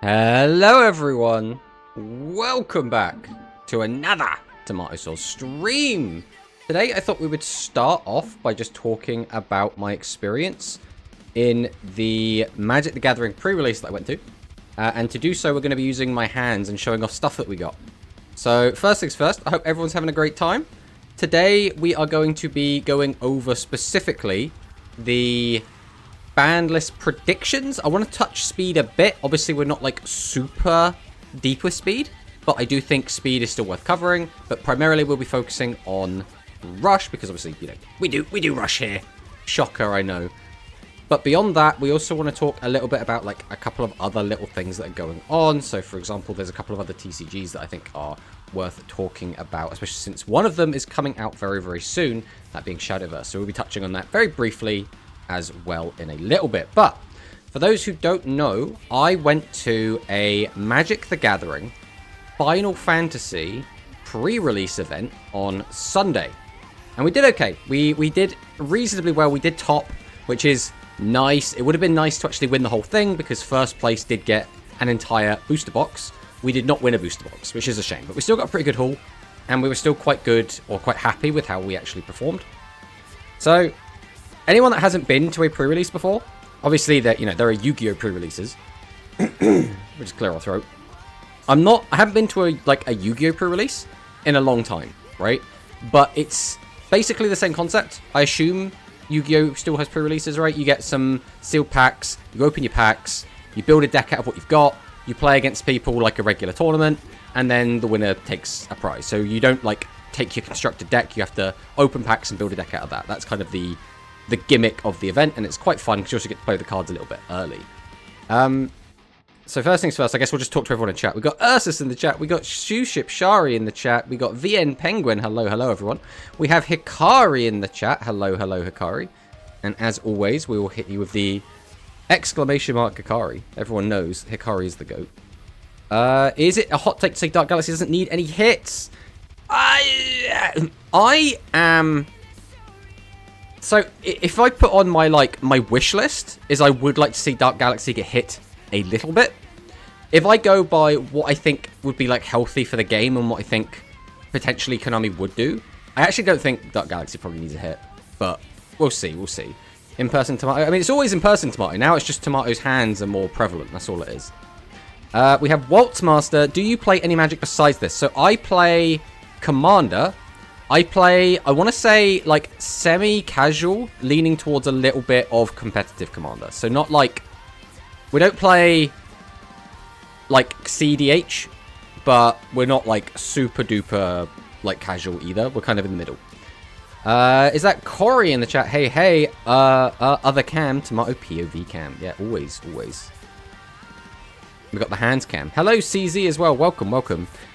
Hello everyone, welcome back to another Tomato Sauce stream. Today I thought we would start off by just talking about my experience in the Magic the Gathering pre-release that I went to. And to do so we're going to be using my hands and showing off stuff that we got. So first things first, I hope everyone's having a great time. Today we are going to be going over specifically the BANLIST predictions. I want to touch speed a bit. Obviously, we're not like super deep with speed, but I do think speed is still worth covering. But primarily, we'll be focusing on rush because obviously, you know, we do rush here. Shocker, I know. But beyond that, we also want to talk a little bit about like a couple of other little things that are going on. So, for example, there's a couple of other TCGs that I think are worth talking about, especially since one of them is coming out very, very soon, that being Shadowverse. So we'll be touching on that very briefly as well in a little bit. But for those who don't know, I went to a Magic the Gathering Final Fantasy pre-release event on Sunday, and we did okay. We did reasonably well. We did top, which is nice. It would have been nice to actually win the whole thing because first place did get an entire booster box. We did not win a booster box, which is a shame, but we still got a pretty good haul, and we were still quite good or quite happy with how we actually performed. So anyone that hasn't been to a pre-release before, obviously that, you know, there are Yu-Gi-Oh pre-releases. We'll just clear our throat. I haven't been to a Yu-Gi-Oh pre-release in a long time, right? But it's basically the same concept. I assume Yu-Gi-Oh still has pre-releases, right? You get some sealed packs, you open your packs, you build a deck out of what you've got, you play against people like a regular tournament, and then the winner takes a prize. So you don't like take your constructed deck, you have to open packs and build a deck out of that. That's kind of the gimmick of the event, and it's quite fun because you also get to play the cards a little bit early. So first things first, I guess we'll just talk to everyone in chat. We got Ursus in the chat, we got Shoeship Shari in the chat, we got VN Penguin, hello everyone. We have Hikari in the chat, hello Hikari. And as always, we will hit you with the exclamation mark Hikari. Everyone knows Hikari is the GOAT. Is it a hot take to say Dark Galaxy doesn't need any hits? I am... So, if I put on my wish list, is I would like to see Dark Galaxy get hit a little bit. If I go by what I think would be, like, healthy for the game and what I think potentially Konami would do, I actually don't think Dark Galaxy probably needs a hit. But we'll see, In-person Tomato. I mean, it's always in-person Tomato. Now it's just Tomato's hands are more prevalent. That's all it is. We have Waltz Master. Do you play any Magic besides this? So, I play Commander. I play, I want to say, like, semi-casual, leaning towards a little bit of competitive Commander. So not like, we don't play, like, CDH, but we're not, like, super-duper, like, casual either. We're kind of in the middle. Is that Corey in the chat? Hey, other cam, Tomato POV cam. Yeah, always. We got the hands cam. Hello, CZ as well. Welcome.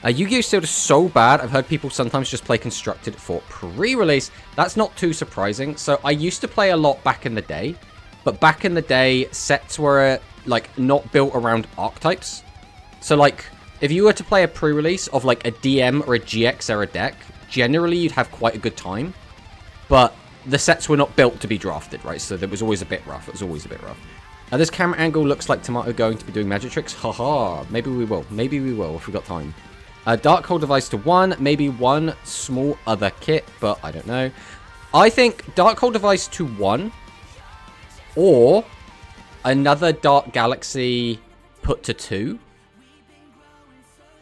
Yu-Gi-Oh! Still is so bad. I've heard people sometimes just play Constructed for pre-release. That's not too surprising. So I used to play a lot back in the day. But back in the day, sets were, like, not built around archetypes. So, like, if you were to play a pre-release of, like, a DM or a GX era deck, generally you'd have quite a good time. But the sets were not built to be drafted, right? So it was always a bit rough. This camera angle looks like Tomato going to be doing magic tricks. Haha. Maybe we will if we got time. Dark Hole device to 1. Maybe one small other kit, but I don't know. I think Dark Hole device to 1. Or another Dark Galaxy put to 2.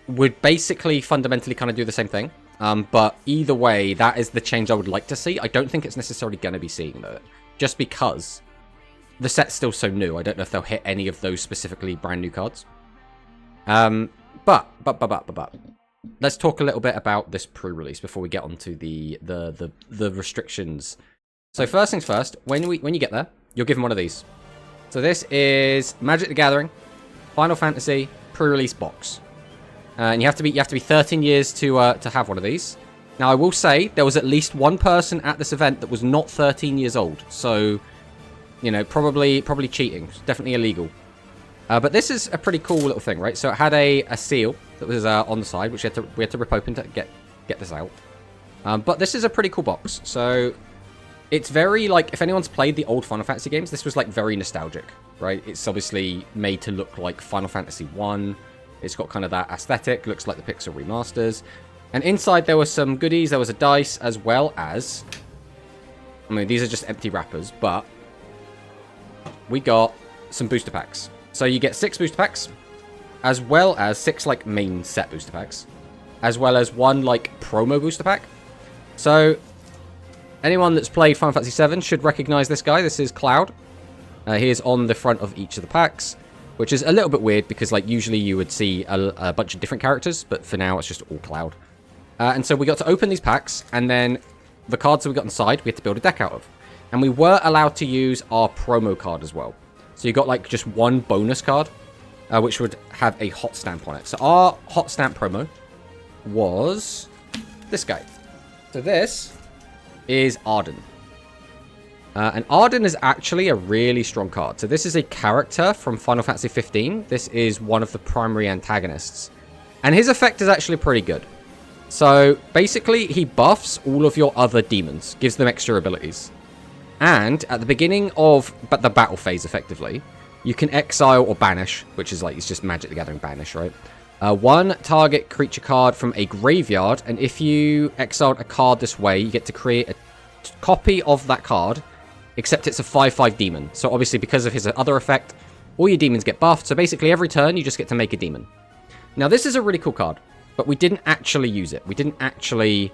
Would basically fundamentally kind of do the same thing. But either way, that is the change I would like to see. I don't think it's necessarily going to be seeing that. Just because the set's still so new. I don't know if they'll hit any of those specifically brand new cards. But let's talk a little bit about this pre-release before we get onto the restrictions. So first things first, when you get there, you'll give them one of these. So this is Magic the Gathering Final Fantasy pre-release box. And you have to be 13 years to have one of these. Now I will say there was at least one person at this event that was not 13 years old. So, you know, probably cheating. It's definitely illegal. But this is a pretty cool little thing, right? So it had a seal that was on the side, which we had to rip open to get this out. But this is a pretty cool box. So It's very, like, if anyone's played the old Final Fantasy games, this was, like, very nostalgic, right? It's obviously made to look like Final Fantasy 1. It's got kind of that aesthetic, looks like the Pixel remasters. And inside there were some goodies. There was a dice, as well as... I mean, these are just empty wrappers, but... we got some booster packs. So you get 6 booster packs, as well as 6, like, main set booster packs, as well as 1, like, promo booster pack. So... anyone that's played Final Fantasy 7 should recognize this guy. This is Cloud. He is on the front of each of the packs, which is a little bit weird because, like, usually you would see a bunch of different characters, but for now it's just all Cloud. And so we got to open these packs, and then the cards that we got inside we had to build a deck out of. And we were allowed to use our promo card as well. So you got, like, just 1 bonus card, which would have a hot stamp on it. So our hot stamp promo was this guy. So this... is Arden. And Arden is actually a really strong card. So this is a character from Final Fantasy 15. This is one of the primary antagonists. And his effect is actually pretty good. So basically, he buffs all of your other demons, gives them extra abilities. And at the beginning of the battle phase, effectively, you can exile or banish, which is like, it's just Magic the Gathering banish, right? 1 target creature card from a graveyard, and if you exiled a card this way, you get to create a copy of that card, except it's a 5/5 demon. So obviously, because of his other effect, all your demons get buffed. So basically, every turn, you just get to make a demon. Now, this is a really cool card, but we didn't actually use it. We didn't actually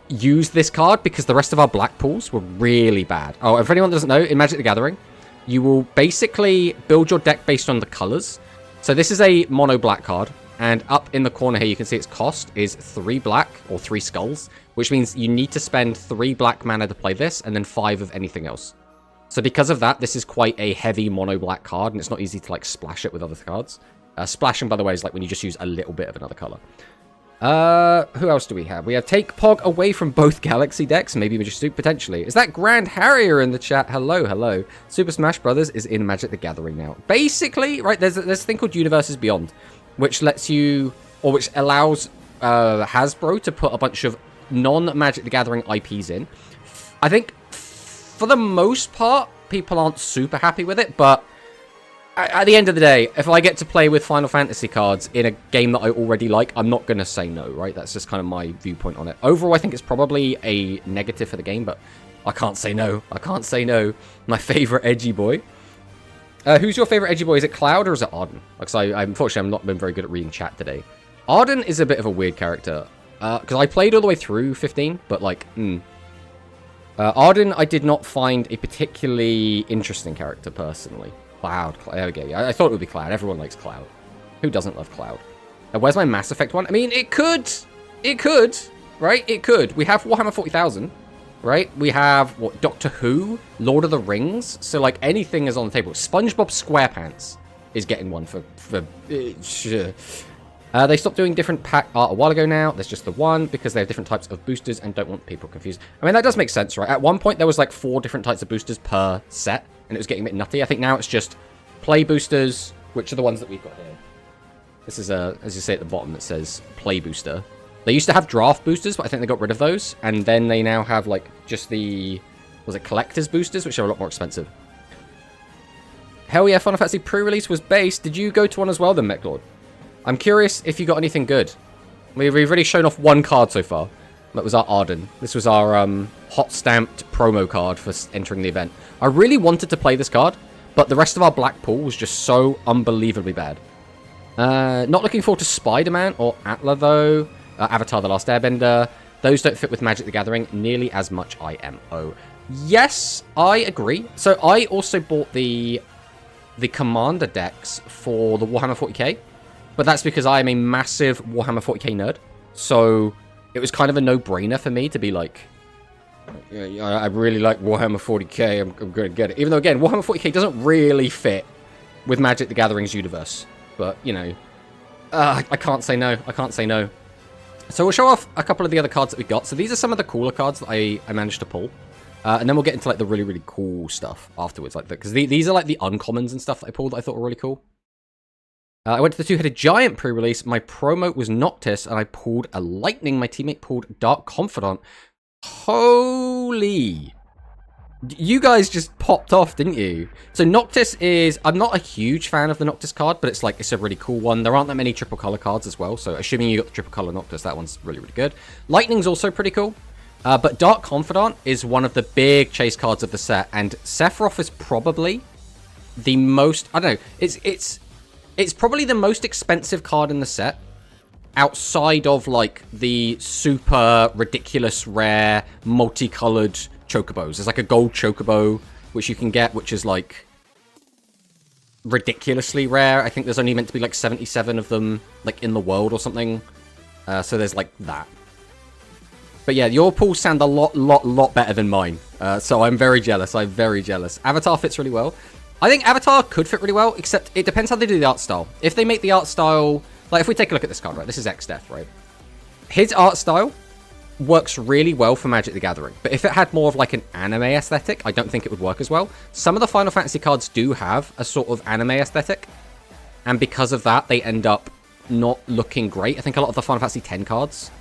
use this card because the rest of our black pools were really bad. Oh, if anyone doesn't know, in Magic the Gathering, you will basically build your deck based on the colors. So this is a mono black card, and up in the corner here you can see its cost is 3 black, or 3 skulls, which means you need to spend 3 black mana to play this, and then 5 of anything else. So because of that, this is quite a heavy mono black card, and it's not easy to, like, splash it with other cards. Splashing, by the way, is like when you just use a little bit of another color. Who else do we have? We have Take Pog away from both Galaxy decks. Maybe Majestic, potentially. Is that Grand Harrier in the chat? Hello, hello. Super Smash Brothers is in Magic the Gathering now. Basically, right, there's a thing called Universes Beyond, which lets you, or which allows Hasbro to put a bunch of non-Magic the Gathering IPs in. I think, for the most part, people aren't super happy with it, but at the end of the day, if I get to play with Final Fantasy cards in a game that I already like, I'm not going to say no, right? That's just kind of my viewpoint on it. Overall, I think it's probably a negative for the game, but I can't say no. I can't say no. My favorite edgy boy. Who's your favorite edgy boy? Is it Cloud or is it Arden? Because unfortunately, I've not been very good at reading chat today. Arden is a bit of a weird character. Because I played all the way through 15, but like, Arden, I did not find a particularly interesting character, personally. Cloud. There we go. Yeah, I thought it would be Cloud. Everyone likes Cloud. Who doesn't love Cloud? Where's my Mass Effect one? I mean, it could. It could. Right? It could. We have Warhammer 40,000. Right? We have, what, Doctor Who? Lord of the Rings? So, like, anything is on the table. SpongeBob SquarePants is getting one for sure. They stopped doing different pack art a while ago now. There's just the one because they have different types of boosters and don't want people confused. I mean, that does make sense, right? At one point, there was like 4 different types of boosters per set, and it was getting a bit nutty. I think now it's just play boosters, which are the ones that we've got here. This is, as you say at the bottom, it says play booster. They used to have draft boosters, but I think they got rid of those. And then they now have, like, just the, was it collector's boosters, which are a lot more expensive. Hell yeah, Final Fantasy Pre-release was based. Did you go to one as well then, Mechlord? I'm curious if you got anything good. We've already shown off 1 card so far. That was our Arden. This was our hot stamped promo card for entering the event. I really wanted to play this card, but the rest of our black pool was just so unbelievably bad. Not looking forward to Spider-Man or Atla, though. Avatar The Last Airbender. Those don't fit with Magic the Gathering nearly as much, IMO. Yes, I agree. So I also bought the Commander decks for the Warhammer 40k. But that's because I am a massive Warhammer 40k nerd. So it was kind of a no-brainer for me to be like, yeah, I really like Warhammer 40k, I'm going to get it. Even though, again, Warhammer 40k doesn't really fit with Magic the Gathering's universe. But, you know, I can't say no. I can't say no. So we'll show off a couple of the other cards that we got. So these are some of the cooler cards that I managed to pull. And then we'll get into, like, the really, really cool stuff afterwards. Like, because these are, like, the uncommons and stuff that I pulled that I thought were really cool. I went to the Two-Headed Giant pre-release. My promo was Noctis, and I pulled a Lightning. My teammate pulled Dark Confidant. Holy You guys just popped off, didn't you? So Noctis is... I'm not a huge fan of the Noctis card, but it's a really cool one. There aren't that many triple color cards as well, so assuming you got the triple color Noctis, that one's really, really good. Lightning's also pretty cool. But Dark Confidant is one of the big chase cards of the set, and Sephiroth is probably the most... I don't know. It's probably the most expensive card in the set, outside of, like, the super ridiculous, rare, multicolored... chocobos. There's like a gold chocobo which you can get, which is like ridiculously rare. I think there's only meant to be like 77 of them like in the world or something. So there's like that. But yeah, your pools sound a lot better than mine. So I'm very jealous. I'm very jealous. Avatar fits really well. I think Avatar could fit really well, except it depends how they do the art style. If they make the art style, like if we take a look at this card, right? This is X-Death, right? His art style works really well for Magic the Gathering, but if it had more of like an anime aesthetic, I don't think it would work as well. Some of the Final Fantasy cards do have a sort of anime aesthetic, and because of that, they end up not looking great. I think a lot of the Final Fantasy X cards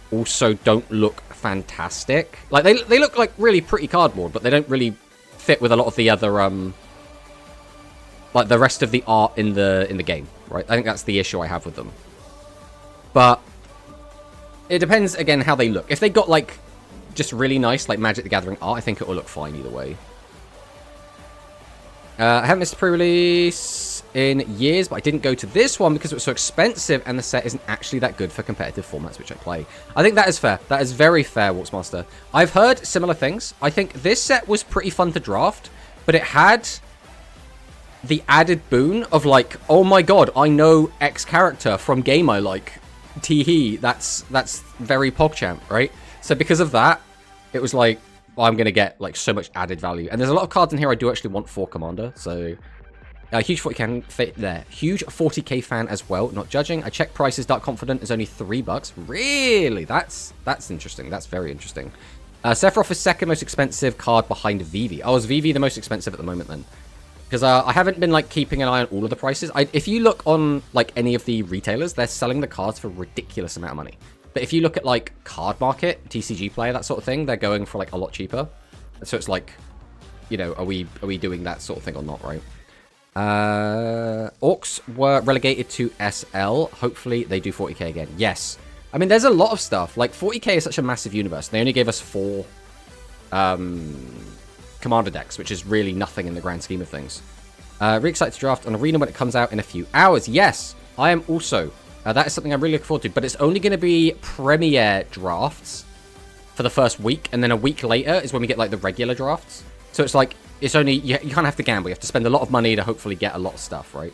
also don't look fantastic. Like, they look like really pretty cardboard, but they don't really fit with a lot of the other, like the rest of the art in the game, right? I think that's the issue I have with them. But it depends, again, how they look. If they got, like, just really nice, like, Magic the Gathering art, I think it will look fine either way. I haven't missed a pre-release in years, but I didn't go to this one because it was so expensive, and the set isn't actually that good for competitive formats, which I play. I think that is fair. That is very fair, Waltzmaster. I've heard similar things. I think this set was pretty fun to draft, but it had the added boon of, like, oh my god, I know X character from game I like. Tee-hee, that's very PogChamp, right? So because of that, it was like, well, I'm going to get like so much added value. And there's a lot of cards in here I do actually want for Commander, so a huge 40k fit there. Huge 40k fan as well, not judging. I checked prices, Dark Confidant is only $3. Really? That's interesting. That's very interesting. Sephiroth is second most expensive card behind Vivi. Oh, is Vivi the most expensive at the moment then? Because I haven't been, like, keeping an eye on all of the prices. If you look on, like, any of the retailers, they're selling the cards for a ridiculous amount of money. But if you look at, like, Card Market, TCG Player, that sort of thing, they're going for, like, a lot cheaper. So it's like, you know, are we doing that sort of thing or not, right? Orcs were relegated to SL. Hopefully they do 40k again. Yes. I mean, there's a lot of stuff. Like, 40k is such a massive universe. They only gave us 4... Commander decks, which is really nothing in the grand scheme of things. Really excited to draft on Arena when it comes out in a few hours. Yes, I am also. That is something I'm really looking forward to, but it's only going to be premiere drafts for the first week, and then a week later is when we get like the regular drafts. So it's like, it's only, you can't have to gamble. You have to spend a lot of money to hopefully get a lot of stuff, right?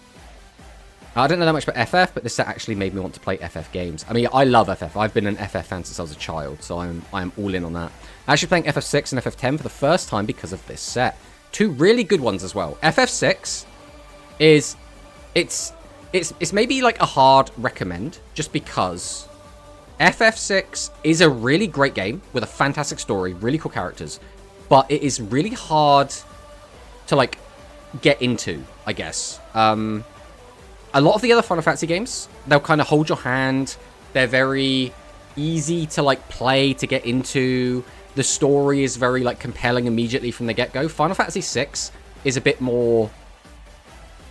I don't know that much about FF, but this set actually made me want to play FF games. I mean, I love FF. I've been an FF fan since I was a child, so I'm all in on that. I'm actually playing FF6 and FF10 for the first time because of this set. Two really good ones as well. FF6 is... It's maybe like a hard recommend, just because FF6 is a really great game with a fantastic story, really cool characters, but it is really hard to, like, get into, I guess. A lot of the other Final Fantasy games, they'll kind of hold your hand. They're very easy to, like, play, to get into. The story is very, like, compelling immediately from the get-go. Final Fantasy VI is a bit more...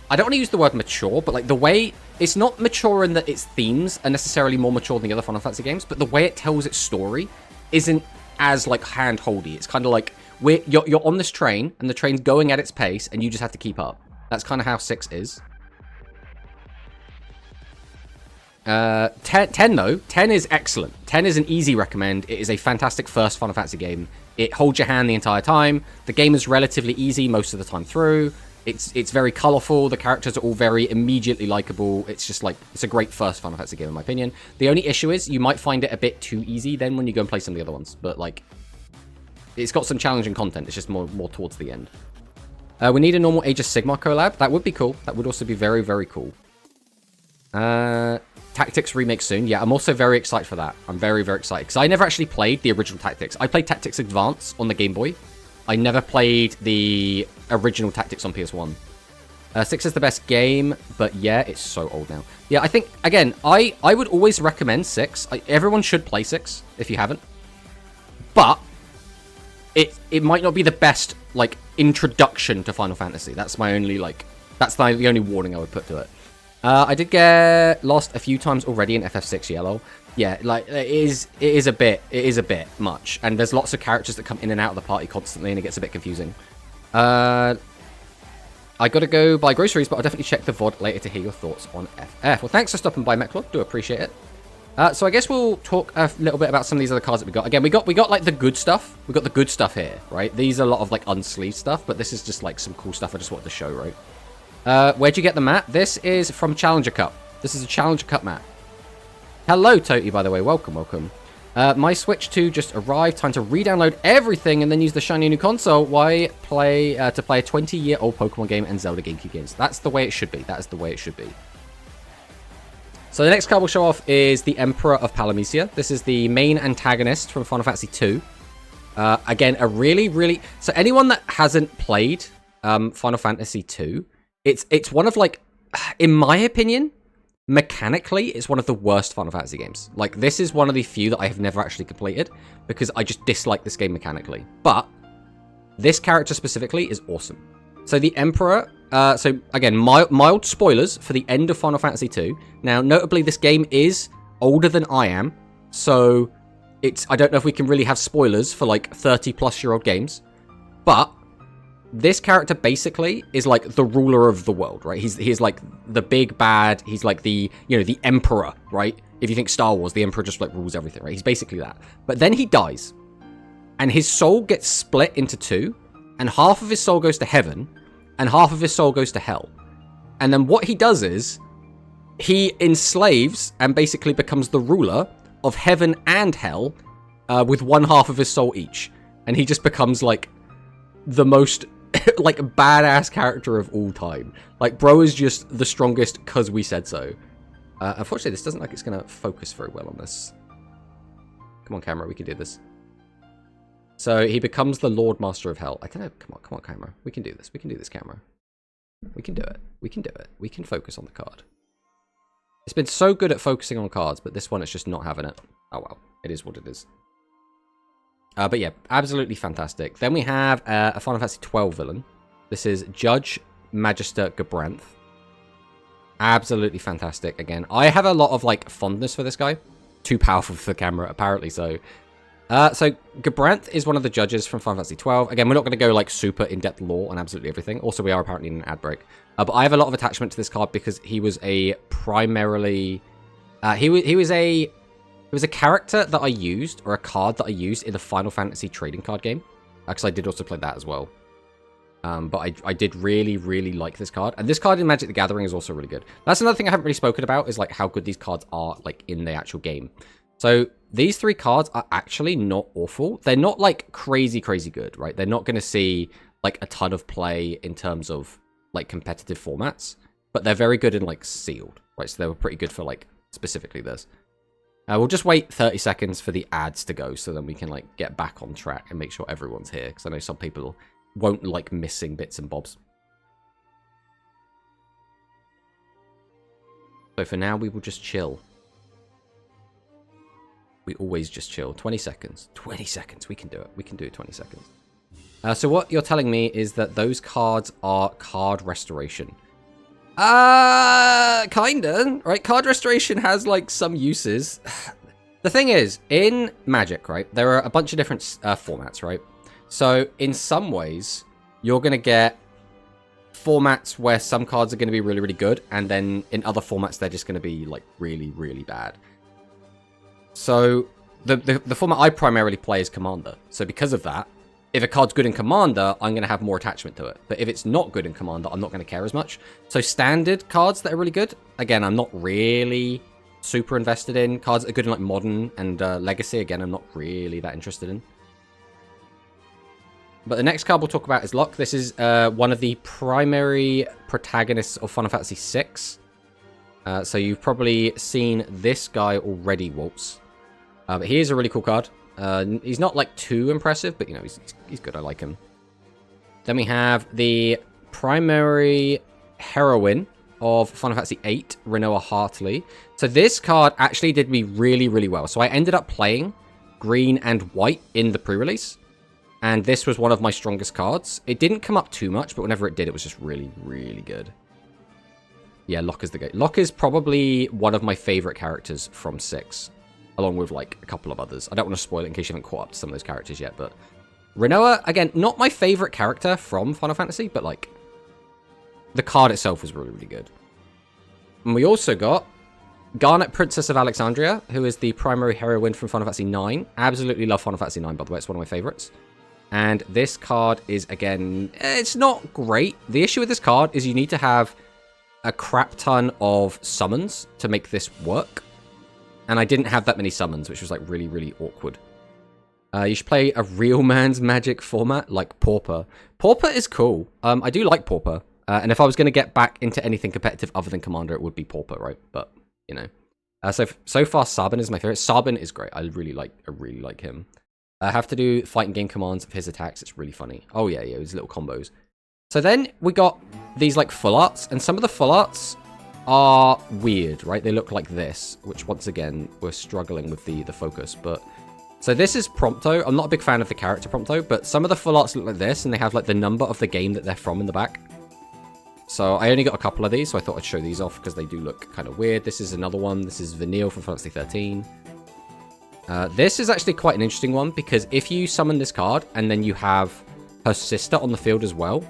I don't want to use the word mature, but, like, the way... It's not mature in that its themes are necessarily more mature than the other Final Fantasy games, but the way it tells its story isn't as, like, hand-holdy. It's kind of like, you're on this train, and the train's going at its pace, and you just have to keep up. That's kind of how 6 is. 10 though, 10 is excellent. 10 is an easy recommend. It is a fantastic first Final Fantasy game. It holds your hand the entire time. The game is relatively easy most of the time through. It's very colorful. The characters are all very immediately likable. It's just like, it's a great first Final Fantasy game in my opinion. The only issue is you might find it a bit too easy then when you go and play some of the other ones. But like, it's got some challenging content. It's just more towards the end. We need a normal Age of Sigmar collab. That would be cool. That would also be very, very cool. Tactics remake soon. Yeah, I'm also very excited for that. I'm very, very excited. Because I never actually played the original Tactics. I played Tactics Advance on the Game Boy. I never played the original Tactics on PS1. 6 is the best game, but yeah, it's so old now. Yeah, I think, again, I would always recommend 6. Everyone should play 6, if you haven't. But it might not be the best, like, introduction to Final Fantasy. That's my only, like, that's the only warning I would put to it. I did get lost a few times already in FF6 Yellow. Yeah, like, it is a bit much. And there's lots of characters that come in and out of the party constantly, and it gets a bit confusing. I gotta go buy groceries, but I'll definitely check the VOD later to hear your thoughts on FF. Well, thanks for stopping by, Mechlord. Do appreciate it. So I guess we'll talk a little bit about some of these other cards that we got. Again, we got like the good stuff. We got the good stuff here, right? These are a lot of like unsleeved stuff, but this is just like some cool stuff I just wanted to show, right? Where'd you get the mat? This is from Challenger Cup. This is a Challenger Cup mat. Hello, Toti, by the way. Welcome, welcome. My Switch 2 just arrived. Time to re-download everything and then use the shiny new console. Why play to play a 20-year-old Pokemon game and Zelda GameCube games? That's the way it should be. That is the way it should be. So the next card we'll show off is the Emperor of Palamecia. This is the main antagonist from Final Fantasy 2. Again, a really... So anyone that hasn't played Final Fantasy 2, it's one of, like, in my opinion, mechanically, it's one of the worst Final Fantasy games. Like, this is one of the few that I have never actually completed because I just dislike this game mechanically. But this character specifically is awesome. So the Emperor... so, again, mild spoilers for the end of Final Fantasy 2. Now, notably, this game is older than I am. So, I don't know if we can really have spoilers for, like, 30-plus-year-old games. But this character, basically, is, like, the ruler of the world, right? He's like, the big bad. He's, like, the Emperor, right? If you think Star Wars, the Emperor just, like, rules everything, right? He's basically that. But then he dies. And his soul gets split into two. And half of his soul goes to heaven. And half of his soul goes to hell. And then what he does is, he enslaves and basically becomes the ruler of heaven and hell with one half of his soul each. And he just becomes, like, the most, like, badass character of all time. Like, bro is just the strongest because we said so. Unfortunately, this doesn't look like it's going to focus very well on this. Come on, camera, we can do this. So he becomes the Lord Master of Hell. I don't know. Come on, camera. We can do this. We can do this, camera. We can do it. We can do it. We can focus on the card. It's been so good at focusing on cards, but this one it's just not having it. Oh well, it is what it is. But yeah, absolutely fantastic. Then we have a Final Fantasy 12 villain. This is Judge Magister Gabranth. Absolutely fantastic. Again, I have a lot of like fondness for this guy. Too powerful for the camera, apparently so. So, Gabranth is one of the judges from Final Fantasy 12. Again, we're not going to go, like, super in-depth lore on absolutely everything. Also, we are apparently in an ad break. But I have a lot of attachment to this card because he was a primarily... He was a character that I used, or a card that I used in the Final Fantasy trading card game. Because I did also play that as well. But I did really, really like this card. And this card in Magic the Gathering is also really good. That's another thing I haven't really spoken about, is, like, how good these cards are, like, in the actual game. So, these three cards are actually not awful. They're not, like, crazy good, right? They're not going to see, like, a ton of play in terms of, like, competitive formats. But they're very good in, like, sealed, right? So they were pretty good for, like, specifically this. We'll just wait 30 seconds for the ads to go so then we can, like, get back on track and make sure everyone's here. Because I know some people won't like missing bits and bobs. So for now, we will just chill. We always just chill. 20 seconds. 20 seconds. We can do it. We can do it 20 seconds. So what you're telling me is that those cards are card restoration. Kinda, right? Card restoration has, like, some uses. The thing is, in Magic, right, there are a bunch of different formats, right? So, in some ways, you're going to get formats where some cards are going to be really, really good, and then in other formats, they're just going to be, like, really, really bad. So, the format I primarily play is Commander. So, because of that, if a card's good in Commander, I'm going to have more attachment to it. But if it's not good in Commander, I'm not going to care as much. So, standard cards that are really good, again, I'm not really super invested in. Cards that are good in, like, Modern and Legacy, again, I'm not really that interested in. But the next card we'll talk about is Locke. This is one of the primary protagonists of Final Fantasy VI. So you've probably seen this guy already, Waltz. But he is a really cool card. He's not, like, too impressive, but, you know, he's good. I like him. Then we have the primary heroine of Final Fantasy VIII, Rinoa Hartley. So this card actually did me really, really well. So I ended up playing green and white in the pre-release. And this was one of my strongest cards. It didn't come up too much, but whenever it did, it was just really, really good. Yeah, Locke is the goat. Locke is probably one of my favorite characters from 6, along with, like, a couple of others. I don't want to spoil it in case you haven't caught up to some of those characters yet, but... Rinoa, again, not my favorite character from Final Fantasy, but, like, the card itself was really, really good. And we also got Garnet, Princess of Alexandria, who is the primary heroine from Final Fantasy 9. Absolutely love Final Fantasy 9, by the way. It's one of my favorites. And this card is, again, it's not great. The issue with this card is you need to have a crap ton of summons to make this work. And I didn't have that many summons, which was, like, really, really awkward. You should play a real man's Magic format, like Pauper. Pauper is cool. I do like Pauper. And if I was going to get back into anything competitive other than Commander, it would be Pauper, right? But, you know. So far, Sabin is my favorite. Sabin is great. I really like him. I have to do fighting game commands of his attacks. It's really funny. Oh, yeah, his little combos. So then we got these, like, full arts. And some of the full arts are weird, right? They look like this, which, once again, we're struggling with the focus. But so this is Prompto. I'm not a big fan of the character Prompto, but some of the full arts look like this, and they have, like, the number of the game that they're from in the back. So I only got a couple of these, so I thought I'd show these off because they do look kind of weird. This is another one. This is Vanille from Final Fantasy 13. This is actually quite an interesting one because if you summon this card and then you have her sister on the field as well,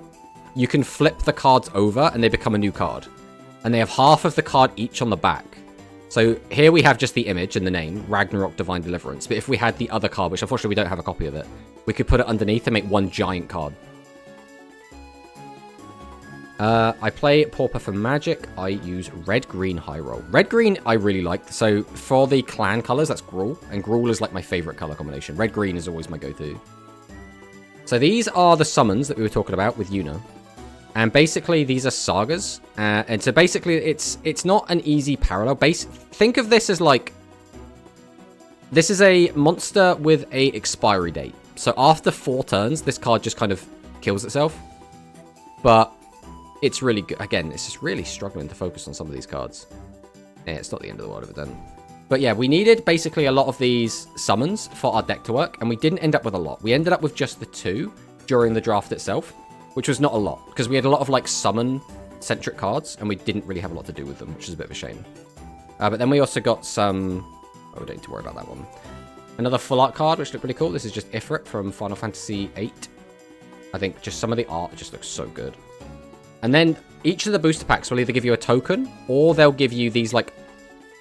you can flip the cards over and they become a new card. And they have half of the card each on the back. So here we have just the image and the name, Ragnarok Divine Deliverance. But if we had the other card, which unfortunately we don't have a copy of it, we could put it underneath and make one giant card. I play Pauper for Magic. I use Red-Green High Roll. Red-Green I really like. So for the clan colors, that's Gruul. And Gruul is like my favorite color combination. Red-Green is always my go-to. So these are the summons that we were talking about with Yuna. And basically these are sagas. And so basically it's not an easy parallel. Think of this as like... This is a monster with a expiry date. So after 4 turns, this card just kind of kills itself. But... it's really good. Again, it's just really struggling to focus on some of these cards. Yeah, it's not the end of the world if it's done. But yeah, we needed basically a lot of these summons for our deck to work, and we didn't end up with a lot. We ended up with just the 2 during the draft itself, which was not a lot, because we had a lot of, like, summon-centric cards, and we didn't really have a lot to do with them, which is a bit of a shame. But then we also got some... oh, we don't need to worry about that one. Another full art card, which looked really cool. This is just Ifrit from Final Fantasy VIII. I think just some of the art just looks so good. And then each of the booster packs will either give you a token or they'll give you these, like,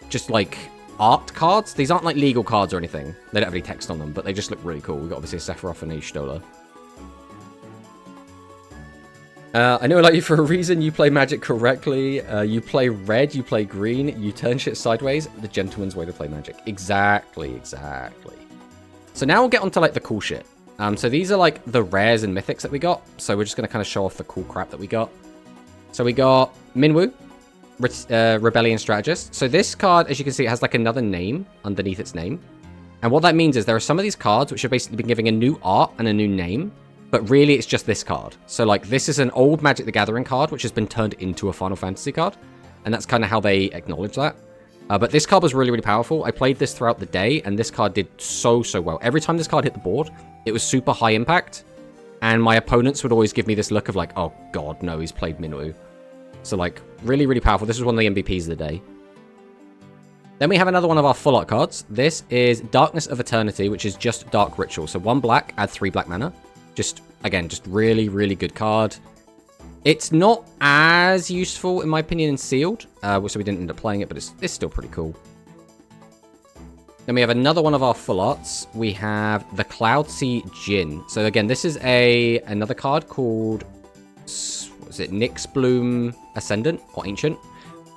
just, like, art cards. These aren't, like, legal cards or anything. They don't have any text on them, but they just look really cool. We've got, obviously, a Sephiroth and a Stola. I know I like you for a reason. You play Magic correctly. You play red. You play green. You turn shit sideways. The gentleman's way to play Magic. Exactly, exactly. So now we'll get onto, like, the cool shit. So these are, like, the rares and mythics that we got. So we're just going to kind of show off the cool crap that we got. So we got Minwu, Rebellion Strategist. So this card, as you can see, it has like another name underneath its name. And what that means is there are some of these cards which have basically been giving a new art and a new name, but really it's just this card. So like this is an old Magic the Gathering card which has been turned into a Final Fantasy card. And that's kind of how they acknowledge that. But this card was really, really powerful. I played this throughout the day and this card did so well. Every time this card hit the board, it was super high impact. And my opponents would always give me this look of like, oh god, no, he's played Minwu. So like, really, really powerful. This was one of the MVPs of the day. Then we have another one of our full art cards. This is Darkness of Eternity, which is just Dark Ritual. So 1 black, add 3 black mana. Just, again, just really, really good card. It's not as useful, in my opinion, in Sealed. So we didn't end up playing it, but it's still pretty cool. Then we have another one of our full arts. We have the Cloudsea Djinn. So again, this is another card called, what is it, Nyxbloom Ascendant or Ancient.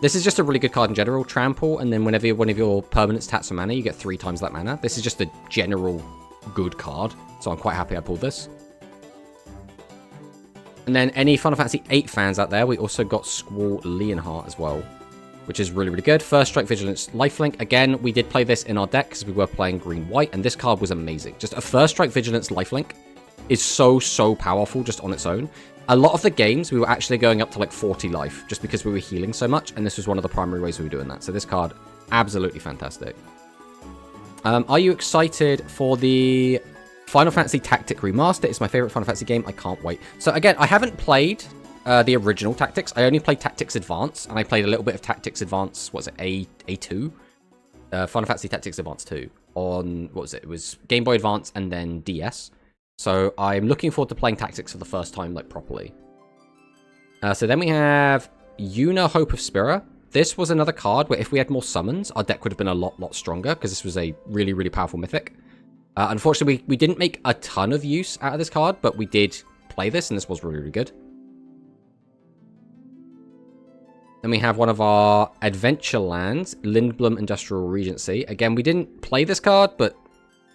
This is just a really good card in general. Trample, and then whenever one of your permanents taps for mana, you get 3 times that mana. This is just a general good card, so I'm quite happy I pulled this. And then any Final Fantasy VIII fans out there, we also got Squall Leonhart as well, which is really, really good. First Strike Vigilance Lifelink. Again, we did play this in our deck because we were playing green-white, and this card was amazing. Just a First Strike Vigilance Lifelink is so powerful just on its own. A lot of the games, we were actually going up to like 40 life just because we were healing so much, and this was one of the primary ways we were doing that. So this card, absolutely fantastic. Are you excited for the Final Fantasy Tactic Remastered is my favorite Final Fantasy game. I can't wait. So again, I haven't played the original Tactics. I only played Tactics Advance, and I played a little bit of Tactics Advance. What was it? A2? Final Fantasy Tactics Advance 2 on, what was it? It was Game Boy Advance and then DS. So I'm looking forward to playing Tactics for the first time, like, properly. So then we have Yuna Hope of Spira. This was another card where if we had more summons, our deck would have been a lot stronger, because this was a really, really powerful mythic. Unfortunately, we didn't make a ton of use out of this card, but we did play this, and this was really, really good. Then we have one of our adventure lands, Lindblom Industrial Regency. Again, we didn't play this card, but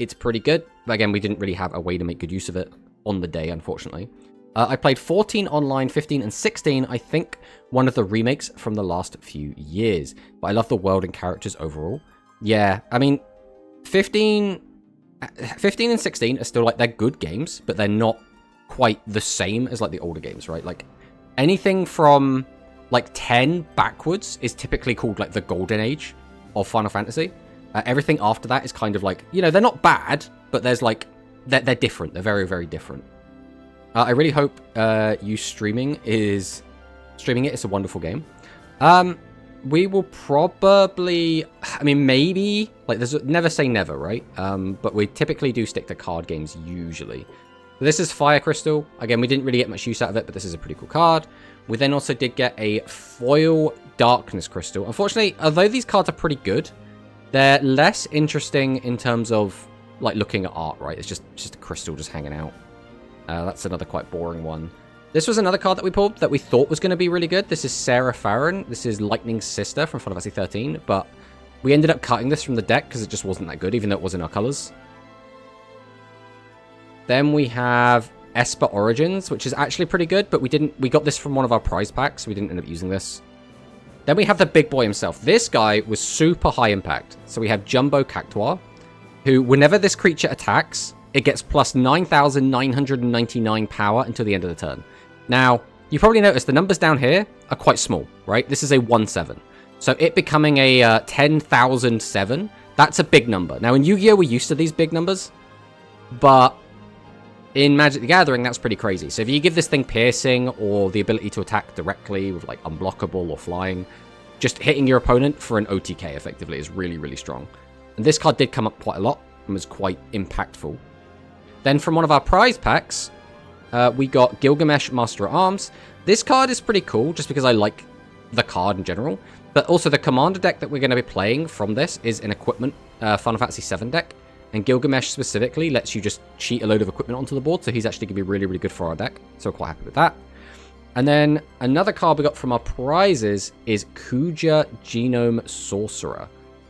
it's pretty good. But again, we didn't really have a way to make good use of it on the day, unfortunately. I played 14 online, 15 and 16, I think one of the remakes from the last few years. But I love the world and characters overall. Yeah, I mean, 15 and 16 are still, like, they're good games, but they're not quite the same as, like, the older games, right? Like, anything from, like, 10 backwards is typically called, like, the golden age of Final Fantasy. Everything after that is kind of like, you know, they're not bad, but there's, like, they're different. They're very, very different. I really hope you streaming it. It's a wonderful game. We will probably, I mean, maybe, like, there's never say never, right? But we typically do stick to card games usually. This is Fire Crystal. Again, we didn't really get much use out of it, but this is a pretty cool card. We then also did get a Foil Darkness Crystal. Unfortunately, although these cards are pretty good, they're less interesting in terms of, like, looking at art, right? It's just a crystal just hanging out. That's another quite boring one. This was another card that we pulled that we thought was going to be really good. This is Sarah Farron. This is Lightning's sister from Final Fantasy 13, but we ended up cutting this from the deck because it just wasn't that good, even though it was in our colors. Then we have Esper Origins, which is actually pretty good, but we got this from one of our prize packs, so we didn't end up using this. Then we have the big boy himself. This guy was super high impact. So we have Jumbo Cactuar, who, whenever this creature attacks, it gets plus 9,999 power until the end of the turn. Now, you probably noticed the numbers down here are quite small, right? This is a 1/7. So it becoming a 10,007, that's a big number. Now, in Yu-Gi-Oh, we're used to these big numbers, but in Magic the Gathering, that's pretty crazy. So if you give this thing piercing or the ability to attack directly with, like, unblockable or flying, just hitting your opponent for an OTK effectively is really, really strong. And this card did come up quite a lot and was quite impactful. Then from one of our prize packs, we got Gilgamesh Master at Arms. This card is pretty cool just because I like the card in general. But also the commander deck that we're going to be playing from this is an equipment Final Fantasy 7 deck. And Gilgamesh specifically lets you just cheat a load of equipment onto the board, so he's actually going to be really, really good for our deck. So we're quite happy with that. And then another card we got from our prizes is Kuja Genome Sorcerer.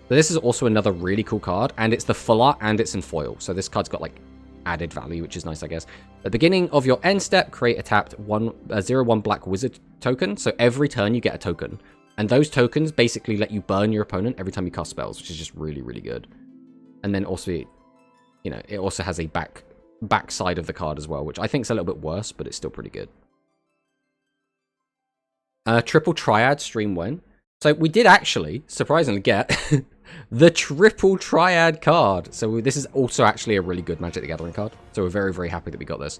So this is also another really cool card, and it's the full art and it's in foil. So this card's got, like, added value, which is nice, I guess. At the beginning of your end step, create a tapped 0/1 black wizard token. So every turn you get a token. And those tokens basically let you burn your opponent every time you cast spells, which is just really, really good. And then also, you know, it also has a back side of the card as well, which I think is a little bit worse, but it's still pretty good. Triple Triad Stream win. So we did actually, surprisingly, get the Triple Triad card. So this is also actually a really good Magic the Gathering card. So we're very, very happy that we got this.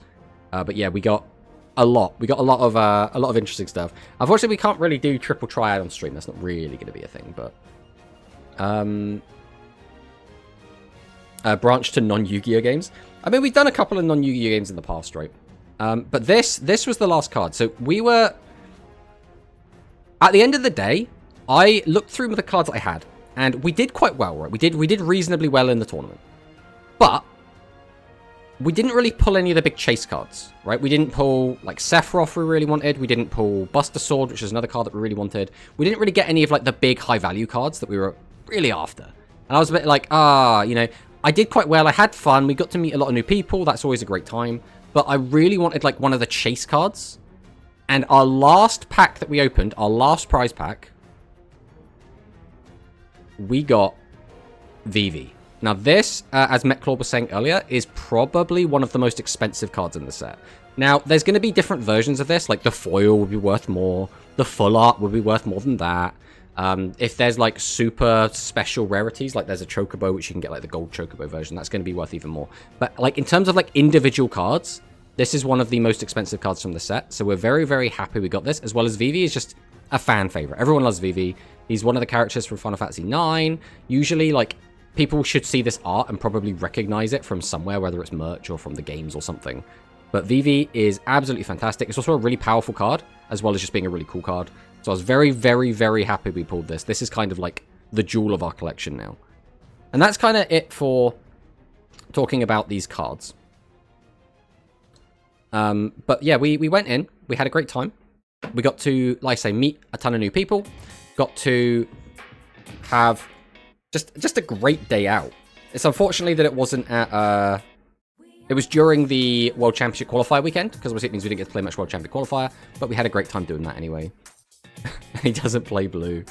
But yeah, we got a lot. We got a lot of interesting stuff. Unfortunately, we can't really do Triple Triad on stream. That's not really going to be a thing, but branch to non-Yu-Gi-Oh games. I mean, we've done a couple of non-Yu-Gi-Oh games in the past, right? But this was the last card. So we were, at the end of the day, I looked through the cards I had, and we did quite well, right? We did reasonably well in the tournament, but we didn't really pull any of the big chase cards, right? We didn't pull, like, Sephiroth we really wanted. We didn't pull Buster Sword, which is another card that we really wanted. We didn't really get any of, like, the big high-value cards that we were really after. And I was a bit like, you know, I did quite well. I had fun. We got to meet a lot of new people. That's always a great time. But I really wanted, like, one of the chase cards. And our last pack that we opened, our last prize pack, we got Vivi. Now this, as Metclaw was saying earlier, is probably one of the most expensive cards in the set. Now, there's going to be different versions of this, like the foil will be worth more, the full art will be worth more than that. If there's like super special rarities, like there's a Chocobo, which you can get like the gold Chocobo version, that's going to be worth even more. But like in terms of like individual cards, this is one of the most expensive cards from the set. So we're very, very happy we got this, as well as Vivi is just a fan favorite. Everyone loves Vivi. He's one of the characters from Final Fantasy IX. Usually, like, people should see this art and probably recognize it from somewhere, whether it's merch or from the games or something. But Vivi is absolutely fantastic. It's also a really powerful card, as well as just being a really cool card. So I was very, very, very happy we pulled this. This is kind of like the jewel of our collection now. And that's kind of it for talking about these cards. But yeah, we went in. We had a great time. We got to, like I say, meet a ton of new people. Got to have just a great day out. It's unfortunately that it wasn't at... It was during the World Championship Qualifier weekend, because obviously it means we didn't get to play much World Championship Qualifier, but we had a great time doing that anyway. He doesn't play blue.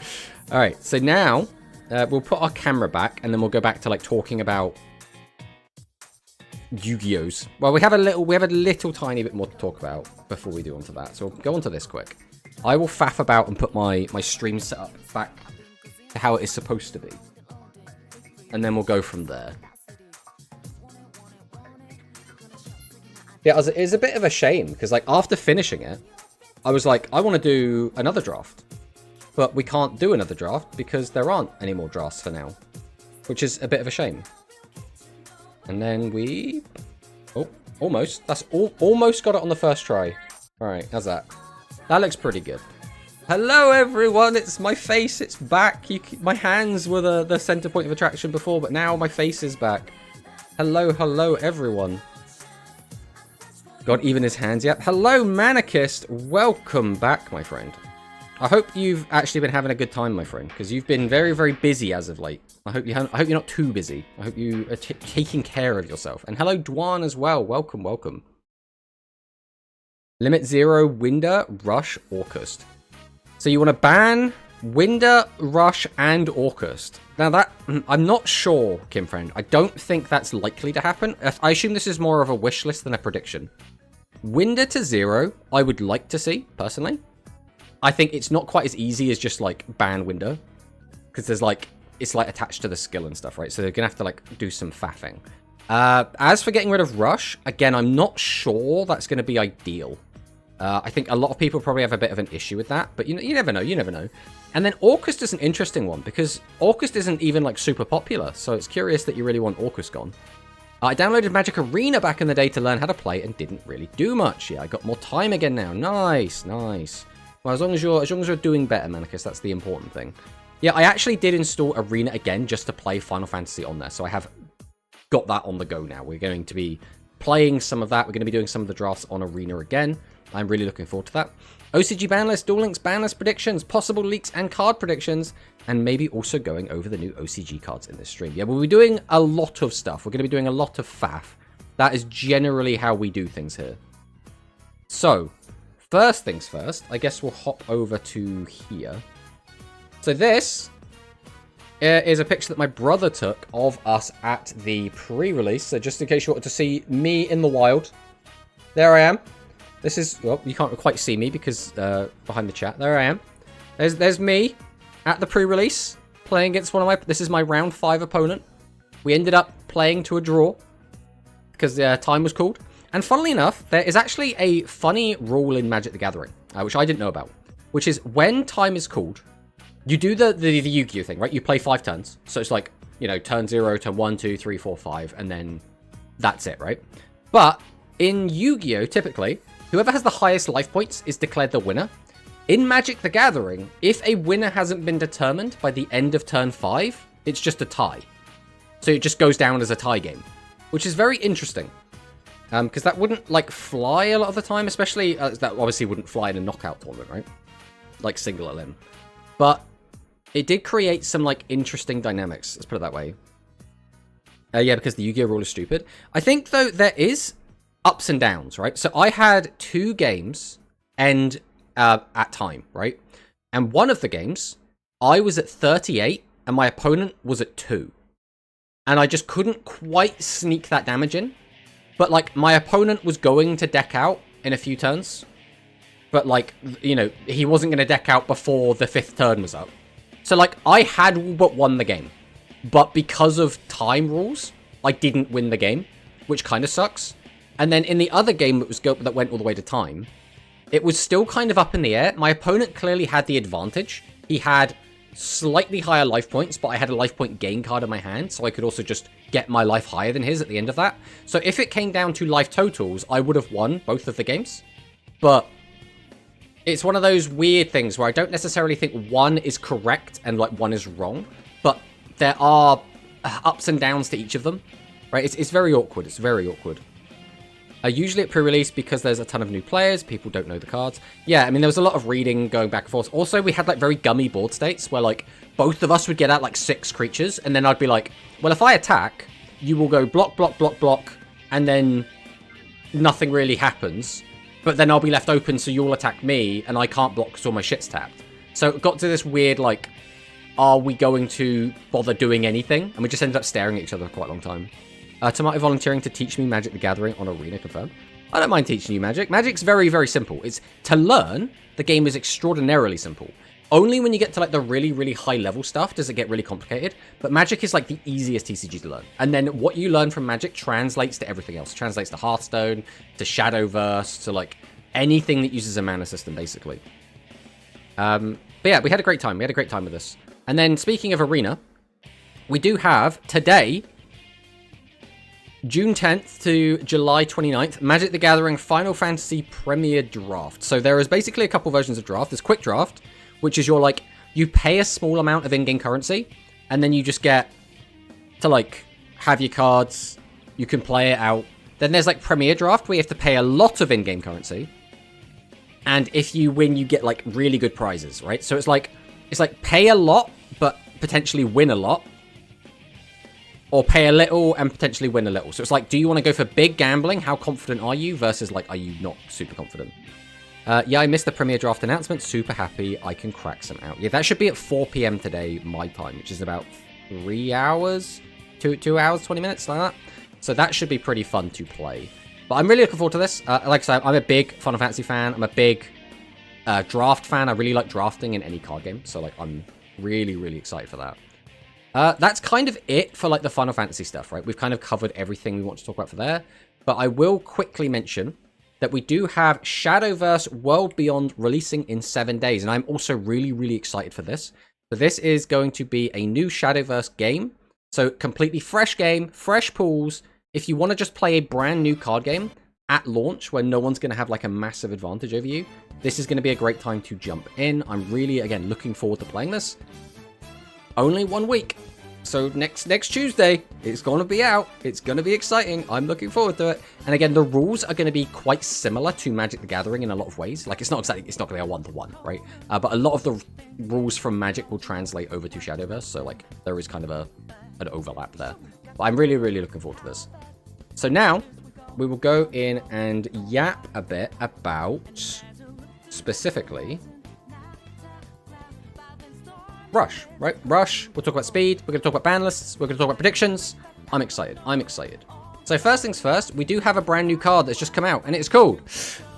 Alright, so now we'll put our camera back, and then we'll go back to like talking about Yu-Gi-Ohs. Well, we have a little tiny bit more to talk about before we do onto that. So we'll go onto this quick. I will faff about and put my stream setup back to how it is supposed to be. And then we'll go from there. Yeah, it was a bit of a shame, because like after finishing it, I was like, I want to do another draft. But we can't do another draft because there aren't any more drafts for now. Which is a bit of a shame. And then we... Oh, almost. Almost got it on the first try. Alright, how's that? That looks pretty good. Hello, everyone. It's my face. It's back. My hands were the center point of attraction before, but now my face is back. Hello, everyone. God, even his hands yet. Hello, Manicist. Welcome back, my friend. I hope you've actually been having a good time, my friend, because you've been very, very busy as of late. I hope you're not too busy. I hope you are taking care of yourself. And hello, Dwan, as well. Welcome. Limit 0, Winder, Rush, Orcust. So you want to ban Winder, Rush, and Orcust. Now that, I'm not sure, Kim friend. I don't think that's likely to happen. I assume this is more of a wish list than a prediction. Winder to 0, I would like to see, personally. I think it's not quite as easy as just, like, ban Winder. Because there's, like, it's, like, attached to the skill and stuff, right? So they're going to have to, like, do some faffing. As for getting rid of Rush, again, I'm not sure that's going to be ideal. I think a lot of people probably have a bit of an issue with that, but you never know. And then Orcust is an interesting one, because Orcust isn't even, like, super popular, so it's curious that you really want Orcust gone. I downloaded Magic Arena back in the day to learn how to play and didn't really do much. Yeah, I got more time again now. Nice. Well, as long as you're doing better, Manicus, that's the important thing. Yeah, I actually did install Arena again just to play Final Fantasy on there, so I have got that on the go now. We're going to be playing some of that. We're going to be doing some of the drafts on Arena again. I'm really looking forward to that. OCG banlist, Duel Links banlist predictions, possible leaks and card predictions, and maybe also going over the new OCG cards in this stream. Yeah, we'll be doing a lot of stuff. We're going to be doing a lot of faff. That is generally how we do things here. So, first things first, I guess we'll hop over to here. So this is a picture that my brother took of us at the pre-release. So just in case you wanted to see me in the wild, there I am. This is, well, you can't quite see me because behind the chat. There I am. There's me at the pre-release playing against this is my round 5 opponent. We ended up playing to a draw because the time was called. And funnily enough, there is actually a funny rule in Magic the Gathering, which I didn't know about, which is when time is called, you do the Yu-Gi-Oh thing, right? You play 5 turns. So it's like, turn 0, turn 1, 2, 3, 4, 5, and then that's it, right? But in Yu-Gi-Oh, typically, whoever has the highest life points is declared the winner. In Magic the Gathering, if a winner hasn't been determined by the end of turn 5, it's just a tie. So it just goes down as a tie game, which is very interesting. Because that wouldn't, like, fly a lot of the time, especially, that obviously wouldn't fly in a knockout tournament, right? Like, single elim. But it did create some, like, interesting dynamics, let's put it that way. Yeah, because the Yu-Gi-Oh rule is stupid. I think, though, there is ups and downs, right? So I had 2 games end at time, right? And one of the games, I was at 38 and my opponent was at 2. And I just couldn't quite sneak that damage in. But, like, my opponent was going to deck out in a few turns. But, like, he wasn't going to deck out before the 5th turn was up. So, like, I had all but won the game. But because of time rules, I didn't win the game, which kind of sucks. And then in the other game that went all the way to time, it was still kind of up in the air. My opponent clearly had the advantage. He had slightly higher life points, but I had a life point gain card in my hand, so I could also just get my life higher than his at the end of that. So if it came down to life totals, I would have won both of the games. But it's one of those weird things where I don't necessarily think one is correct and like one is wrong, but there are ups and downs to each of them, right? It's very awkward. It's very awkward. Usually at pre-release, because there's a ton of new players, people don't know the cards. Yeah, I mean, there was a lot of reading going back and forth. Also, we had like very gummy board states where like both of us would get out like 6 creatures, and then I'd be like, well, if I attack, you will go block, block, block, block, and then nothing really happens. But then I'll be left open, so you'll attack me, and I can't block because all my shit's tapped. So it got to this weird, like, are we going to bother doing anything? And we just ended up staring at each other for quite a long time. Tomato volunteering to teach me Magic the Gathering on Arena, confirmed. I don't mind teaching you Magic. Magic's very, very simple. It's to learn, the game is extraordinarily simple. Only when you get to like the really, really high level stuff does it get really complicated. But Magic is like the easiest TCG to learn. And then what you learn from Magic translates to everything else. Translates to Hearthstone, to Shadowverse, to like anything that uses a mana system, basically. But yeah, we had a great time. We had a great time with this. And then speaking of Arena, we do have today, June 10th to July 29th, Magic the Gathering Final Fantasy Premier Draft. So there is basically a couple versions of Draft. There's Quick Draft, which is like, you pay a small amount of in-game currency, and then you just get to, like, have your cards, you can play it out. Then there's, like, Premier Draft, where you have to pay a lot of in-game currency, and if you win, you get, like, really good prizes, right? So it's like pay a lot, but potentially win a lot. Or pay a little and potentially win a little. So it's like, do you want to go for big gambling? How confident are you? Versus like, are you not super confident? Yeah, I missed the Premier Draft announcement. Super happy I can crack some out. Yeah, that should be at 4 p.m. today, my time, which is about 3 hours, 2 hours, 20 minutes, like that. So that should be pretty fun to play. But I'm really looking forward to this. Like I said, I'm a big Final Fantasy fan. I'm a big draft fan. I really like drafting in any card game. So like, I'm really, really excited for that. That's kind of it for like the Final Fantasy stuff, right? We've kind of covered everything we want to talk about for there. But I will quickly mention that we do have Shadowverse World Beyond releasing in 7 days. And I'm also really, really excited for this. So this is going to be a new Shadowverse game. So completely fresh game, fresh pools. If you want to just play a brand new card game at launch where no one's going to have like a massive advantage over you, this is going to be a great time to jump in. I'm really, again, looking forward to playing this. Only 1 week. So next Tuesday, it's going to be out. It's going to be exciting. I'm looking forward to it. And again, the rules are going to be quite similar to Magic the Gathering in a lot of ways. Like, it's not going to be a one-to-one, right? But a lot of the rules from Magic will translate over to Shadowverse. So, like, there is kind of an overlap there. But I'm really, really looking forward to this. So now, we will go in and yap a bit about, specifically, Rush, right? Rush. We'll talk about speed. We're going to talk about ban lists. We're going to talk about predictions. I'm excited. I'm excited. So first things first, we do have a brand new card that's just come out, and it's called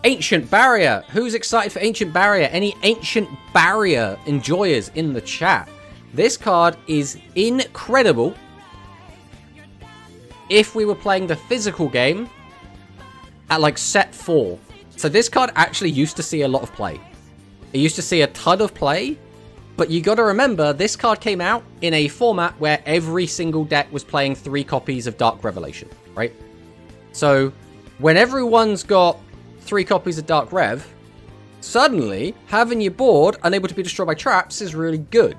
Ancient Barrier. Who's excited for Ancient Barrier? Any Ancient Barrier enjoyers in the chat? This card is incredible. If we were playing the physical game at like set 4. So this card actually used to see a lot of play. It used to see a ton of play. But you got to remember, this card came out in a format where every single deck was playing 3 copies of Dark Revelation, right? So when everyone's got 3 copies of Dark Rev, suddenly having your board unable to be destroyed by traps is really good.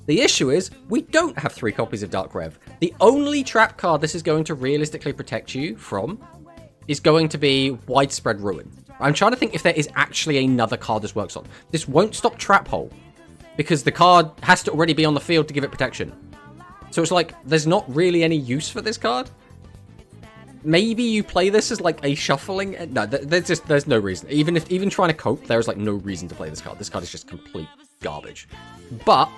The issue is, we don't have 3 copies of Dark Rev. The only trap card this is going to realistically protect you from is going to be Widespread Ruin. I'm trying to think if there is actually another card this works on. This won't stop Trap Hole, because the card has to already be on the field to give it protection. So it's like, there's not really any use for this card. Maybe you play this as like a shuffling. No, there's no reason. Even trying to cope, there is like no reason to play this card. This card is just complete garbage. But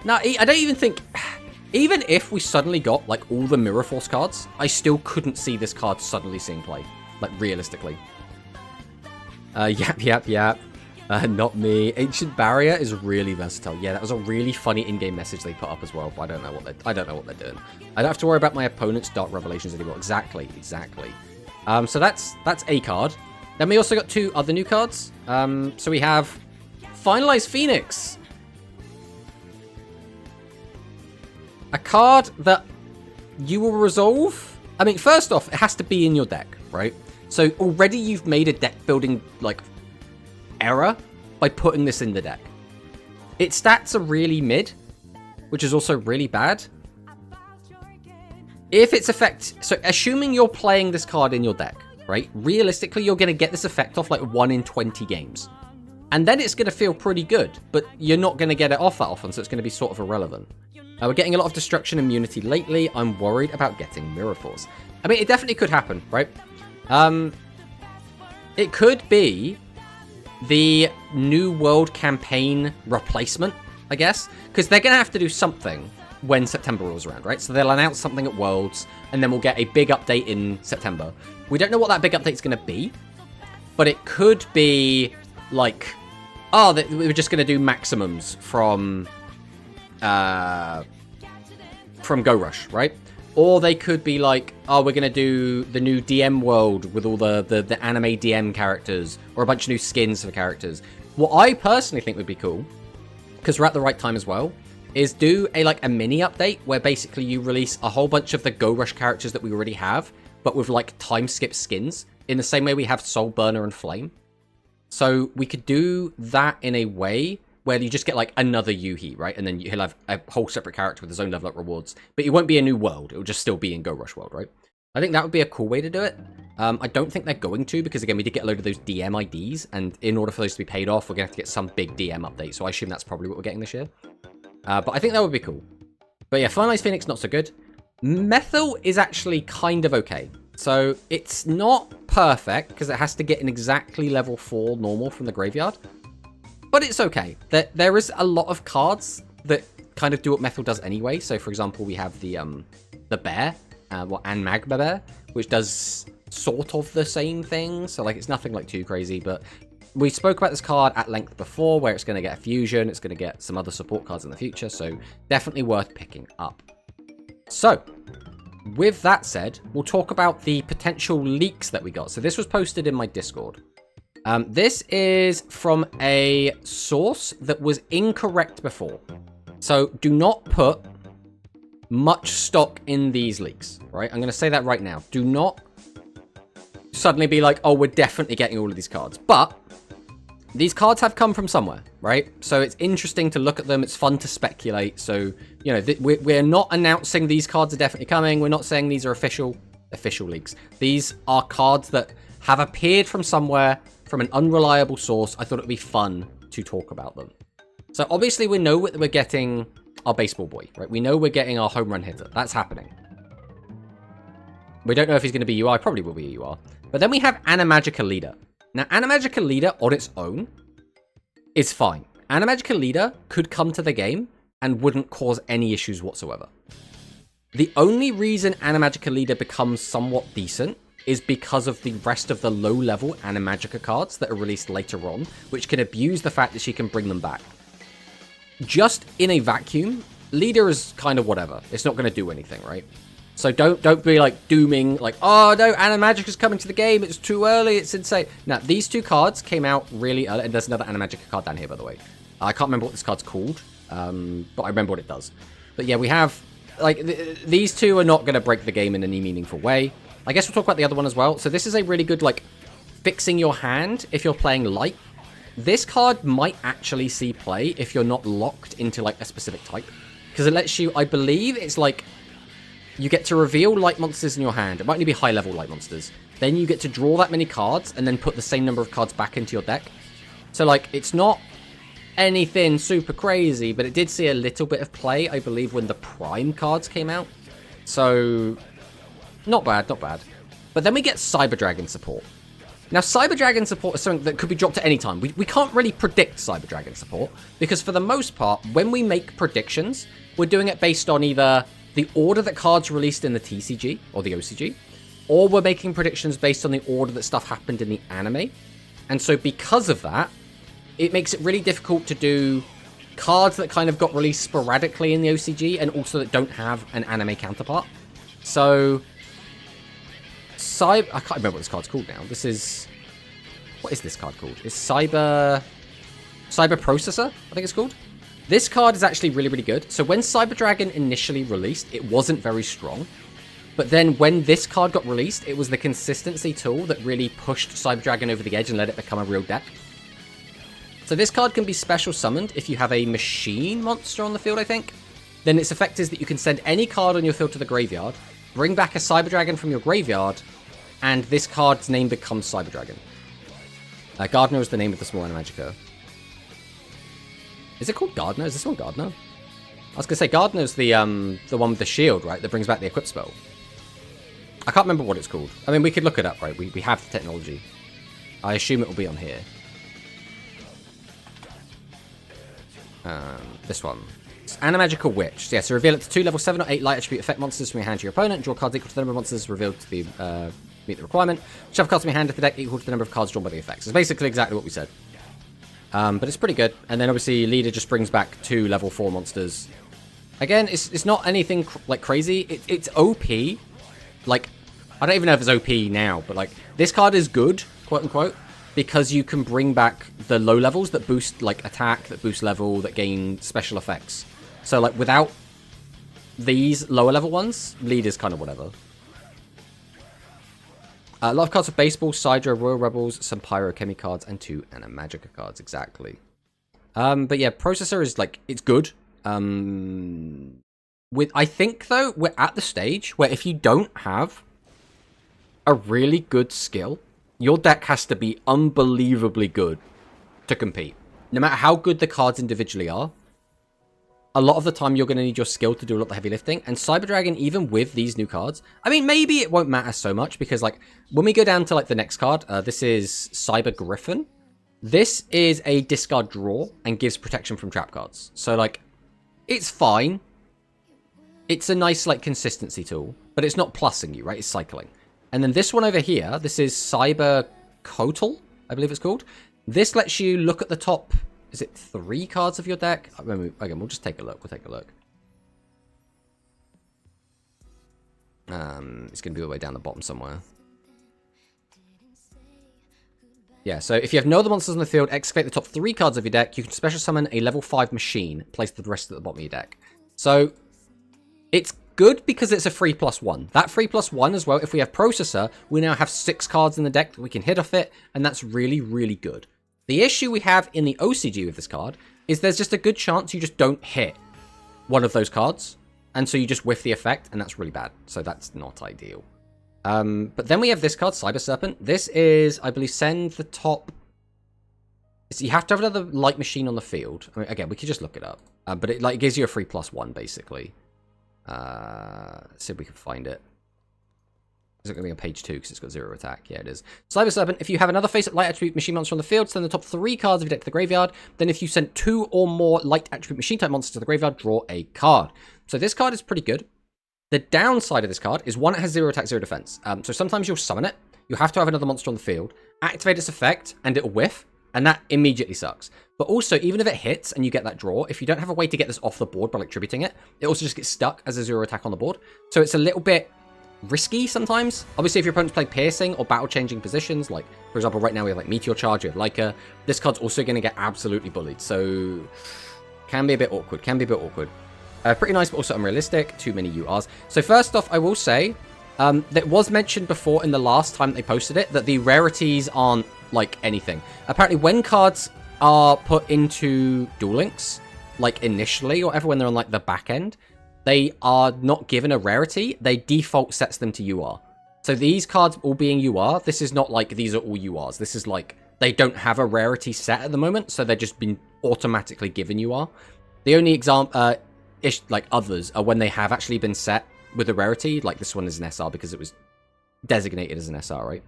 now, I don't even think, even if we suddenly got like all the Mirror Force cards, I still couldn't see this card suddenly seeing play, like realistically. Yap. Not me. Ancient Barrier is really versatile. Yeah, that was a really funny in-game message they put up as well. But I don't know what they're doing. I don't have to worry about my opponent's Dark Revelations anymore. Exactly. So that's a card. Then we also got 2 other new cards. So we have Finalized Phoenix. A card that you will resolve. I mean, first off, it has to be in your deck, right? So already you've made a deck building, like, error by putting this in the deck. Its stats are really mid, which is also really bad. If its effect... So assuming you're playing this card in your deck, right? Realistically, you're going to get this effect off, like, 1 in 20 games. And then it's going to feel pretty good, but you're not going to get it off that often, so it's going to be sort of irrelevant. We're getting a lot of Destruction Immunity lately. I'm worried about getting Mirror Force. I mean, it definitely could happen, right? It could be the New World campaign replacement, I guess, because they're going to have to do something when September rolls around, right? So they'll announce something at Worlds, and then we'll get a big update in September. We don't know what that big update's going to be, but it could be like, oh, we're just going to do maximums from Go Rush, right? Or they could be like, oh, we're going to do the new DM world with all the anime DM characters, or a bunch of new skins for characters. What I personally think would be cool, because we're at the right time as well, is do a mini update where basically you release a whole bunch of the Go Rush characters that we already have, but with like time skip skins, in the same way we have Soul Burner and Flame. So we could do that in a way where you just get like another Yuhi, right? And then he'll have a whole separate character with his own level up rewards. But it won't be a new world. It'll just still be in Go Rush World, right? I think that would be a cool way to do it. I don't think they're going to, because again, we did get a load of those DM IDs, and in order for those to be paid off, we're going to have to get some big DM update. So I assume that's probably what we're getting this year. But I think that would be cool. But yeah, Finalized Phoenix, not so good. Methyl is actually kind of okay. So it's not perfect, because it has to get an exactly level 4 normal from the graveyard. But it's okay. There is a lot of cards that kind of do what Methyl does anyway. So, for example, we have the bear, and Magma Bear, which does sort of the same thing. So, like, it's nothing like too crazy. But we spoke about this card at length before, where it's going to get a fusion. It's going to get some other support cards in the future. So, definitely worth picking up. So, with that said, we'll talk about the potential leaks that we got. So, this was posted in my Discord. This is from a source that was incorrect before. So do not put much stock in these leaks, right? I'm going to say that right now. Do not suddenly be like, oh, we're definitely getting all of these cards. But these cards have come from somewhere, right? So it's interesting to look at them. It's fun to speculate. So, you know, we're not announcing these cards are definitely coming. We're not saying these are official leaks. These are cards that have appeared from somewhere, from an unreliable source. I thought it would be fun to talk about them. So obviously we know that we're getting our baseball boy, right? We know we're getting our home run hitter. That's happening. We don't know if he's going to be UI. Probably will be a UR. But then we have Animagica Leader. Now, Animagica Leader on its own is fine. Animagica Leader could come to the game and wouldn't cause any issues whatsoever. The only reason Animagica Leader becomes somewhat decent is because of the rest of the low-level Animagica cards that are released later on, which can abuse the fact that she can bring them back. Just in a vacuum, Leader is kind of whatever. It's not going to do anything, right? So don't be like dooming, like, oh no, Animagica's coming to the game, it's too early, it's insane. Now, these two cards came out really early, and there's another Animagica card down here, by the way. I can't remember what this card's called, but I remember what it does. But yeah, we have, like, these two are not going to break the game in any meaningful way. I guess we'll talk about the other one as well. So this is a really good, like, fixing your hand if you're playing light. This card might actually see play if you're not locked into, like, a specific type. Because it lets you, I believe it's like, you get to reveal light monsters in your hand. It might only be high-level light monsters. Then you get to draw that many cards and then put the same number of cards back into your deck. So, like, it's not anything super crazy, but it did see a little bit of play, I believe, when the Prime cards came out. So, not bad, not bad. But then we get Cyber Dragon support. Now, Cyber Dragon support is something that could be dropped at any time. We can't really predict Cyber Dragon support, because for the most part, when we make predictions, we're doing it based on either the order that cards released in the TCG, or the OCG, or we're making predictions based on the order that stuff happened in the anime. And so because of that, it makes it really difficult to do cards that kind of got released sporadically in the OCG and also that don't have an anime counterpart. So, I can't remember what this card's called now. This is... What is this card called? It's Cyber Processor, I think it's called. This card is actually really, really good. So when Cyber Dragon initially released, it wasn't very strong. But then when this card got released, it was the consistency tool that really pushed Cyber Dragon over the edge and let it become a real deck. So this card can be special summoned if you have a machine monster on the field, I think. Then its effect is that you can send any card on your field to the graveyard, bring back a Cyber Dragon from your graveyard, and this card's name becomes Cyber Dragon. Gardener is the name of the small Animagica. Is it called Gardener? Is this one Gardener? I was going to say Gardener's the one with the shield, right? That brings back the equip spell. I can't remember what it's called. I mean, we could look it up, right? We have the technology. I assume it will be on here. This one. It's Animagical Witch. Yeah, so reveal it to 2 level 7 or 8 light attribute effect monsters from your hand to your opponent. Draw cards equal to the number of monsters revealed to be meet the requirement. Shove cards from your hand to the deck equal to the number of cards drawn by the effects. It's basically exactly what we said. But it's pretty good. And then obviously Leader just brings back 2 level 4 monsters. Again, it's not anything like crazy. It's OP. Like, I don't even know if it's OP now, but like this card is good, quote unquote, because you can bring back the low levels that boost like attack, that boost level, that gain special effects. So like without these lower level ones, Leader's kind of whatever. A lot of cards of Baseball, Sidra, Royal Rebels, some Pyrochemy cards, and 2 Animagica cards, exactly. But yeah, Processor is, like, it's good. I think, though, we're at the stage where if you don't have a really good skill, your deck has to be unbelievably good to compete. No matter how good the cards individually are, a lot of the time you're going to need your skill to do a lot of the heavy lifting. And Cyber Dragon, even with these new cards, I mean, maybe it won't matter so much because, like, when we go down to, like, the next card, this is Cyber Griffin. This is a discard draw and gives protection from trap cards. So, like, it's fine. It's a nice, like, consistency tool, but it's not plussing you, right? It's cycling. And then this one over here, this is Cyber Kotal, I believe it's called. This lets you look at the top... Is it 3 cards of your deck? Again, we'll just take a look. We'll take a look. It's going to be all the way down the bottom somewhere. Yeah, so if you have no other monsters on the field, excavate the top 3 cards of your deck. You can special summon a level 5 machine. Place the rest at the bottom of your deck. So, it's good because it's a 3+1. That 3+1 as well, if we have Processor, we now have 6 cards in the deck that we can hit off it. And that's really, really good. The issue we have in the OCG with this card is there's just a good chance you just don't hit one of those cards. And so you just whiff the effect, and that's really bad. So that's not ideal. But then we have this card, Cyber Serpent. This is, I believe, send the top... So you have to have another light machine on the field. I mean, again, we could just look it up. But it like gives you a 3+1, basically. Let's see if we can find it. Is it going to be on page 2 because it's got 0 attack? Yeah, it is. Cyber Serpent, if you have another face-up light attribute machine monster on the field, send the top 3 cards of your deck to the graveyard. Then if you send 2 or more light attribute machine-type monsters to the graveyard, draw a card. So this card is pretty good. The downside of this card is, 1, it has 0 attack, 0 defense. So sometimes you'll summon it, you have to have another monster on the field, activate its effect, and it'll whiff, and that immediately sucks. But also, even if it hits and you get that draw, if you don't have a way to get this off the board by like tributing it, it also just gets stuck as a 0 attack on the board. So it's a little bit risky sometimes. Obviously, if your opponent's playing piercing or battle-changing positions, like, for example, right now we have like Meteor Charge, we have Leica, this card's also going to get absolutely bullied. So, can be a bit awkward, pretty nice, but also unrealistic. Too many URs. So first off, I will say, that was mentioned before in the last time they posted it, that the rarities aren't like anything. Apparently, when cards are put into Duel Links, like initially, or whatever, when they're on like the back end, they are not given a rarity. They default sets them to UR. So these cards all being UR, this is not like these are all URs. This is like, they don't have a rarity set at the moment, so they're just been automatically given UR. The only example, like others, are when they have actually been set with a rarity, like this one is an SR because it was designated as an SR, right?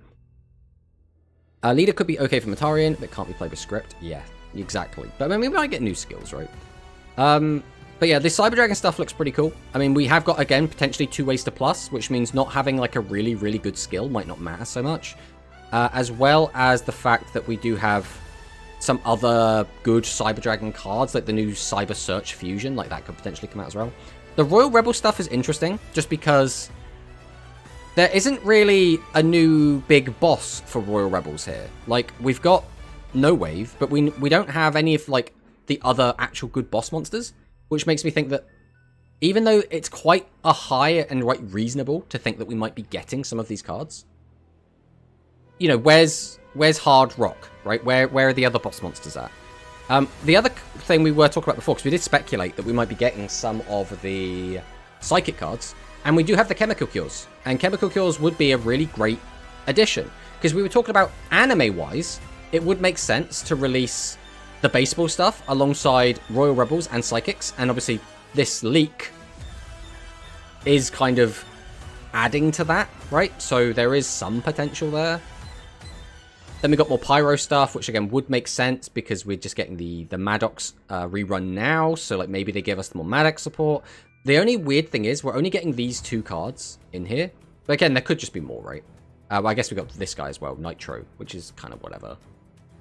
Leader could be okay for Matarian, but can't be played with script. Yeah, exactly. But I mean, we might get new skills, right? But yeah, this Cyber Dragon stuff looks pretty cool. I mean, we have got, again, potentially 2 ways to plus, which means not having like a really, really good skill might not matter so much. As well as the fact that we do have some other good Cyber Dragon cards, like the new Cyber Search Fusion, like that could potentially come out as well. The Royal Rebel stuff is interesting, just because there isn't really a new big boss for Royal Rebels here. Like, we've got No Wave, but we don't have any of, like, the other actual good boss monsters, which makes me think that even though it's quite a high and right reasonable to think that we might be getting some of these cards, you know, where's Hard Rock, right? Where are the other boss monsters at? The other thing we were talking about before, because we did speculate that we might be getting some of the Psychic cards, and we do have the Chemical Cures, and Chemical Cures would be a really great addition, because we were talking about anime-wise, it would make sense to release the baseball stuff alongside Royal Rebels and Psychics, and obviously this leak is kind of adding to that, right? So there is some potential there. Then we got more Pyro stuff, which again would make sense because we're just getting the Maddox rerun now. So like maybe they give us more Maddox support. The only weird thing is we're only getting these 2 cards in here. But again, there could just be more, right? Well, I guess we got this guy as well, Nitro, which is kind of whatever.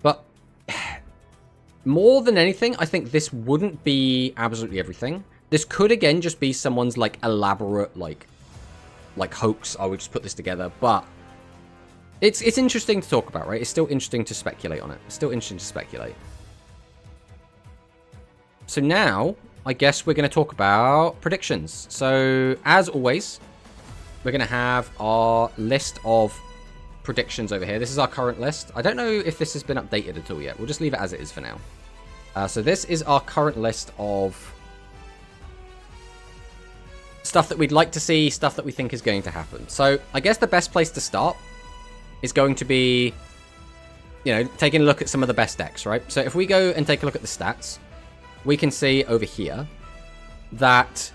But more than anything, I think this wouldn't be absolutely everything. This could again just be someone's like elaborate like hoax. I would just put this together, but it's interesting to talk about, right? It's still interesting to speculate on it. It's still interesting to speculate. So now, I guess we're going to talk about predictions. So, as always, we're going to have our list of predictions over here. This is our current list. I don't know if this has been updated at all yet. We'll just leave it as it is for now. So this is our current list of stuff that we'd like to see, stuff that we think is going to happen. So, I guess the best place to start is going to be, you know, taking a look at some of the best decks, right? So if we go and take a look at the stats, we can see over here that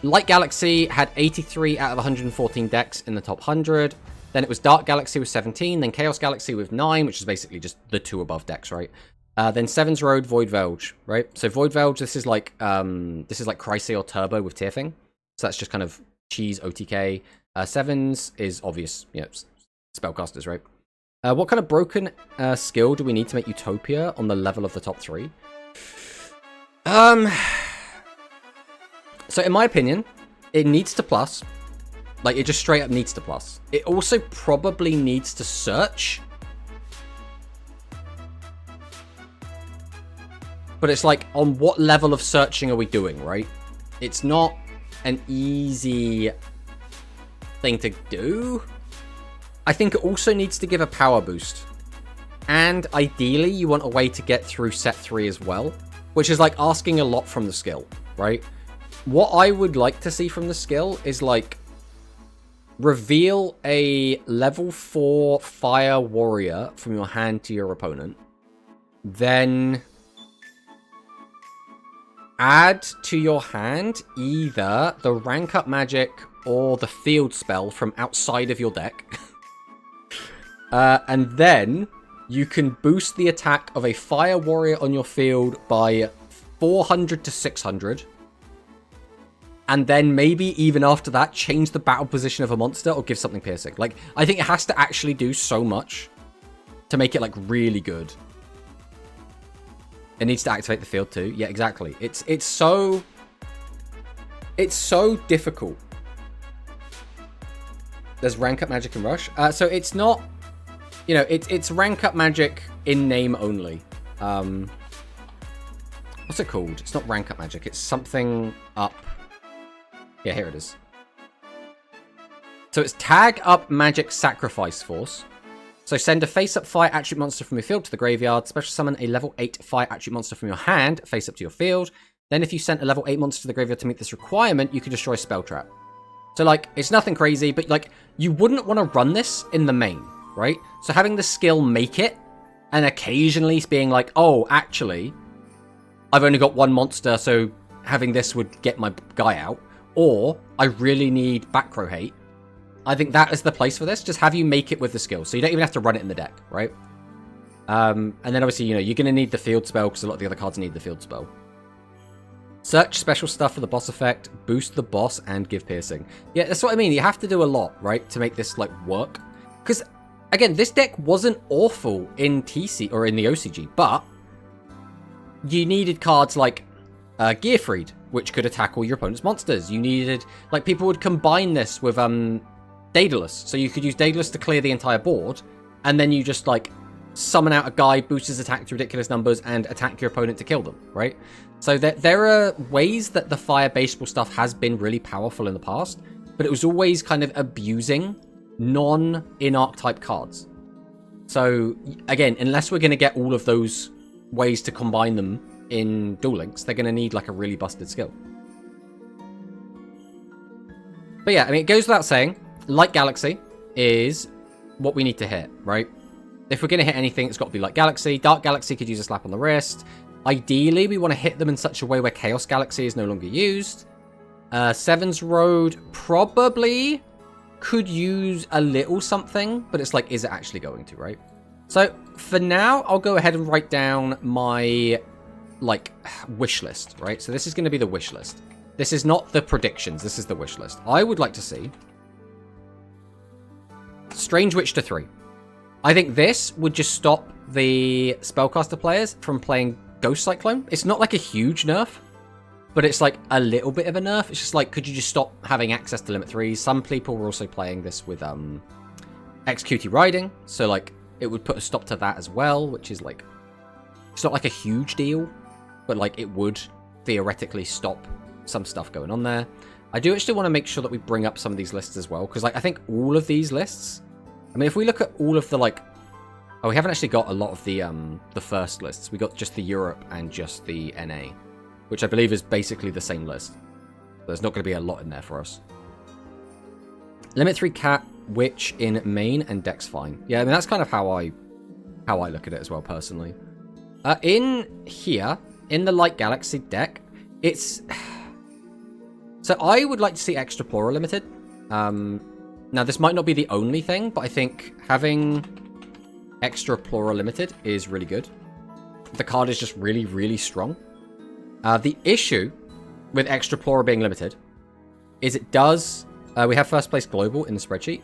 Light Galaxy had 83 out of 114 decks in the top 100. Then it was Dark Galaxy with 17, then Chaos Galaxy with 9, which is basically just the 2 above decks, right? Then Seven's Road, Void Velge, right? So Void Velge, this is like Chrysay or Turbo with Tearfing. So that's just kind of cheese OTK. Sevens is obvious, you know, spellcasters, right? What kind of broken skill do we need to make Utopia on the level of the top 3? So in my opinion, it needs to plus. Like, it just straight up needs to plus. It also probably needs to search. But it's like, on what level of searching are we doing, right? It's not an easy thing to do. I think it also needs to give a power boost. And ideally, you want a way to get through set 3 as well, which is like asking a lot from the skill, right? What I would like to see from the skill is like, reveal a level 4 Fire Warrior from your hand to your opponent. Then add to your hand either the rank up magic or the field spell from outside of your deck. And then you can boost the attack of a Fire Warrior on your field by 400 to 600. And then maybe even after that, change the battle position of a monster or give something piercing. Like, I think it has to actually do so much to make it, like, really good. It needs to activate the field too. Yeah, exactly. It's so difficult. There's rank up magic and rush. So it's not, you know, it's rank up magic in name only. What's it called? It's not rank up magic. It's something up. Yeah, here it is. So it's tag up magic sacrifice force. So send a face-up fire attribute monster from your field to the graveyard. Special summon a level 8 fire attribute monster from your hand, face up to your field. Then if you sent a level 8 monster to the graveyard to meet this requirement, you can destroy Spell Trap. So, like, it's nothing crazy, but, like, you wouldn't want to run this in the main, right? So having the skill make it, and occasionally being like, oh, actually, I've only got one monster, so having this would get my guy out. Or, I really need back row hate. I think that is the place for this. Just have you make it with the skill. So you don't even have to run it in the deck, right? And then obviously, you know, you're going to need the field spell because a lot of the other cards need the field spell. Search special stuff for the boss effect, boost the boss, and give piercing. Yeah, that's what I mean. You have to do a lot, right, to make this, like, work. Because again, this deck wasn't awful in TC or in the OCG, but you needed cards like Gearfried, which could attack all your opponent's monsters. You needed, like, people would combine this with Daedalus, so you could use Daedalus to clear the entire board, and then you just, like, summon out a guy, boost his attack to ridiculous numbers, and attack your opponent to kill them, right? So there are ways that the fire baseball stuff has been really powerful in the past, but it was always kind of abusing non-in-archetype cards. So, again, unless we're going to get all of those ways to combine them in Duel Links, they're going to need, like, a really busted skill. But yeah, I mean, it goes without saying, Light Galaxy is what we need to hit, right? If we're going to hit anything, it's got to be Light Galaxy. Dark Galaxy could use a slap on the wrist. Ideally, we want to hit them in such a way where Chaos Galaxy is no longer used. Seven's Road probably could use a little something, but it's like, is it actually going to, right? So, for now, I'll go ahead and write down my, like, wish list, right? So this is going to be the wish list. This is not the predictions, this is the wish list. I would like to see Strange Witch to 3. I think this would just stop the Spellcaster players from playing Ghost Cyclone. It's not like a huge nerf, but it's like a little bit of a nerf. It's just like, could you just stop having access to limit 3s? Some people were also playing this with XQT Riding, so like it would put a stop to that as well, which is like, it's not like a huge deal, but like it would theoretically stop some stuff going on there. I do actually want to make sure that we bring up some of these lists as well, because like I think all of these lists, I mean, if we look at all of the like, oh, we haven't actually got a lot of the first lists. We got just the Europe and just the NA, which I believe is basically the same list. There's not going to be a lot in there for us. Limit 3 Cat, Witch in main, and deck's fine. Yeah, I mean, that's kind of how I look at it as well, personally. In here, in the Light Galaxy deck, it's... So I would like to see Extraplora limited. Now, this might not be the only thing, but I think having Extraplora limited is really good. The card is just really, really strong. The issue with Extraplora being limited is it does... we have first place global in the spreadsheet.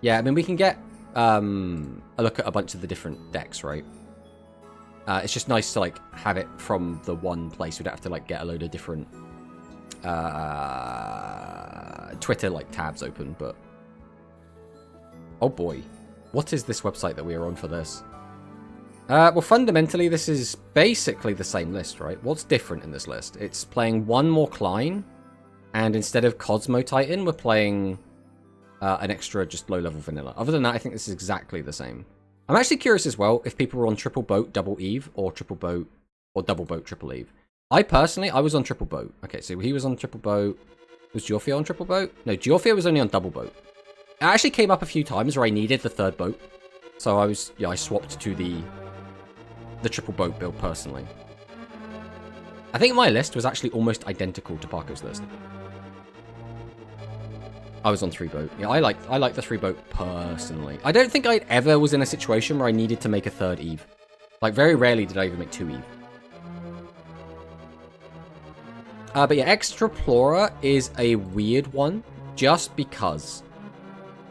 Yeah, I mean, we can get a look at a bunch of the different decks, right? It's just nice to, like, have it from the one place. We don't have to, like, get a load of different Twitter, like, tabs open, but... Oh, boy. What is this website that we are on for this? Well, fundamentally, this is basically the same list, right? What's different in this list? It's playing one more Klein, and instead of Cosmo Titan, we're playing an extra just low-level vanilla. Other than that, I think this is exactly the same. I'm actually curious as well if people were on Triple Boat, Double Eve, or Triple Boat, or Double Boat, Triple Eve. I was on Triple Boat. Okay, so he was on Triple Boat. Was Georfia on Triple Boat? No, Georfia was only on Double Boat. It actually came up a few times where I needed the third boat. So I swapped to the Triple Boat build personally. I think my list was actually almost identical to Parko's list. I was on 3 boat. Yeah, I like the 3 boat personally. I don't think I ever was in a situation where I needed to make a third Eve. Like, very rarely did I even make 2 Eve. But yeah, Extraplora is a weird one, just because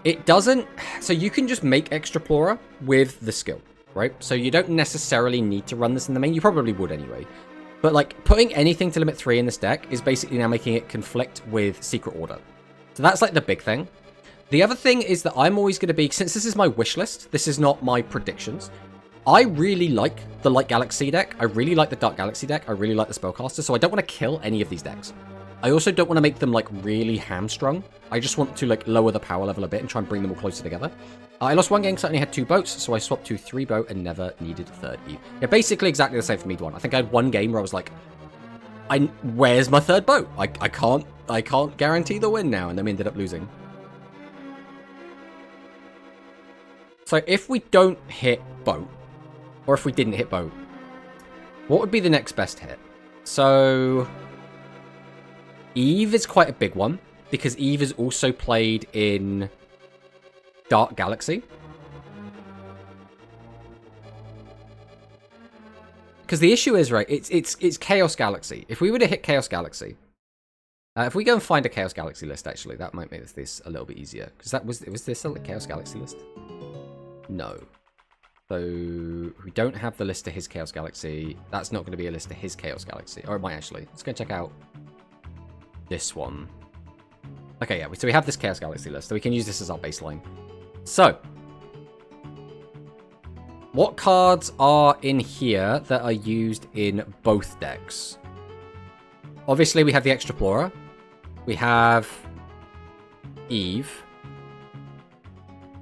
it doesn't... So you can just make Extraplora with the skill, right? So you don't necessarily need to run this in the main. You probably would anyway. But, like, putting anything to limit 3 in this deck is basically now making it conflict with Secret Order. So that's, like, the big thing. The other thing is that I'm always going to be... Since this is my wish list, this is not my predictions. I really like the Light Galaxy deck. I really like the Dark Galaxy deck. I really like the Spellcaster. So I don't want to kill any of these decks. I also don't want to make them, like, really hamstrung. I just want to, like, lower the power level a bit and try and bring them all closer together. I lost one game because I only had 2 boats, so I swapped to 3 boat and never needed a third Eve. Yeah, basically exactly the same for me, one. I think I had one game where I was like, where's my third boat? I can't guarantee the win now, and then we ended up losing. So if we don't hit boat, or if we didn't hit boat, what would be the next best hit? So Eve is quite a big one, because Eve is also played in Dark Galaxy. Because the issue is, right, it's Chaos Galaxy. If we were to hit Chaos Galaxy, if we go and find a Chaos Galaxy list, actually, that might make this a little bit easier. Because was this a Chaos Galaxy list? No. So we don't have the list of his Chaos Galaxy. That's not going to be a list of his Chaos Galaxy. Or it might actually. Let's go check out this one. Okay, yeah. So we have this Chaos Galaxy list. So we can use this as our baseline. So what cards are in here that are used in both decks? Obviously, we have the Extraplorer. We have Eve.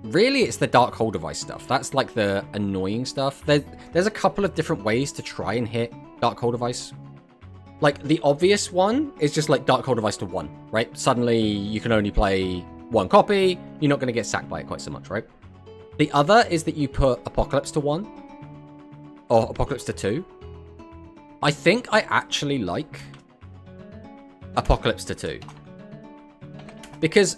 Really, it's the Dark Hole Device stuff. That's like the annoying stuff. There's a couple of different ways to try and hit Dark Hole Device. Like, the obvious one is just like Dark Hole Device to 1, right? Suddenly, you can only play 1 copy. You're not going to get sacked by it quite so much, right? The other is that you put Apocalypse to 1. Or Apocalypse to 2. I think I actually like Apocalypse to 2. Because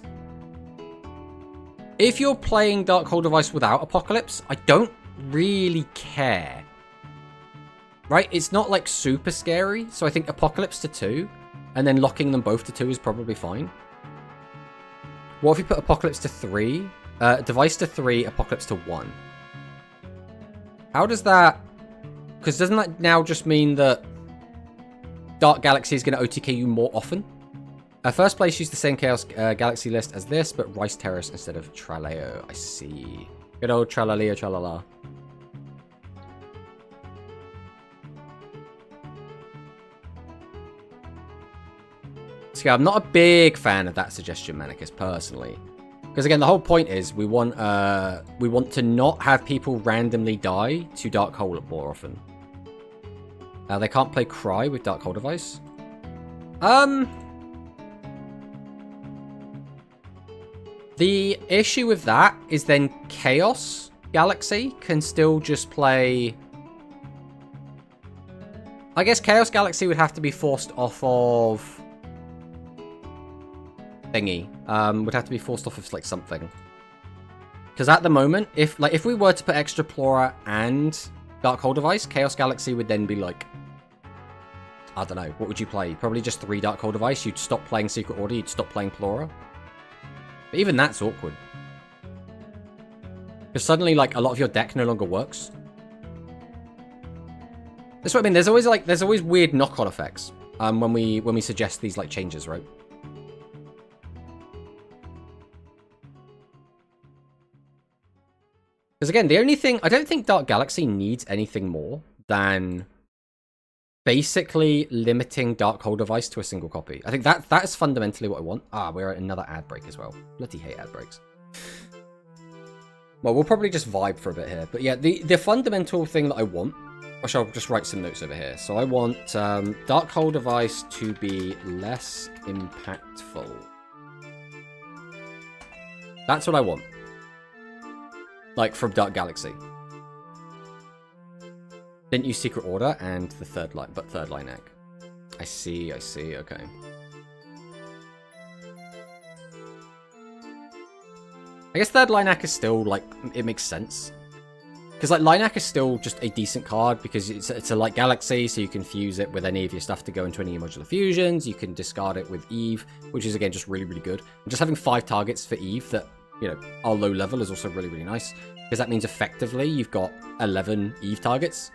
if you're playing Dark Hole Device without Apocalypse, I don't really care. Right? It's not like super scary. So I think Apocalypse to 2 and then locking them both to 2 is probably fine. What if you put Apocalypse to 3? Device to 3, Apocalypse to 1. How does that... Because doesn't that now just mean that Dark Galaxy is going to OTK you more often? First place used the same Chaos Galaxy list as this, but Rice Terrace instead of Traleo. I see. Good old Tralaleo Tralala. So yeah, I'm not a big fan of that suggestion, Manicus, personally. Because again, the whole point is we want to not have people randomly die to Dark Hole more often. They can't play Cry with Dark Hole Device. The issue with that is then Chaos Galaxy can still just play... I guess Chaos Galaxy would have to be forced off of... thingy. Would have to be forced off of like something. Because at the moment, if we were to put Extraplorer and Dark Hole Device, Chaos Galaxy would then be like... I don't know. What would you play? Probably just 3 Dark Hole Device. You'd stop playing Secret Order. You'd stop playing Plora. But even that's awkward. Because suddenly, like, a lot of your deck no longer works. That's what I mean. There's always weird knock-on effects when we suggest these like changes, right? Because again, the only thing I don't think Dark Galaxy needs anything more than basically limiting Dark Hole Device to a single copy. I think that is fundamentally what I want. Ah, we're at another ad break as well. Bloody hate ad breaks. Well, we'll probably just vibe for a bit here. But yeah, the fundamental thing that I want, I shall just write some notes over here. So I want Dark Hole Device to be less impactful. That's what I want. Like, from Dark Galaxy. Didn't use Secret Order and the third line egg. I see, okay. I guess third line act is still, like, it makes sense. Because, like, Lineac is still just a decent card because it's a light galaxy, so you can fuse it with any of your stuff to go into any modular fusions. You can discard it with Eve, which is, again, just really, really good. And just having 5 targets for Eve that, you know, are low level is also really, really nice. Because that means effectively you've got 11 Eve targets.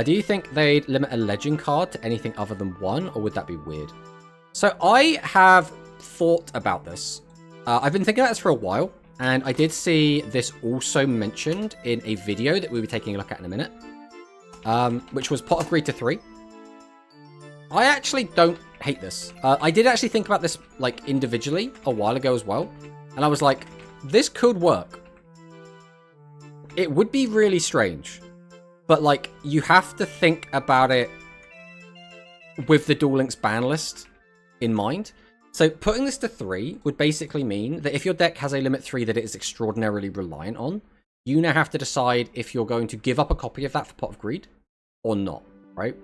Do you think they'd limit a legend card to anything other than 1, or would that be weird? So I have thought about this. I've been thinking about this for a while, and I did see this also mentioned in a video that we'll be taking a look at in a minute, which was Pot of Greed to 3. I actually don't hate this. I did actually think about this like individually a while ago as well, and I was like, this could work. It would be really strange, but like you have to think about it with the Duel Links ban list in mind. So putting this to 3 would basically mean that if your deck has a limit 3 that it is extraordinarily reliant on, you now have to decide if you're going to give up a copy of that for Pot of Greed or not, right?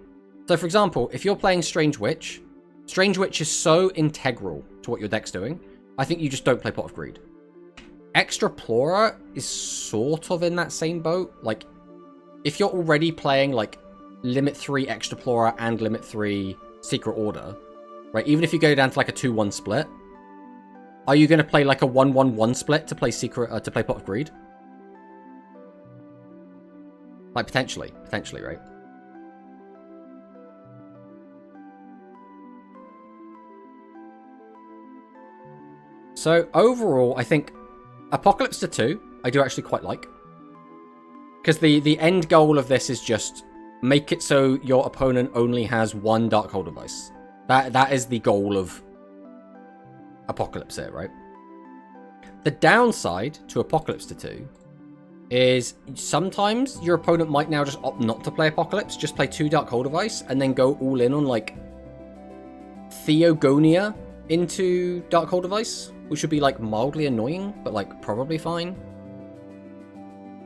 So for example, if you're playing Strange Witch is so integral to what your deck's doing, I think you just don't play Pot of Greed. Extraplorer is sort of in that same boat. Like, if you're already playing like limit 3 Extraplorer and limit 3 Secret Order, right, even if you go down to like a 2-1 split, Are you going to play like a 1-1-1 split to play Secret, to play Pot of Greed? Like, potentially, right? So, overall, I think Apocalypse to 2, I do actually quite like. Because the end goal of this is just make it so your opponent only has one Darkhold device. That is the goal of Apocalypse here, right? The downside to Apocalypse to 2 is sometimes your opponent might now just opt not to play Apocalypse, just play 2 Darkhold device, and then go all in on, like, Theogonia into Darkhold device, which would be, like, mildly annoying, but, like, probably fine.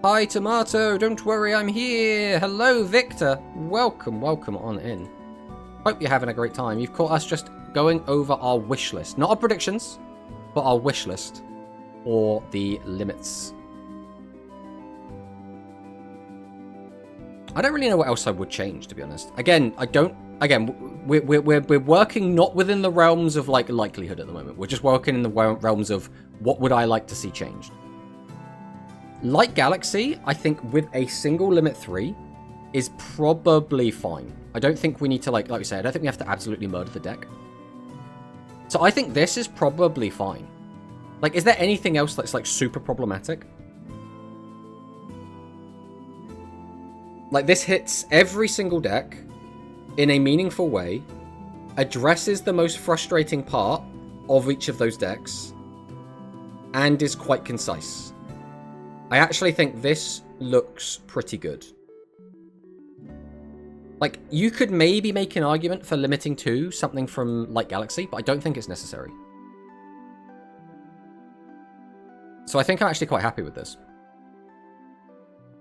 Hi, Tomato. Don't worry, I'm here. Hello, Victor. Welcome on in. Hope you're having a great time. You've caught us just going over our wish list. Not our predictions, but our wish list for the limits. I don't really know what else I would change, to be honest. Again, we're working not within the realms of, like, likelihood at the moment. We're just working in the realms of what would I like to see changed. Light Galaxy, I think with a single limit 3 is probably fine. I don't think we need to, like we said, I don't think we have to absolutely murder the deck. So I think this is probably fine. Like, is there anything else that's, like, super problematic? Like, this hits every single deck in a meaningful way, addresses the most frustrating part of each of those decks, and is quite concise. I actually think this looks pretty good. Like, you could maybe make an argument for limiting to something from Light Galaxy, but I don't think it's necessary. So I think I'm actually quite happy with this.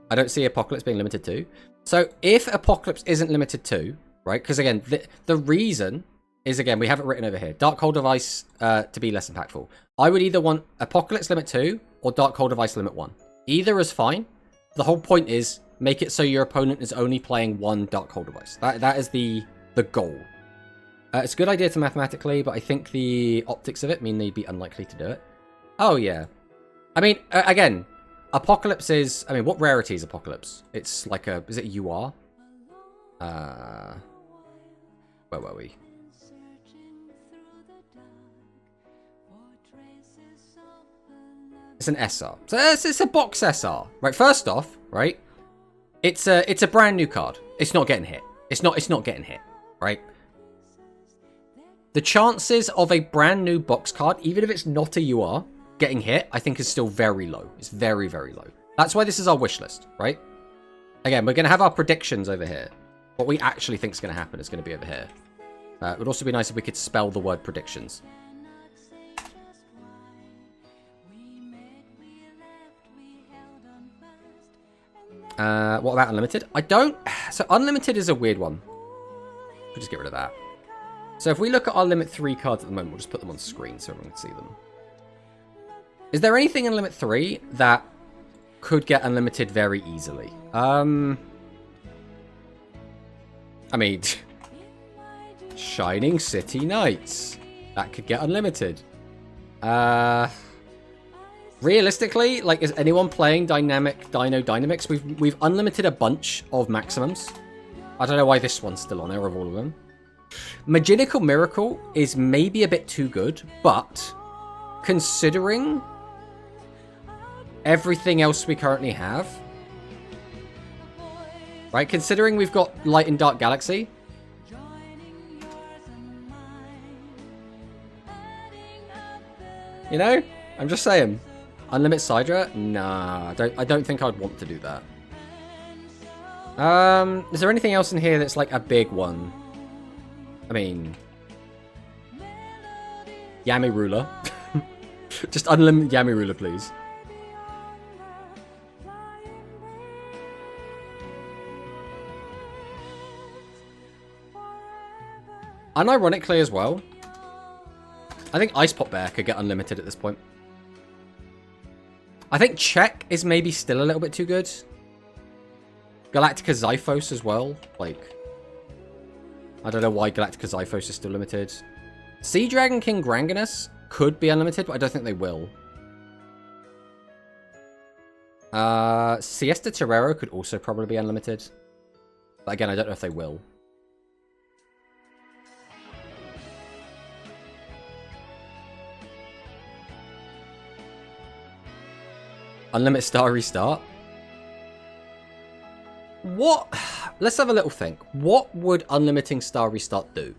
I don't see Apocalypse being limited to. So if Apocalypse isn't limited to, right, because again, the reason is, again, we have it written over here, Darkhold device to be less impactful. I would either want Apocalypse limit 2 or Darkhold device limit 1. Either is fine. The whole point is make it so your opponent is only playing one Darkhold device. That is the goal. It's a good idea to mathematically, but I think the optics of it mean they'd be unlikely to do it. Oh, yeah. I mean, again, Apocalypse is... I mean, what rarity is Apocalypse? It's like a... Is it UR? Where were we? It's an SR. So it's a box SR. Right, first off, right? It's a brand new card. It's not getting hit. It's not getting hit, right? The chances of a brand new box card, even if it's not a UR, getting hit, I think is still very low. It's very, very low. That's why this is our wish list, right? Again, we're going to have our predictions over here. What we actually think is going to happen is going to be over here. It would also be nice if we could spell the word predictions. What about Unlimited? I don't... So Unlimited is a weird one. We'll just get rid of that. So if we look at our Limit 3 cards at the moment, we'll just put them on screen so everyone can see them. Is there anything in Limit 3 that could get Unlimited very easily? I mean... Shining City Knights. That could get Unlimited. Realistically, like, is anyone playing Dynamic Dino Dynamics? We've unlimited a bunch of maximums. I don't know why this one's still on there of all of them. Maginical Miracle is maybe a bit too good, but considering everything else we currently have, right? Considering we've got Light and Dark Galaxy, you know, I'm just saying. Unlimit Sidra? Nah, I don't think I'd want to do that. Is there anything else in here that's like a big one? I mean... Yami Ruler. Just unlimit Yami Ruler, please. Unironically as well, I think Ice Pop Bear could get unlimited at this point. I think Check is maybe still a little bit too good. Galactica Zyphos as well. Like, I don't know why Galactica Zyphos is still limited. Sea Dragon King Granganus could be unlimited, but I don't think they will. Siesta Terrero could also probably be unlimited. But again, I don't know if they will. Unlimited Star Restart? What? Let's have a little think. What would unlimiting Star Restart do?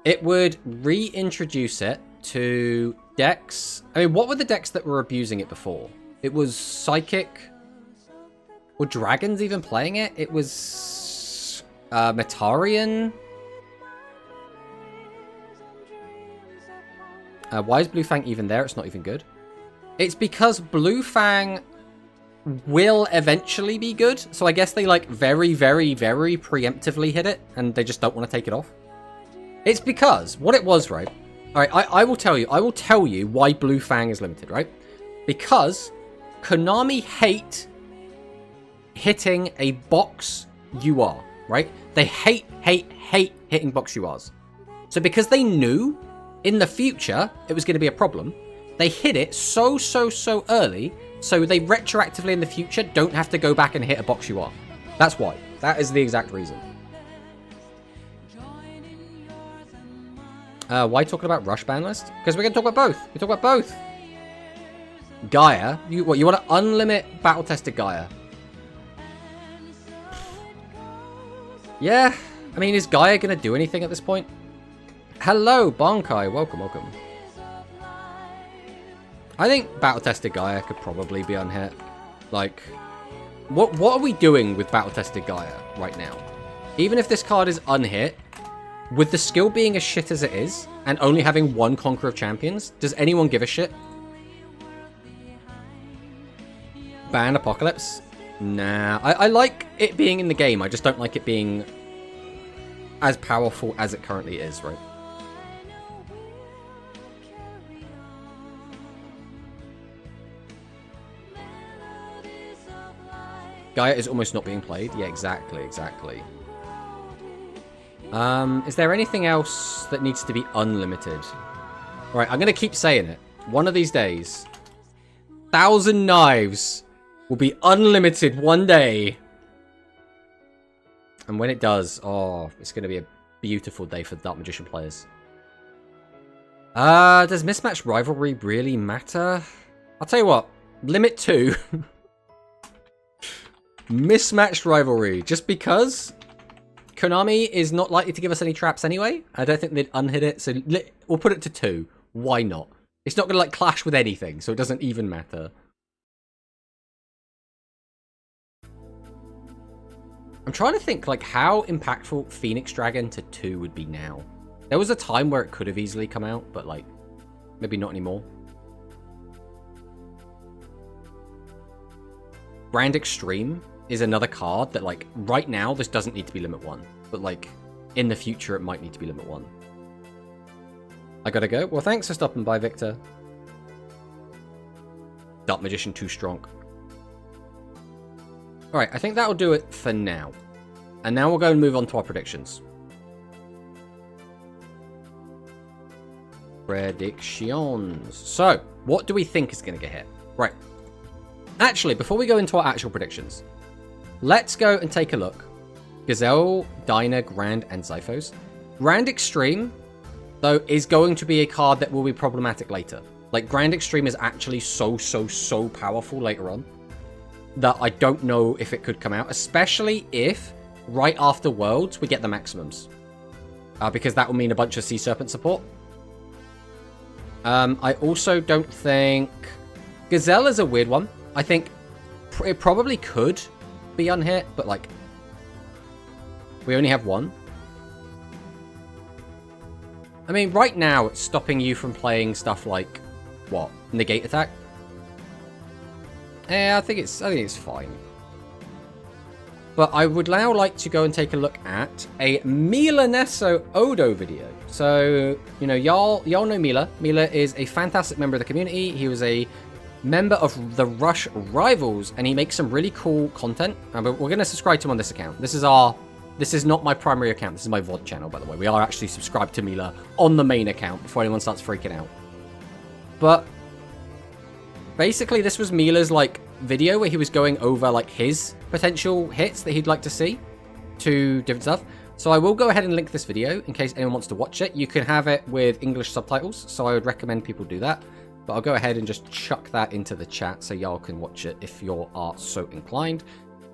It would reintroduce it to decks. I mean, what were the decks that were abusing it before? It was Psychic. Were Dragons even playing it? It was Metarian. Why is Blue Fang even there? It's not even good. It's because Blue Fang will eventually be good. So I guess they like very, very, very preemptively hit it and they just don't want to take it off. It's because what it was, right? All right, I will tell you. I will tell you why Blue Fang is limited, right? Because Konami hate hitting a box UR, right? They hate hitting box URs. So because they knew in the future it was going to be a problem, they hit it so early, so they retroactively in the future don't have to go back and hit a box UR. That's why. That is the exact reason. Why talking about Rush ban list? Because we're going to talk about both. We talk about both. Gaia? You want to unlimit battle-tested Gaia? Yeah. I mean, is Gaia going to do anything at this point? Hello, Bonkai. Welcome. I think battle-tested Gaia could probably be unhit. Like, what are we doing with battle-tested Gaia right now? Even if this card is unhit, with the skill being as shit as it is, and only having one Conqueror of Champions, does anyone give a shit? Ban Apocalypse? Nah. I like it being in the game, I just don't like it being as powerful as it currently is, right? Gaia is almost not being played. Yeah, exactly. Is there anything else that needs to be unlimited? All right, I'm going to keep saying it. One of these days, 1,000 Knives will be unlimited one day. And when it does, oh, it's going to be a beautiful day for Dark Magician players. Does Mismatched Rivalry really matter? I'll tell you what. Limit 2. Mismatched Rivalry. Just because Konami is not likely to give us any traps anyway. I don't think they'd unhit it. So we'll put it to 2. Why not? It's not going to like clash with anything. So it doesn't even matter. I'm trying to think like how impactful Phoenix Dragon to 2 would be now. There was a time where it could have easily come out. But like maybe not anymore. Grand Extreme is another card that, like, right now, this doesn't need to be Limit 1. But, like, in the future, it might need to be Limit 1. I gotta go. Well, thanks for stopping by, Victor. Dark Magician too strong. Alright, I think that'll do it for now. And now we'll go and move on to our predictions. Predictions. So, what do we think is going to get hit? Right. Actually, before we go into our actual predictions, let's go and take a look. Gazelle, Dyna, Grand, and Zyphos. Grand Extreme, though, is going to be a card that will be problematic later. Like, Grand Extreme is actually so powerful later on that I don't know if it could come out, especially if right after Worlds we get the maximums. Because that will mean a bunch of Sea Serpent support. I also don't think... Gazelle is a weird one. I think it probably could be unhit, but like we only have one. I mean, right now it's stopping you from playing stuff like what? Negate attack? Yeah, I think it's fine. But I would now like to go and take a look at a Milanesso Odo video. So, you know, y'all know Mila. Mila is a fantastic member of the community. He was a member of the Rush Rivals, and he makes some really cool content. But we're going to subscribe to him on this account. This is our This is not my primary account. This is my VOD channel, by the way. We are actually subscribed to Mila on the main account before anyone starts freaking out. But basically, this was Mila's like video where he was going over like his potential hits that he'd like to see to different stuff. So I will go ahead and link this video in case anyone wants to watch it. You can have it with English subtitles, so I would recommend people do that. But I'll go ahead and just chuck that into the chat so y'all can watch it if you are so inclined.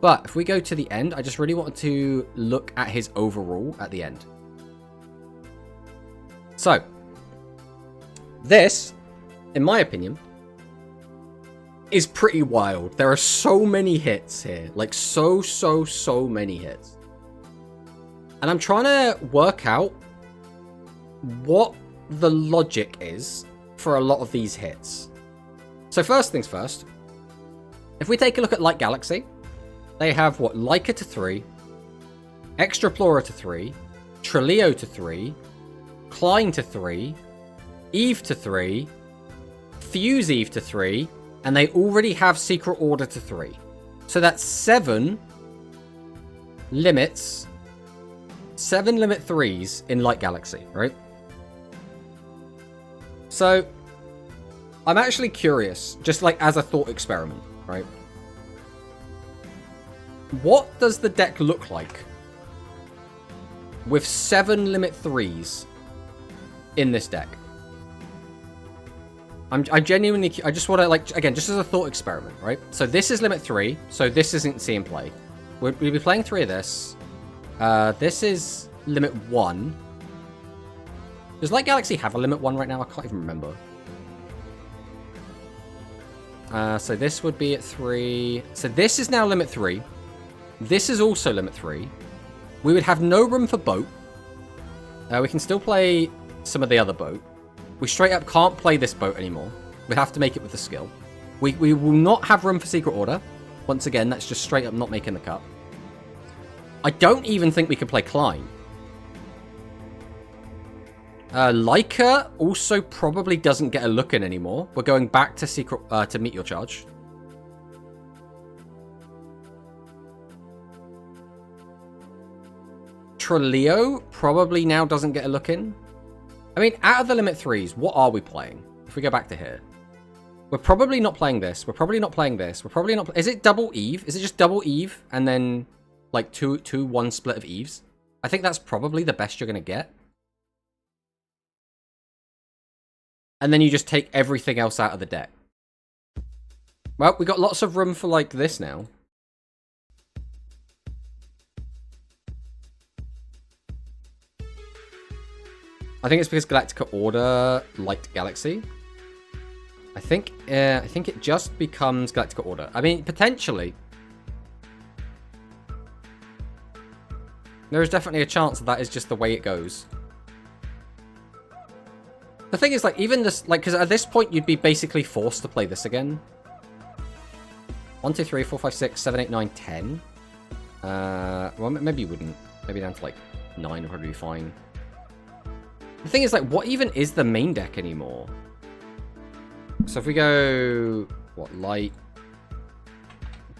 But if we go to the end, I just really wanted to look at his overall at the end. So, this, in my opinion, is pretty wild. There are so many hits here. Like, so many hits. And I'm trying to work out what the logic is for a lot of these hits. So first things first, if we take a look at Light Galaxy, they have what? Leica to 3, Extraplorer to 3, Trileo to 3, Klein to 3, Eve to 3, Fuse Eve to 3, and they already have Secret Order to 3. So that's 7 limits, 7 limit 3s in Light Galaxy, right? So, I'm actually curious, just like as a thought experiment, right? What does the deck look like with 7 limit 3s in this deck? I genuinely, I just want to, like, again, just as a thought experiment, right? So this is limit 3, so this isn't seeing play. We'll be playing 3 of this. This is limit 1. Does Light Galaxy have a limit 1 right now? I can't even remember. So this would be at 3. So this is now limit 3. This is also limit 3. We would have no room for boat. We can still play some of the other boat. We straight up can't play this boat anymore. We have to make it with the skill. We will not have room for Secret Order. Once again, that's just straight up not making the cut. I don't even think we can play Klein. Leica also probably doesn't get a look in anymore. We're going back to Secret to Meet Your Charge. Trileo probably now doesn't get a look in. I mean, out of the limit 3s, what are we playing? If we go back to here. We're probably not playing this. We're probably not playing this. We're probably not... Is it double Eve? Is it just double Eve and then like 2-1 split of Eves? I think that's probably the best you're going to get. And then you just take everything else out of the deck. Well, we got lots of room for like this now. I think it's because Galactica Order Light Galaxy. I think it just becomes Galactica Order. I mean, potentially. There is definitely a chance that is just the way it goes. The thing is, like, even this, like, because at this point you'd be basically forced to play this again. 1, 2, 3, 4, 5, 6, 7, 8, 9, 10. Well, maybe you wouldn't. Maybe down to like 9 would probably be fine. The thing is, like, what even is the main deck anymore? So if we go, what, Light,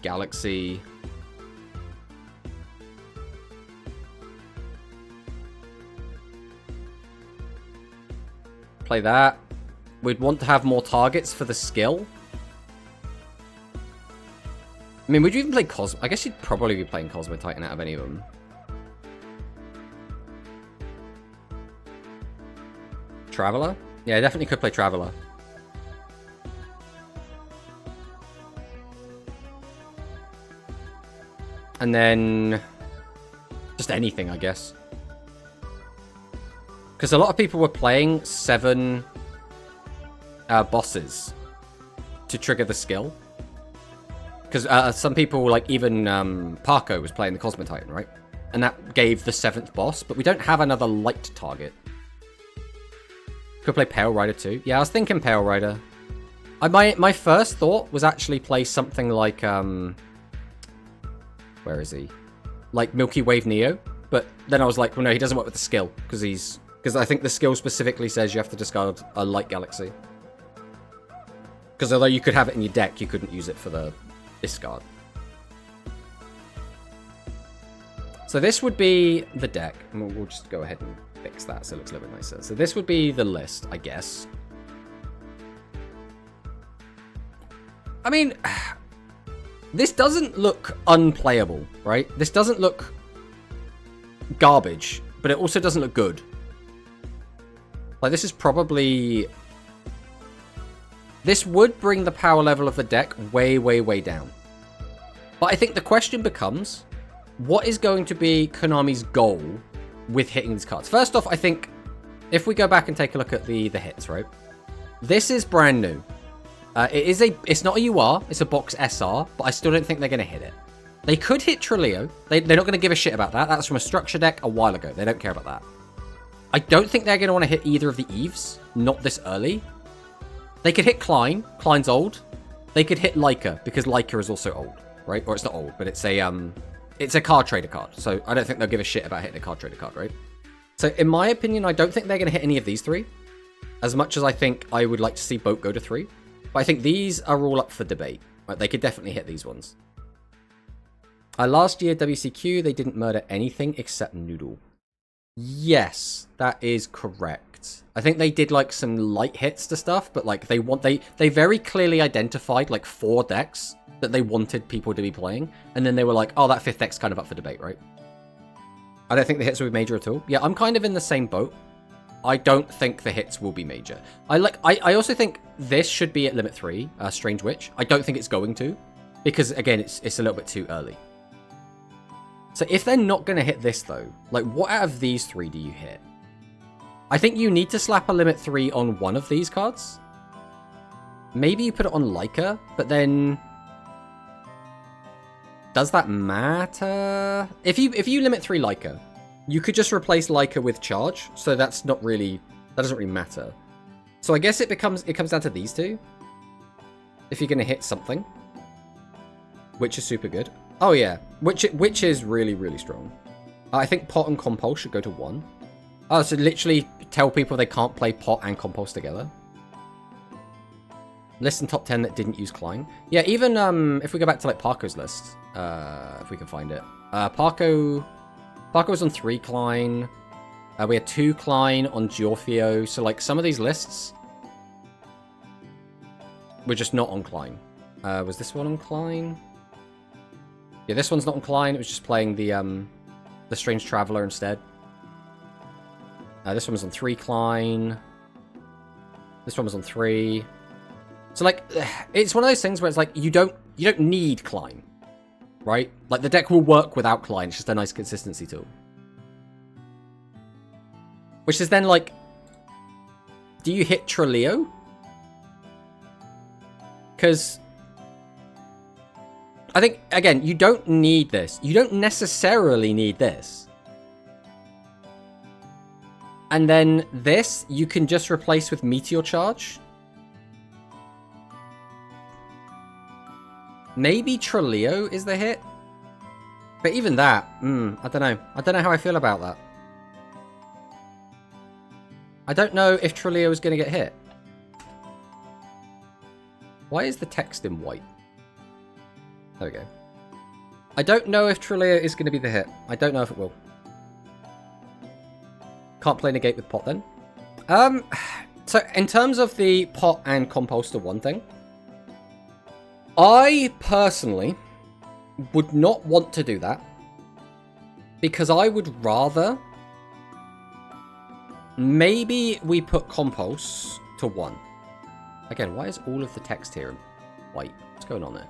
Galaxy. Play that. We'd want to have more targets for the skill. I mean, would you even play Cosmo? I guess you'd probably be playing Cosmo Titan out of any of them. Traveler? Yeah, I definitely could play Traveler. And then just anything, I guess. Because a lot of people were playing 7 bosses to trigger the skill. Because some people, like even Parko was playing the Cosmo Titan, right? And that gave the 7th boss, but we don't have another light target. Could play Pale Rider too. Yeah, I was thinking Pale Rider. My first thought was actually play something like where is he? Like Milky Wave Neo. But then I was like, well, no, he doesn't work with the skill because I think the skill specifically says you have to discard a Light Galaxy. Because although you could have it in your deck, you couldn't use it for the discard. So So this would be the deck. And we'll just go ahead and fix that so it looks a little bit nicer. So this would be the list, I guess. I mean, this doesn't look unplayable, right? This doesn't look garbage, but it also doesn't look good. Like, this is probably... This would bring the power level of the deck way, way, way down. But I think the question becomes, what is going to be Konami's goal with hitting these cards? First off, I think, if we go back and take a look at the hits, right? This is brand new. It's not a UR, it's a box SR, but I still don't think they're going to hit it. They could hit Trileo. They're not going to give a shit about that. That's from a structure deck a while ago. They don't care about that. I don't think they're going to want to hit either of the Eves, not this early. They could hit Klein. Klein's old. They could hit Leica, because Leica is also old, right? Or it's not old, but it's a card trader card. So I don't think they'll give a shit about hitting a card trader card, right? So in my opinion, I don't think they're going to hit any of these three. As much as I think I would like to see Boat go to 3. But I think these are all up for debate. Right? They could definitely hit these ones. Last year, WCQ, they didn't murder anything except Noodle. Yes, that is correct. I think they did like some light hits to stuff, but like they very clearly identified like 4 decks that they wanted people to be playing, and then they were like, oh, that 5th deck's kind of up for debate, right? I don't think the hits will be major at all. Yeah, I'm kind of in the same boat. I don't think the hits will be major. I also think this should be at limit 3, Strange Witch. I don't think it's going to, because again, it's a little bit too early. So if they're not going to hit this though, like what out of these 3 do you hit? I think you need to slap a limit 3 on one of these cards. Maybe you put it on Leica, but then does that matter? If you limit 3 Leica, you could just replace Leica with Charge, so that doesn't really matter. So I guess it comes down to these 2. If you're going to hit something, which is super good. Oh yeah, which is really, really strong. I think Pot and Compulse should go to 1. Oh, so literally tell people they can't play Pot and Compulse together. List in top 10 that didn't use Klein. Yeah, even if we go back to like Parko's list, if we can find it. Parko was on 3 Klein. We had 2 Klein on Giorfio. So like some of these lists were just not on Klein. Was this one on Klein? Yeah, this one's not on Klein. It was just playing the Strange Traveler instead. This one was on 3 Klein. This one was on 3. So like, it's one of those things where it's like you don't need Klein, right? Like the deck will work without Klein. It's just a nice consistency tool. Which is then like, do you hit Trileo? Because I think, again, you don't need this. You don't necessarily need this. And then this, you can just replace with Meteor Charge. Maybe Trileo is the hit. But even that, I don't know. I don't know how I feel about that. I don't know if Trileo is going to get hit. Why is the text in white? There we go. I don't know if Trileo is going to be the hit. I don't know if it will. Can't play Negate with Pot then. So in terms of the Pot and Compulse to 1 thing, I personally would not want to do that because I would rather maybe we put Compulse to 1. Again, why is all of the text here in white? What's going on there?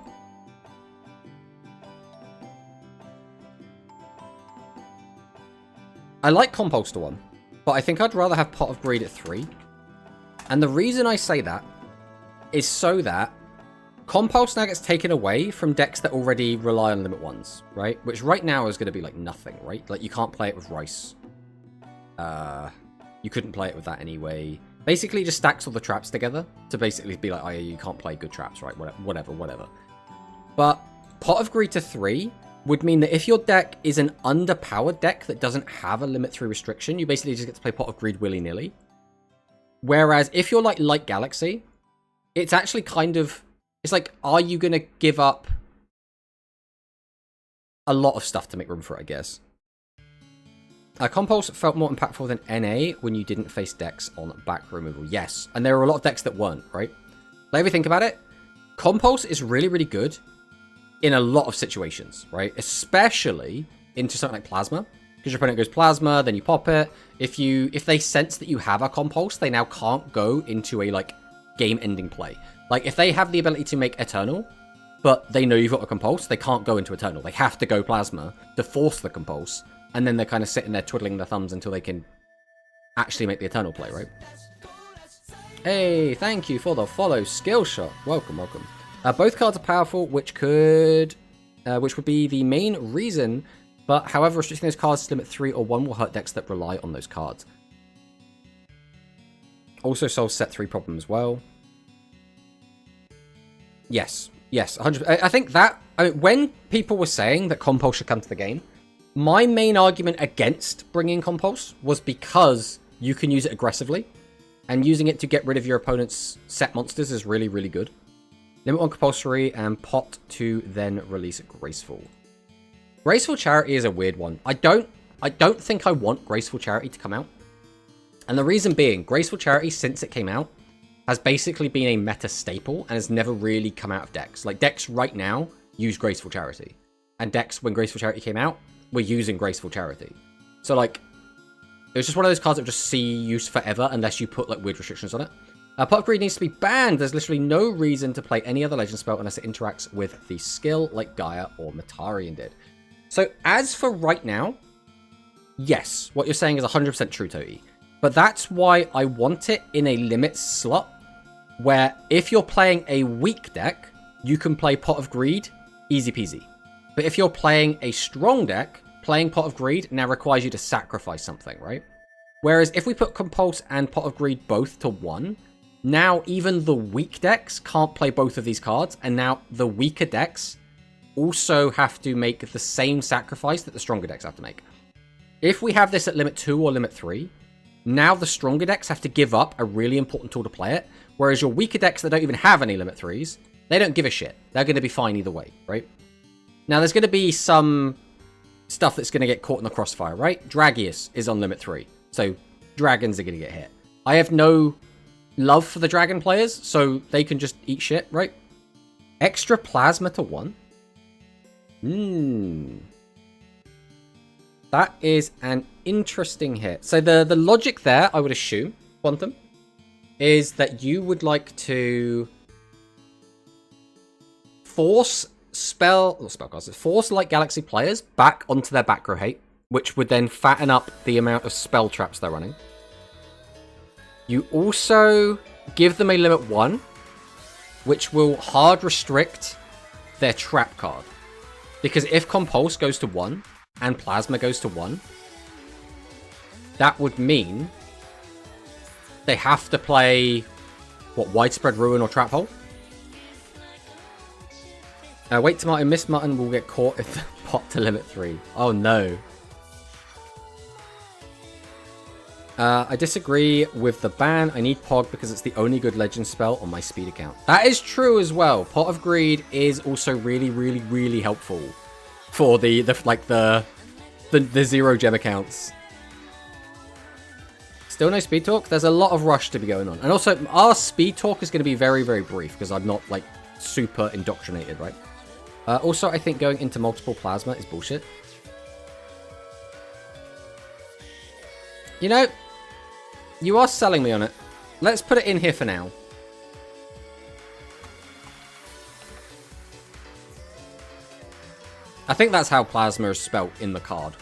I like Compulse to 1, but I think I'd rather have Pot of Greed at 3. And the reason I say that is so that Compulse now gets taken away from decks that already rely on limit 1s, right? Which right now is going to be like nothing, right? Like you can't play it with Rice. You couldn't play it with that anyway. Basically just stacks all the traps together to basically be like, oh yeah, you can't play good traps, right? Whatever. But Pot of Greed to 3 would mean that if your deck is an underpowered deck that doesn't have a limit 3 restriction, you basically just get to play Pot of Greed willy-nilly. Whereas if you're like Light Galaxy, it's actually kind of... It's like, are you going to give up a lot of stuff to make room for it, I guess? Compulse felt more impactful than NA when you didn't face decks on back removal. Yes, and there were a lot of decks that weren't, right? Like, if you think about it, Compulse is really, really good in a lot of situations, right? Especially into something like Plasma. Because your opponent goes Plasma, then you pop it. If they sense that you have a Compulse, they now can't go into a, like, game-ending play. Like, if they have the ability to make Eternal, but they know you've got a Compulse, they can't go into Eternal. They have to go Plasma to force the Compulse. And then they're kind of sitting there twiddling their thumbs until they can actually make the Eternal play, right? Hey, thank you for the follow, Skillshot. Welcome, welcome. Both cards are powerful, which would be the main reason. But however, restricting those cards to limit 3 or 1 will hurt decks that rely on those cards. Also solves set 3 problem as well. Yes, 100%. I think that when people were saying that Compulse should come to the game, my main argument against bringing Compulse was because you can use it aggressively, and using it to get rid of your opponent's set monsters is really, really good. Limit 1 compulsory and pot to then release Graceful. Graceful Charity is a weird one. I don't think I want Graceful Charity to come out. And the reason being, Graceful Charity, since it came out, has basically been a meta staple and has never really come out of decks. Like, decks right now use Graceful Charity. And decks, when Graceful Charity came out, were using Graceful Charity. So, like, it was just one of those cards that would just see use forever unless you put, like, weird restrictions on it. Pot of Greed needs to be banned. There's literally no reason to play any other Legend spell unless it interacts with the skill like Gaia or Matarian did. So, as for right now, yes, what you're saying is 100% true, Toei. But that's why I want it in a limit slot, where if you're playing a weak deck, you can play Pot of Greed, easy peasy. But if you're playing a strong deck, playing Pot of Greed now requires you to sacrifice something, right? Whereas if we put Compulse and Pot of Greed both to 1, now even the weak decks can't play both of these cards, and now the weaker decks also have to make the same sacrifice that the stronger decks have to make. If we have this at limit 2 or limit 3, now the stronger decks have to give up a really important tool to play it, whereas your weaker decks that don't even have any limit 3s, they don't give a shit. They're going to be fine either way, right? Now, there's going to be some stuff that's going to get caught in the crossfire, right? Dragius is on limit 3, so dragons are going to get hit. I have no love for the dragon players, so they can just eat shit, right? Extra Plasma to 1? That is an interesting hit. So the logic there, I would assume, Quantum, is that you would like to force force Light Galaxy players back onto their back row hate, which would then fatten up the amount of spell traps they're running. You also give them a limit 1, which will hard restrict their trap card. Because if Compulse goes to 1 and Plasma goes to 1, that would mean they have to play, what, Widespread Ruin or Trap Hole? Wait till Martin. Miss Martin will get caught if the pot to limit 3. Oh no. I disagree with the ban. I need Pog because it's the only good legend spell on my speed account. That is true as well. Pot of Greed is also really, really, really helpful for the 0 gem accounts. Still no speed talk? There's a lot of rush to be going on. And also, our speed talk is going to be very, very brief because I'm not, like, super indoctrinated, right? Also, I think going into multiple Plasma is bullshit. You know, you are selling me on it. Let's put it in here for now. I think that's how Plasma is spelt in the card.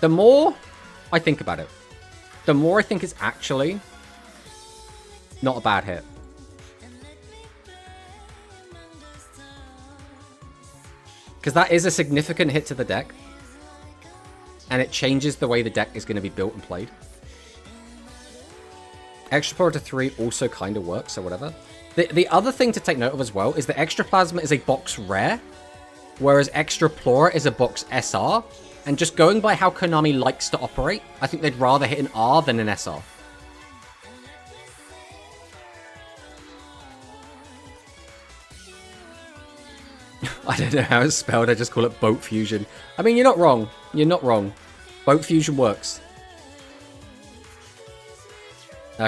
The more I think about it, the more I think it's actually not a bad hit. Because that is a significant hit to the deck. And it changes the way the deck is going to be built and played. Extra Power to 3 also kind of works, or whatever. The other thing to take note of as well is that Extra Plasma is a box rare, whereas Extra Plora is a box SR. And just going by how Konami likes to operate, I think they'd rather hit an R than an SR. I don't know how it's spelled. I just call it Boat Fusion. I mean, you're not wrong. You're not wrong. Boat Fusion works.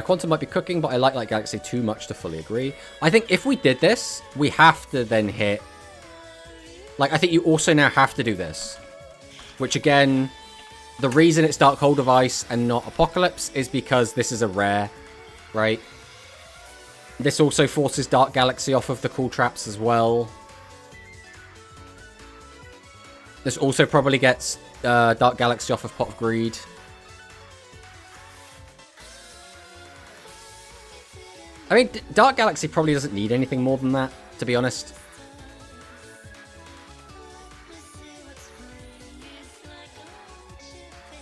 Quantum might be cooking, but I like Light Galaxy too much to fully agree. I think if we did this, we have to then hit... Like, I think you also now have to do this. Which, again, the reason it's Darkhold of Ice and not Apocalypse is because this is a rare, right? This also forces Dark Galaxy off of the cool traps as well. This also probably gets Dark Galaxy off of Pot of Greed. I mean, Dark Galaxy probably doesn't need anything more than that, to be honest.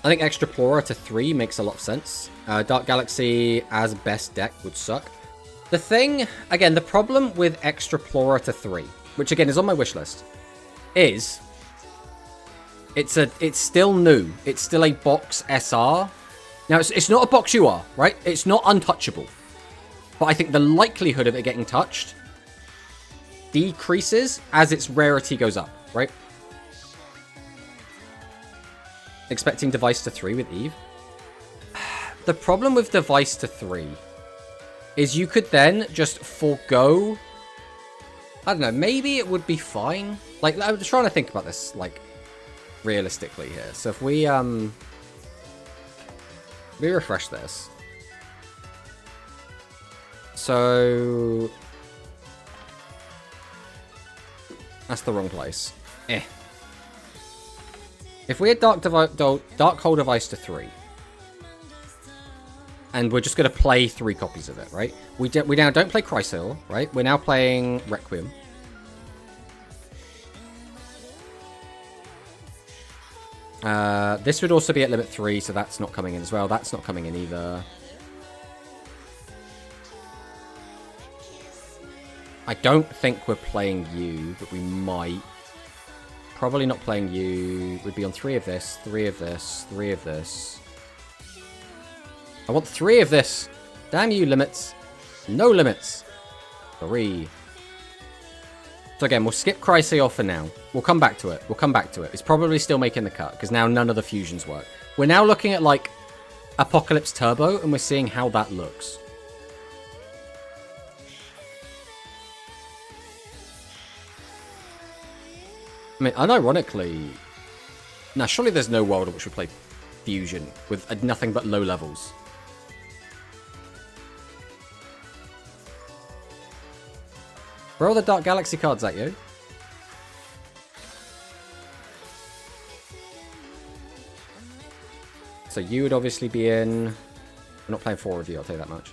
I think Extraplorer to 3 makes a lot of sense. Dark Galaxy as best deck would suck. The thing, again, the problem with Extraplorer to 3, which again is on my wish list, is it's still new. It's still a box SR. Now, it's not a box UR, right? It's not untouchable. But I think the likelihood of it getting touched decreases as its rarity goes up, right? Expecting Device to 3 with Eve. The problem with Device to 3 is you could then just forego... I don't know, maybe it would be fine. Like, I'm trying to think about this, like, realistically here. So if we refresh this. So... That's the wrong place. If we had Darkhold of Ice to 3, and we're just going to play 3 copies of it, right? We now don't play Chrysaor, right? We're now playing Requiem. This would also be at limit 3, so that's not coming in as well. That's not coming in either. I don't think we're playing you, but we might. Probably not playing you. We'd be on 3 of this, 3 of this, 3 of this. I want 3 of this. Damn you, limits. No limits. 3. So again, we'll skip Chrysaor for now. We'll come back to it. We'll come back to it. It's probably still making the cut, because now none of the fusions work. We're now looking at, like, Apocalypse Turbo, and we're seeing how that looks. I mean, unironically... Now, surely there's no world in which we play Fusion with nothing but low levels. Where are all the Dark Galaxy cards at you? So you would obviously be in... We're not playing 4 of you, I'll tell you that much.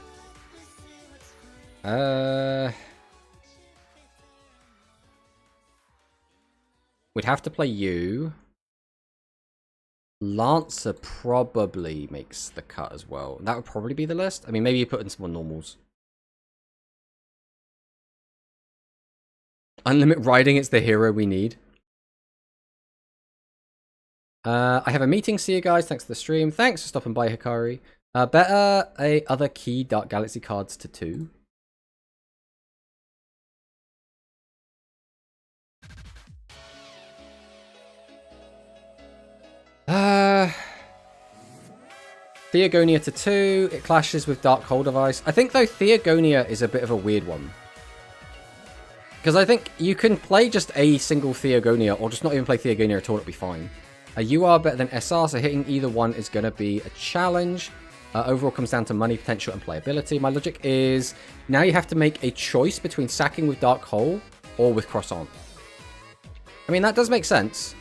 We'd have to play you. Lancer probably makes the cut as well. That would probably be the list. I mean, maybe you put in some more normals. Unlimit Riding, it's the hero we need. I have a meeting. See you guys. Thanks for the stream. Thanks for stopping by, Hikari. Better other key Dark Galaxy cards to 2. Theogonia to 2. It clashes with Darkhold of Ice. I think, though, Theogonia is a bit of a weird one. Because I think you can play just a single Theogonia, or just not even play Theogonia at all, it'll be fine. You are better than SR, so hitting either one is going to be a challenge. Overall comes down to money, potential, and playability. My logic is, now you have to make a choice between sacking with Dark Hole or with Croissant. I mean, that does make sense.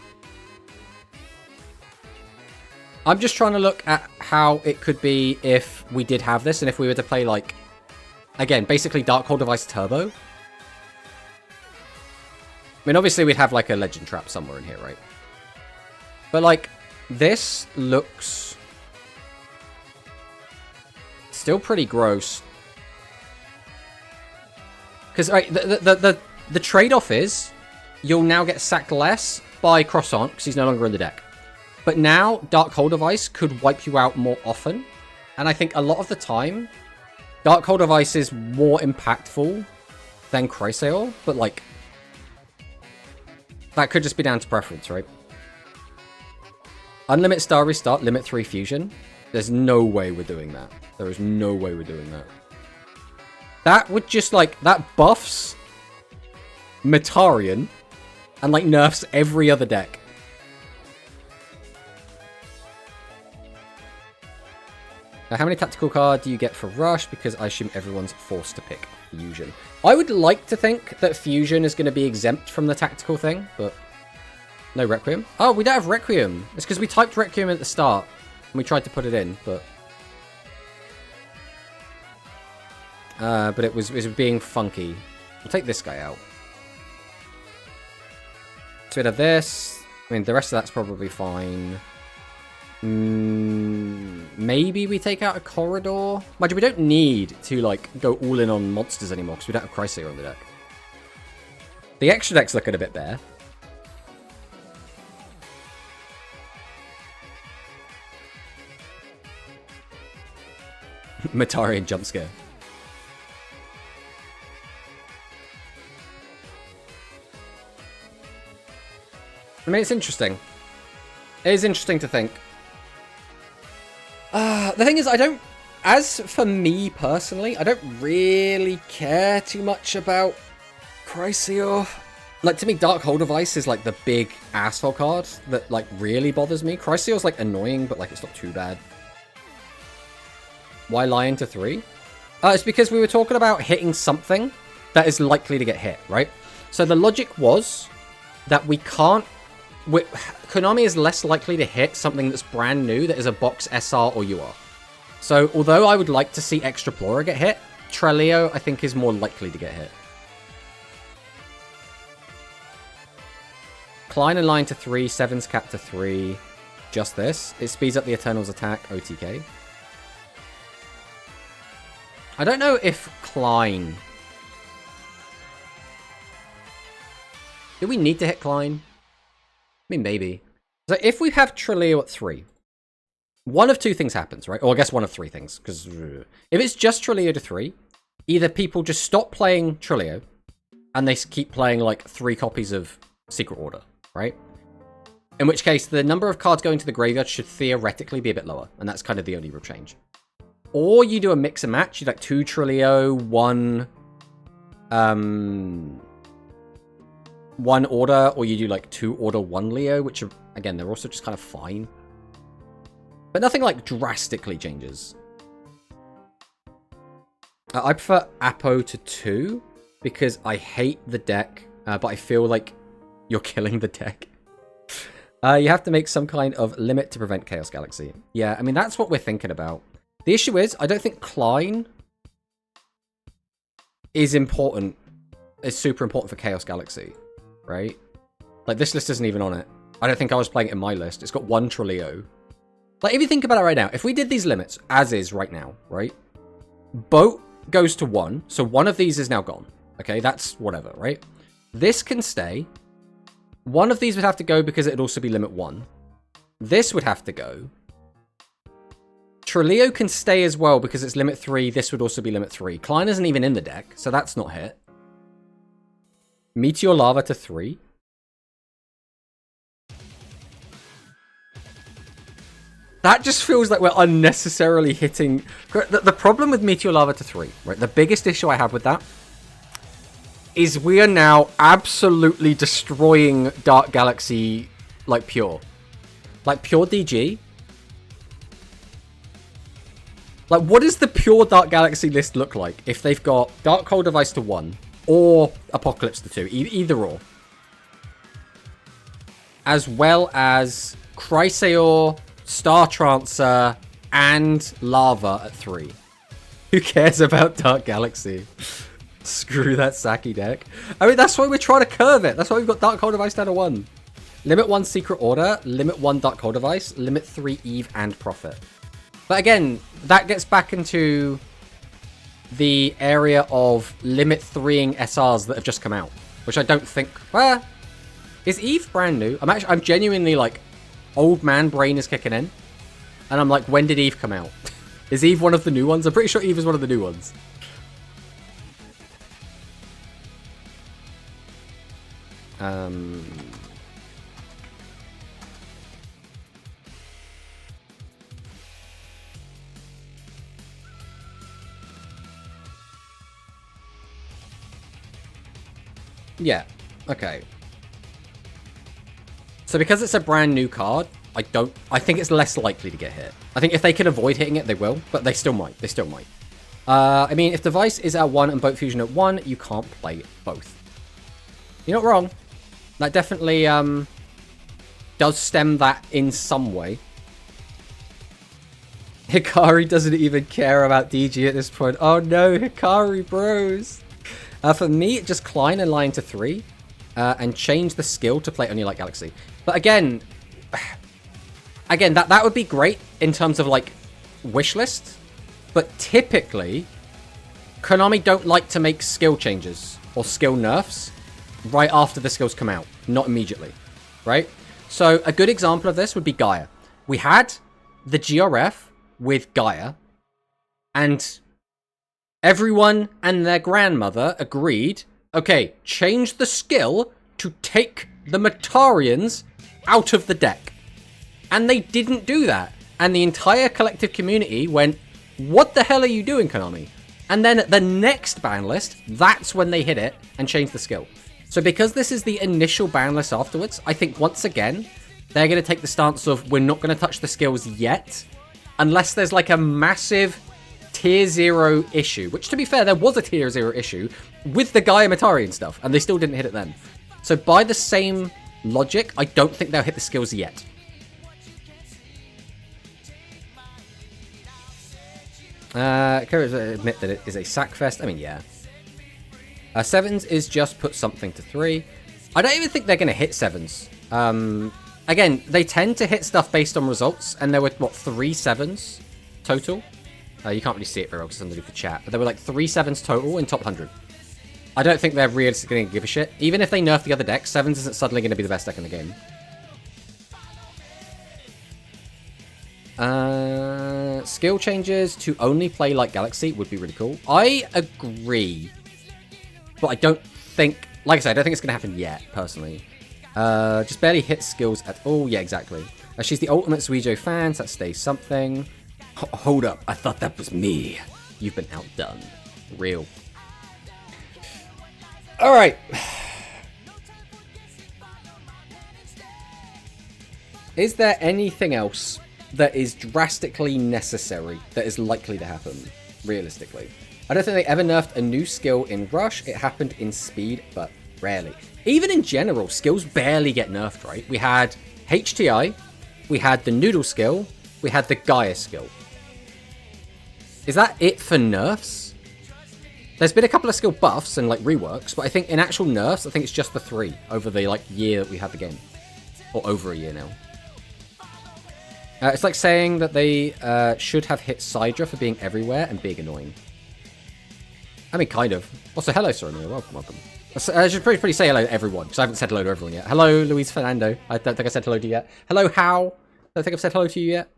I'm just trying to look at how it could be if we did have this, and if we were to play, like, again, basically Darkhold Device Turbo. I mean, obviously we'd have, like, a Legend Trap somewhere in here, right? But, like, this looks still pretty gross. Because, right, the trade-off is you'll now get sacked less by Croissant, because he's no longer in the deck. But now, Darkhold of Ice could wipe you out more often. And I think a lot of the time, Darkhold of Ice is more impactful than Chrysaor. But, like, That could just be down to preference, right? Unlimit Star Restart, limit 3 Fusion. There's no way we're doing that. There is no way we're doing that. That would just, like, that buffs Metarian and, like, nerfs every other deck. Now, how many tactical cards do you get for Rush? Because I assume everyone's forced to pick Fusion. I would like to think that Fusion is going to be exempt from the tactical thing, but no Requiem. Oh, we don't have Requiem. It's because we typed Requiem at the start and we tried to put it in, but it was being funky. We'll take this guy out. So we'd have this. I mean, the rest of that's probably fine. Maybe we take out a Corridor. Mind you, we don't need to, like, go all in on monsters anymore because we don't have Chrysaor on the deck. The extra deck's looking a bit bare. Metarian jump scare. I mean, it's interesting. It is interesting to think. The thing is, as for me personally, I don't really care too much about Chrysaor. Like, to me, Dark Hold Device is, like, the big asshole card that, like, really bothers me. Chrysaor's, like, annoying, but, like, it's not too bad. Why Lion to 3? It's because we were talking about hitting something that is likely to get hit, right? So the logic was that we can't... Konami is less likely to hit something that's brand new that is a box SR or UR. So, although I would like to see Extraplorer get hit, Trelio, I think, is more likely to get hit. Klein and Line to 3, Seven's Cap to 3. Just this. It speeds up the Eternal's attack, OTK. I don't know if Klein... Do we need to hit Klein? I mean, maybe. So if we have Trelio at 3, one of two things happens, right? Or I guess one of three things. Because if it's just Trelio to 3, either people just stop playing Trelio and they keep playing like 3 copies of Secret Order, right? In which case, the number of cards going to the graveyard should theoretically be a bit lower. And that's kind of the only real change. Or you do a mix and match. You like 2 Trelio, 1... one Order, or you do like 2 Order, 1 Leo, which are, again, they're also just kind of fine. But nothing like drastically changes. I prefer Apo to 2 because I hate the deck, but I feel like you're killing the deck. You have to make some kind of limit to prevent Chaos Galaxy. Yeah, I mean, that's what we're thinking about. The issue is, I don't think Klein is important, is super important for Chaos Galaxy. Right? Like, this list isn't even on it. I don't think I was playing it in my list. It's got 1 Trelio. Like, if you think about it right now, if we did these limits, as is right now, right? Boat goes to 1, so one of these is now gone. Okay, that's whatever, right? This can stay. One of these would have to go because it'd also be limit 1. This would have to go. Trelio can stay as well because it's limit 3. This would also be limit 3. Klein isn't even in the deck, so that's not hit. Meteor Lava to 3. That just feels like we're unnecessarily hitting... The problem with Meteor Lava to 3, right? The biggest issue I have with that is we are now absolutely destroying Dark Galaxy, like, pure. Like, pure DG. Like, what does the pure Dark Galaxy list look like if they've got Dark Hold Device to 1 or Apocalypse to 2? Either or. As well as Chrysaor, Star Trancer, and Lava at 3. Who cares about Dark Galaxy? Screw that Saki deck. I mean, that's why we're trying to curve it. That's why we've got Dark Hold Device down to 1. Limit 1 Secret Order, limit 1 Dark Hold Device, limit 3 Eve and Prophet. But again, that gets back into the area of limit 3ing SRs that have just come out. Which I don't think... Well, is Eve brand new? I'm genuinely like... Old man brain is kicking in. And I'm like, when did Eve come out? Is Eve one of the new ones? I'm pretty sure Eve is one of the new ones. Yeah. Okay. So because it's a brand new card, I think it's less likely to get hit. I think if they can avoid hitting it, they will, but they still might. They still might. I mean, if Device is at 1 and Boat Fusion at 1, you can't play both. You're not wrong. That definitely does stem that in some way. Hikari doesn't even care about DG at this point. Oh no, Hikari bros. For me, just Klein and line to 3 and change the skill to play only like Galaxy. But again, that would be great in terms of like wish list. But typically, Konami don't like to make skill changes or skill nerfs right after the skills come out, not immediately, right? So a good example of this would be Gaia. We had the GRF with Gaia, and everyone and their grandmother agreed, okay, change the skill to take the Matarians out of the deck. And they didn't do that. And the entire collective community went, what the hell are you doing, Konami? And then at the next ban list, that's when they hit it and changed the skill. So because this is the initial ban list afterwards, I think once again, they're going to take the stance of we're not going to touch the skills yet, unless there's like a massive tier 0 issue, which to be fair, there was a tier 0 issue with the Gaia Matari and stuff, and they still didn't hit it then. So by the same logic, I don't think they'll hit the skills yet. Admit that it is a sack fest. I mean, yeah. Sevens is just put something to 3. I don't even think they're going to hit sevens. Again, they tend to hit stuff based on results, and there were, what, 3 sevens total? You can't really see it very well because it's underneath the chat, but there were like 3 sevens total in top 100. I don't think they're realistically going to give a shit. Even if they nerf the other decks, sevens isn't suddenly going to be the best deck in the game. Skill changes to only play like Galaxy would be really cool. I agree. But I don't think... Like I said, I don't think it's going to happen yet, personally. Just barely hit skills at all. Yeah, exactly. She's the ultimate Suijo fan, so that stays something. Hold up. I thought that was me. You've been outdone. Real. Alright. Is there anything else that is drastically necessary that is likely to happen, realistically? I don't think they ever nerfed a new skill in Rush. It happened in Speed, but rarely. Even in general, skills barely get nerfed, right? We had HTI, we had the Noodle skill, we had the Gaia skill. Is that it for nerfs? There's been a couple of skill buffs and like reworks, but I think in actual nerfs, I think it's just the 3 over the like year that we had the game. Or over a year now. It's like saying that they should have hit Sidra for being everywhere and being annoying. I mean, kind of. Also, hello, Soromir. Welcome, welcome. I should probably say hello to everyone, because I haven't said hello to everyone yet. Hello, Luis Fernando. I don't think I said hello to you yet. Hello, How. I don't think I've said hello to you yet.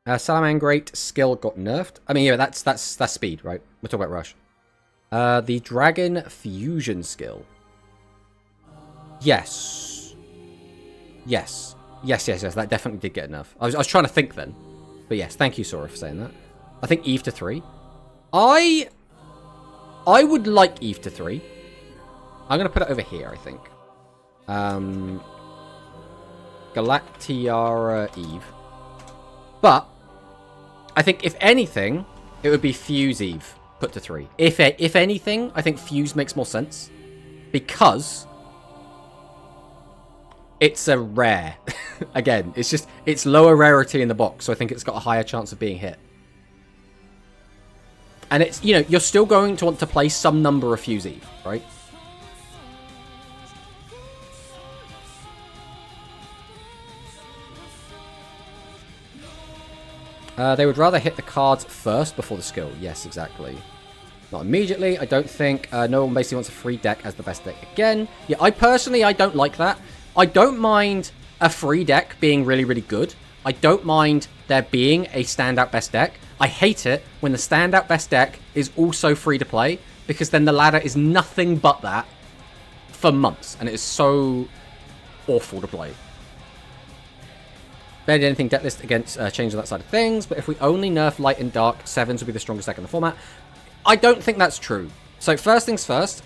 Salamangrate skill got nerfed. I mean, yeah, that's speed, right? We're talking about Rush. The Dragon Fusion skill. Yes. Yes. Yes. That definitely did get enough. I was trying to think then. But yes, thank you, Sora, for saying that. I think Eve to 3. I would like Eve to 3. I'm going to put it over here, I think. Galactiara Eve. But I think if anything, it would be Fuse Eve put to 3. If anything, I think Fuse makes more sense. Because it's a rare. Again, it's lower rarity in the box, so I think it's got a higher chance of being hit. And it's, you know, you're still going to want to play some number of Fuse Eve, right? They would rather hit the cards first before the skill. Yes, exactly. Not immediately. I don't think no one basically wants a free deck as the best deck again. Yeah, I don't like that. I don't mind a free deck being really, really good. I don't mind there being a standout best deck. I hate it when the standout best deck is also free to play, because then the ladder is nothing but that for months, and it is so awful to play. Barely anything deck list against change on that side of things, but if we only nerf light and dark, sevens will be the strongest deck in the format. I don't think that's true. So first things first,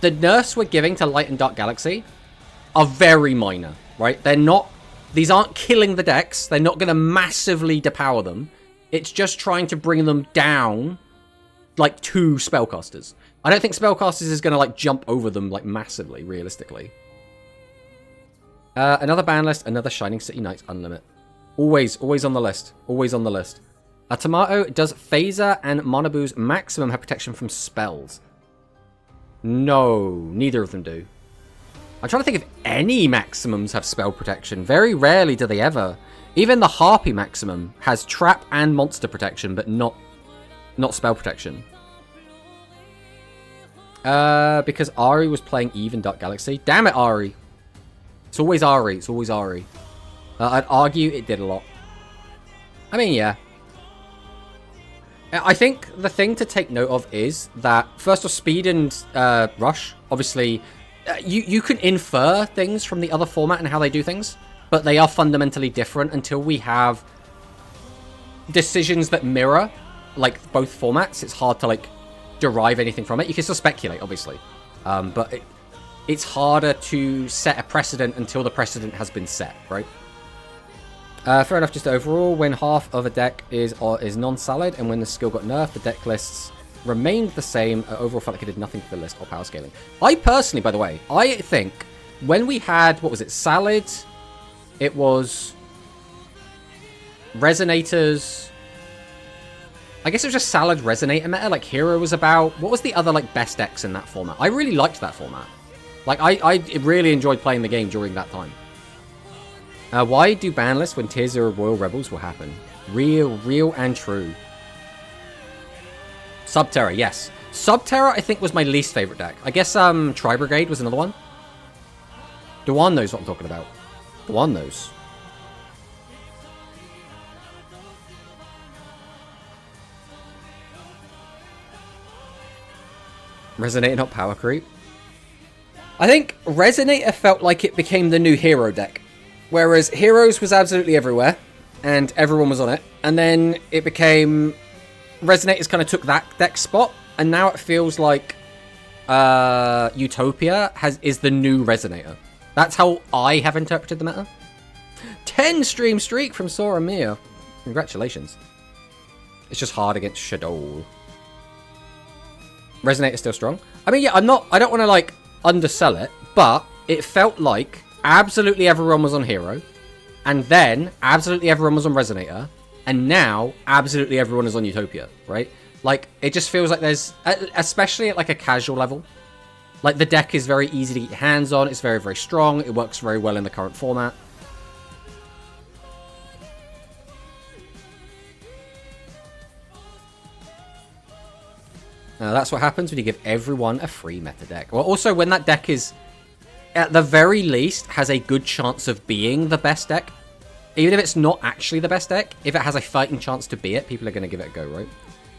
the nerfs we're giving to Light and Dark Galaxy are very minor, right? They're not, these aren't killing the decks. They're not going to massively depower them. It's just trying to bring them down, like, to spellcasters. I don't think spellcasters is going to, like, jump over them, like, massively, realistically. Another ban list, another Shining City Knights Unlimit. Always on the list. Always on the list. A Tomato, does Phaser and Monabu's maximum have protection from spells? No, neither of them do. I'm trying to think if any maximums have spell protection. Very rarely do they ever. Even the Harpy maximum has trap and monster protection, but not spell protection. Because Ari was playing Eve in Dark Galaxy. Damn it, Ari. It's always Ari. It's always Ari. I'd argue it did a lot. I mean, yeah. I think the thing to take note of is that, first off, Speed and Rush, obviously, you can infer things from the other format and how they do things, but they are fundamentally different until we have decisions that mirror, like, both formats. It's hard to, like, derive anything from it. You can still speculate, obviously, but it's harder to set a precedent until the precedent has been set, right? Fair enough, just overall, when half of a deck is non-solid, and when the skill got nerfed, the deck lists remained the same. Overall, felt like it did nothing for the list or power scaling. I personally, by the way, I think when we had, what was it, Salad, it was Resonators. I guess it was just Salad Resonator meta, like Hero was about. What was the other, like, best decks in that format? I really liked that format. Like, I really enjoyed playing the game during that time. Why do ban lists when Tier 0 Royal Rebels will happen? Real and true. Subterra, yes. Subterra, I think, was my least favorite deck. I guess Tri Brigade was another one. Dewan knows what I'm talking about. Dewan knows. Resonator, not power creep. I think Resonator felt like it became the new Hero deck. Whereas Heroes was absolutely everywhere, and everyone was on it. And then it became... Resonators kind of took that deck spot, and now it feels like Utopia is the new Resonator. That's how I have interpreted the meta. 10 stream streak from Sora Mia. Congratulations. It's just hard against Shadow. Resonator's still strong. I mean, yeah, I don't want to, like, undersell it, but it felt like absolutely everyone was on Hero, and then absolutely everyone was on Resonator, and now absolutely everyone is on Utopia, right? Like, it just feels like there's, especially at, like, a casual level, like, the deck is very easy to get your hands on, it's very, very strong, it works very well in the current format. That's what happens when you give everyone a free meta deck. Well, also, when that deck is, at the very least, has a good chance of being the best deck. Even if it's not actually the best deck, if it has a fighting chance to be it, people are going to give it a go, right?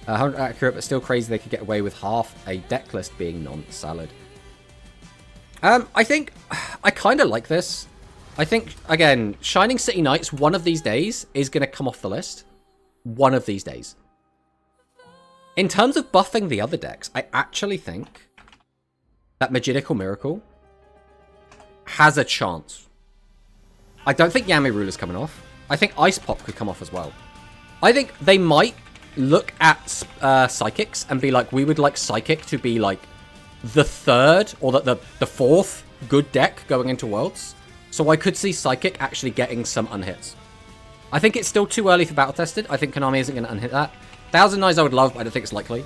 100 accurate, but still crazy they could get away with half a deck list being non-salad. I think, I kind of like this. I think, again, Shining City Knights, one of these days, is going to come off the list. One of these days. In terms of buffing the other decks, I actually think that Magical Miracle has a chance. I don't think Yami Ruler's coming off. I think Ice Pop could come off as well. I think they might look at Psychics and be like, we would like Psychic to be like the third or the fourth good deck going into Worlds. So I could see Psychic actually getting some unhits. I think it's still too early for Battle Tested. I think Konami isn't going to unhit that. Thousand Knives I would love, but I don't think it's likely.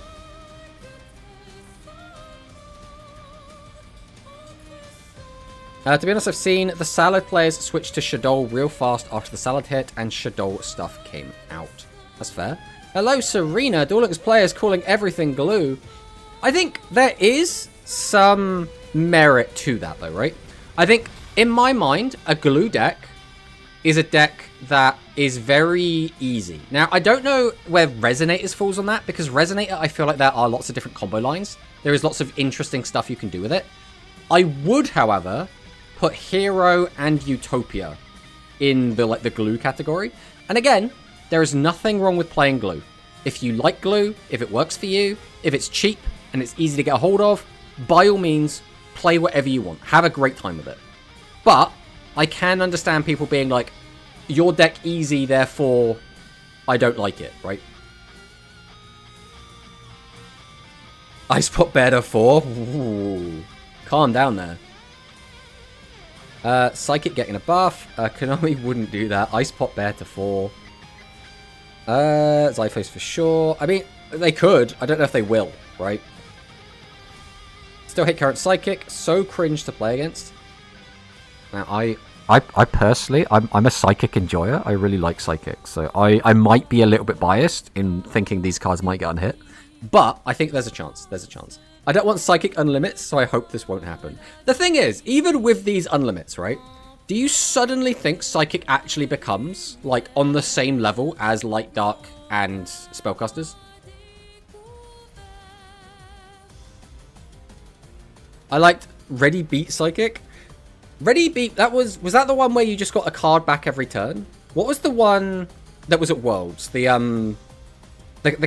To be honest, I've seen the Salad players switch to Shadow real fast after the Salad hit and Shadow stuff came out. That's fair. Hello, Serena. Duel Links players calling everything glue. I think there is some merit to that, though, right? I think, in my mind, a glue deck is a deck that is very easy. Now, I don't know where Resonators falls on that, because Resonator, I feel like there are lots of different combo lines. There is lots of interesting stuff you can do with it. I would, however, put Hero and Utopia in the glue category. And again, there is nothing wrong with playing glue. If you like glue, if it works for you, if it's cheap and it's easy to get a hold of, by all means, play whatever you want. Have a great time with it. But I can understand people being like, your deck easy, therefore I don't like it, right? Ice Pot Bear to 4? Ooh. Calm down there. Psychic getting a buff. Konami wouldn't do that. Ice Pot Bear to 4. Zyphos for sure. I mean, they could. I don't know if they will, right? Still hate current Psychic. So cringe to play against. Now, I personally, I'm a Psychic enjoyer. I really like Psychic. So I might be a little bit biased in thinking these cards might get unhit. But I think there's a chance. There's a chance. I don't want Psychic Unlimits, so I hope this won't happen. The thing is, even with these Unlimits, right? Do you suddenly think Psychic actually becomes, like, on the same level as Light, Dark, and Spellcasters? I liked Ready Beat Psychic. Ready Beat, was that the one where you just got a card back every turn? What was the one that was at Worlds? The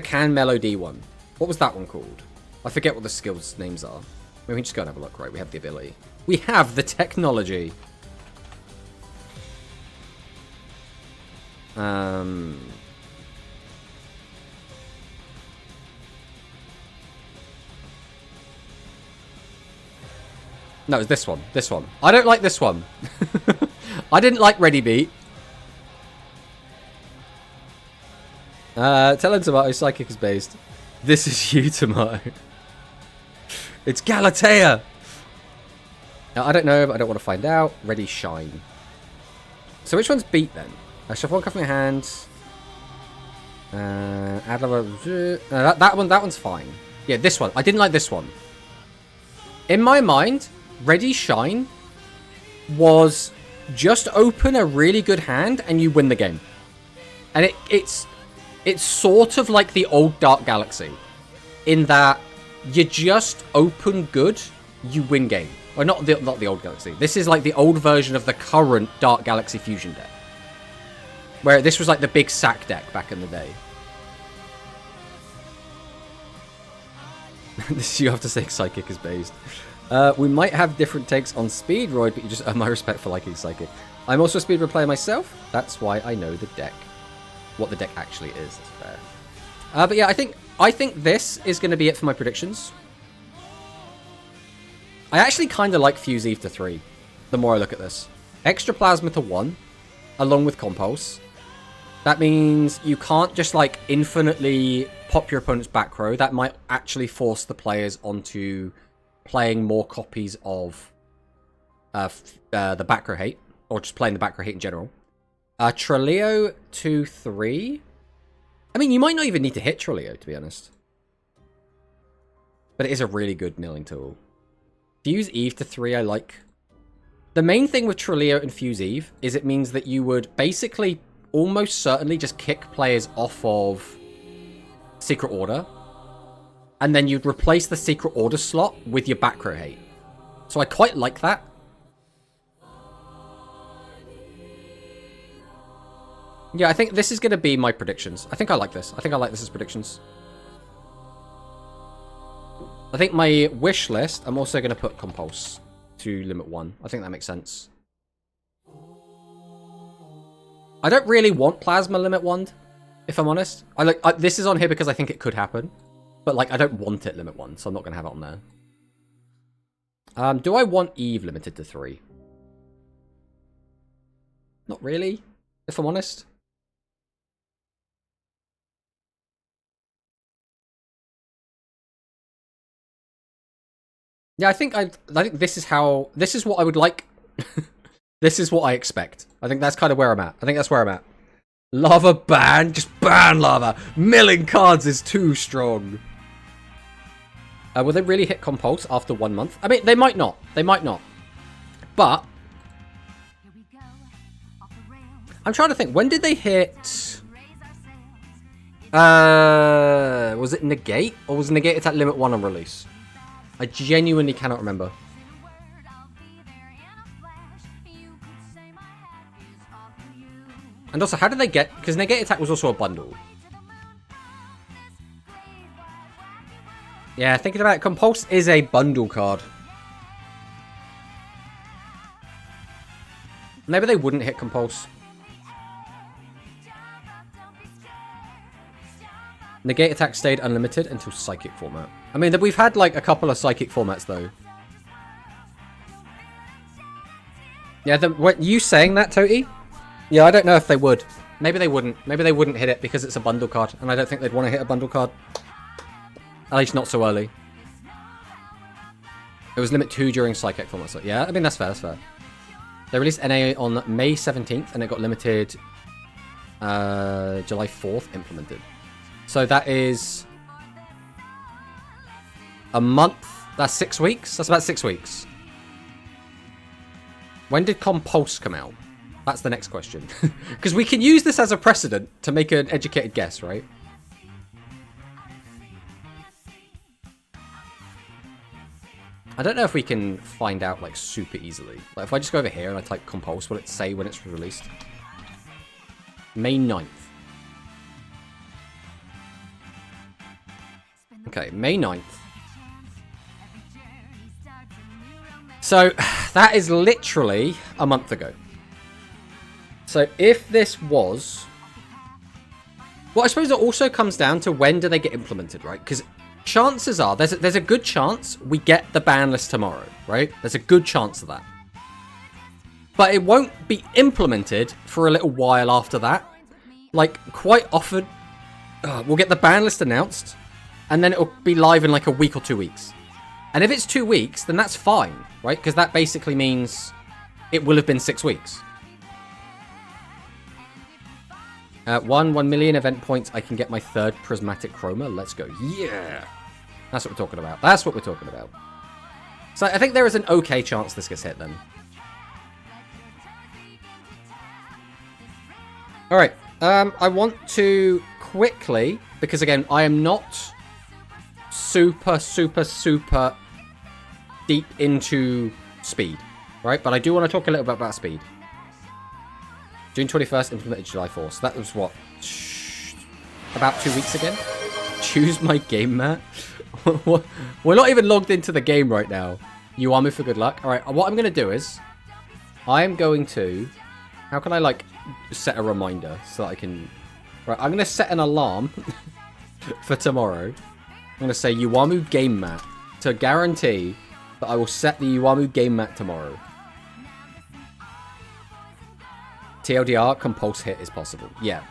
Can Melody one. What was that one called? I forget what the skills names are. Maybe we can just go and have a look, right? We have the ability. We have the technology. No, it's this one. This one. I don't like this one. I didn't like Ready Beat. Tell him Tomato Psychic is based. This is you, Tomato. It's Galatea. Now, I don't know, but I don't want to find out. Ready Shine. So which one's Beat then? Shuffle one card from your hand. Add level. That one's fine. Yeah, this one. I didn't like this one. In my mind, Ready Shine was just open a really good hand and you win the game. And it's sort of like the old Dark Galaxy, in that you just open good, you win game. Or not the old Galaxy. This is like the old version of the current Dark Galaxy Fusion deck, where this was like the big sack deck back in the day. This you have to say Psychic is based. We might have different takes on Speedroid, but you just earn my respect for liking Psychic. I'm also a Speedroid player myself. That's why I know the deck. What the deck actually is. That's fair. But yeah, I think this is going to be it for my predictions. I actually kind of like Fuse Eve to 3, the more I look at this. Extra Plasma to 1, along with Compulse. That means you can't just, like, infinitely pop your opponent's back row. That might actually force the players onto playing more copies of the back row hate, or just playing the back row hate in general. Troleo 2-3. I mean, you might not even need to hit Troleo, to be honest. But it is a really good milling tool. Fuse Eve to 3, I like. The main thing with Troleo and Fuse Eve is it means that you would basically almost certainly just kick players off of Secret Order. And then you'd replace the Secret Order slot with your back row hate. So I quite like that. Yeah, I think this is going to be my predictions. I think I like this. I think I like this as predictions. I think my wish list, I'm also going to put Compulse to limit 1. I think that makes sense. I don't really want Plasma limit 1, if I'm honest. This is on here because I think it could happen. But, like, I don't want it limit 1, so I'm not going to have it on there. Do I want Eve limited to 3? Not really, if I'm honest. Yeah, I think this is what I would like. This is what I expect. I think that's kind of where I'm at. I think that's where I'm at. Lava ban? Just ban lava. Milling cards is too strong. Will they really hit Compulse after 1 month? I mean, they might not. They might not. But I'm trying to think. When did they hit? Was it Negate? Or was Negate at limit 1 on release? I genuinely cannot remember. And also, how did they get... Because Negate Attack was also a bundle. Yeah, thinking about it, Compulse is a bundle card. Maybe they wouldn't hit Compulse. Negate attack stayed unlimited until Psychic format. I mean, we've had like a couple of Psychic formats though. Yeah, what you saying that, Toti? Yeah, I don't know if they would. Maybe they wouldn't. Maybe they wouldn't hit it because it's a bundle card, and I don't think they'd want to hit a bundle card. At least not so early. It was limit 2 during Psychic format, so yeah, I mean, that's fair, that's fair. They released NA on May 17th, and it got limited July 4th implemented. So that is a month. That's 6 weeks. That's about 6 weeks. When did Compulse come out? That's the next question. Because we can use this as a precedent to make an educated guess, right? I don't know if we can find out, like, super easily. Like, if I just go over here and I type Compulse, will it say when it's released? May 9th. Okay, May 9th. So, that is literally a month ago. So, if this was... Well, I suppose it also comes down to when do they get implemented, right? Because chances are, there's a good chance we get the ban list tomorrow, right? There's a good chance of that. But it won't be implemented for a little while after that. Like, quite often, we'll get the ban list announced, and then it'll be live in like a week or 2 weeks. And if it's 2 weeks, then that's fine, right? Because that basically means it will have been 6 weeks. 1 million event points, I can get my 3rd Prismatic Chroma. Let's go. Yeah! That's what we're talking about. That's what we're talking about. So I think there is an okay chance this gets hit then. Alright. I want to quickly, because again, I am not super deep into speed, right? But I do want to talk a little bit about speed. June 21st, implemented July 4th. So that was what? About 2 weeks again? Choose my game mat? We're not even logged into the game right now. Yuamu for good luck. Alright, what I'm going to do is... I'm going to... How can I, like, set a reminder so that I can... Right, I'm going to set an alarm for tomorrow. I'm going to say Yuamu game mat to guarantee that I will set the Yuamu game mat tomorrow. TLDR, Compulse hit is possible. Yeah.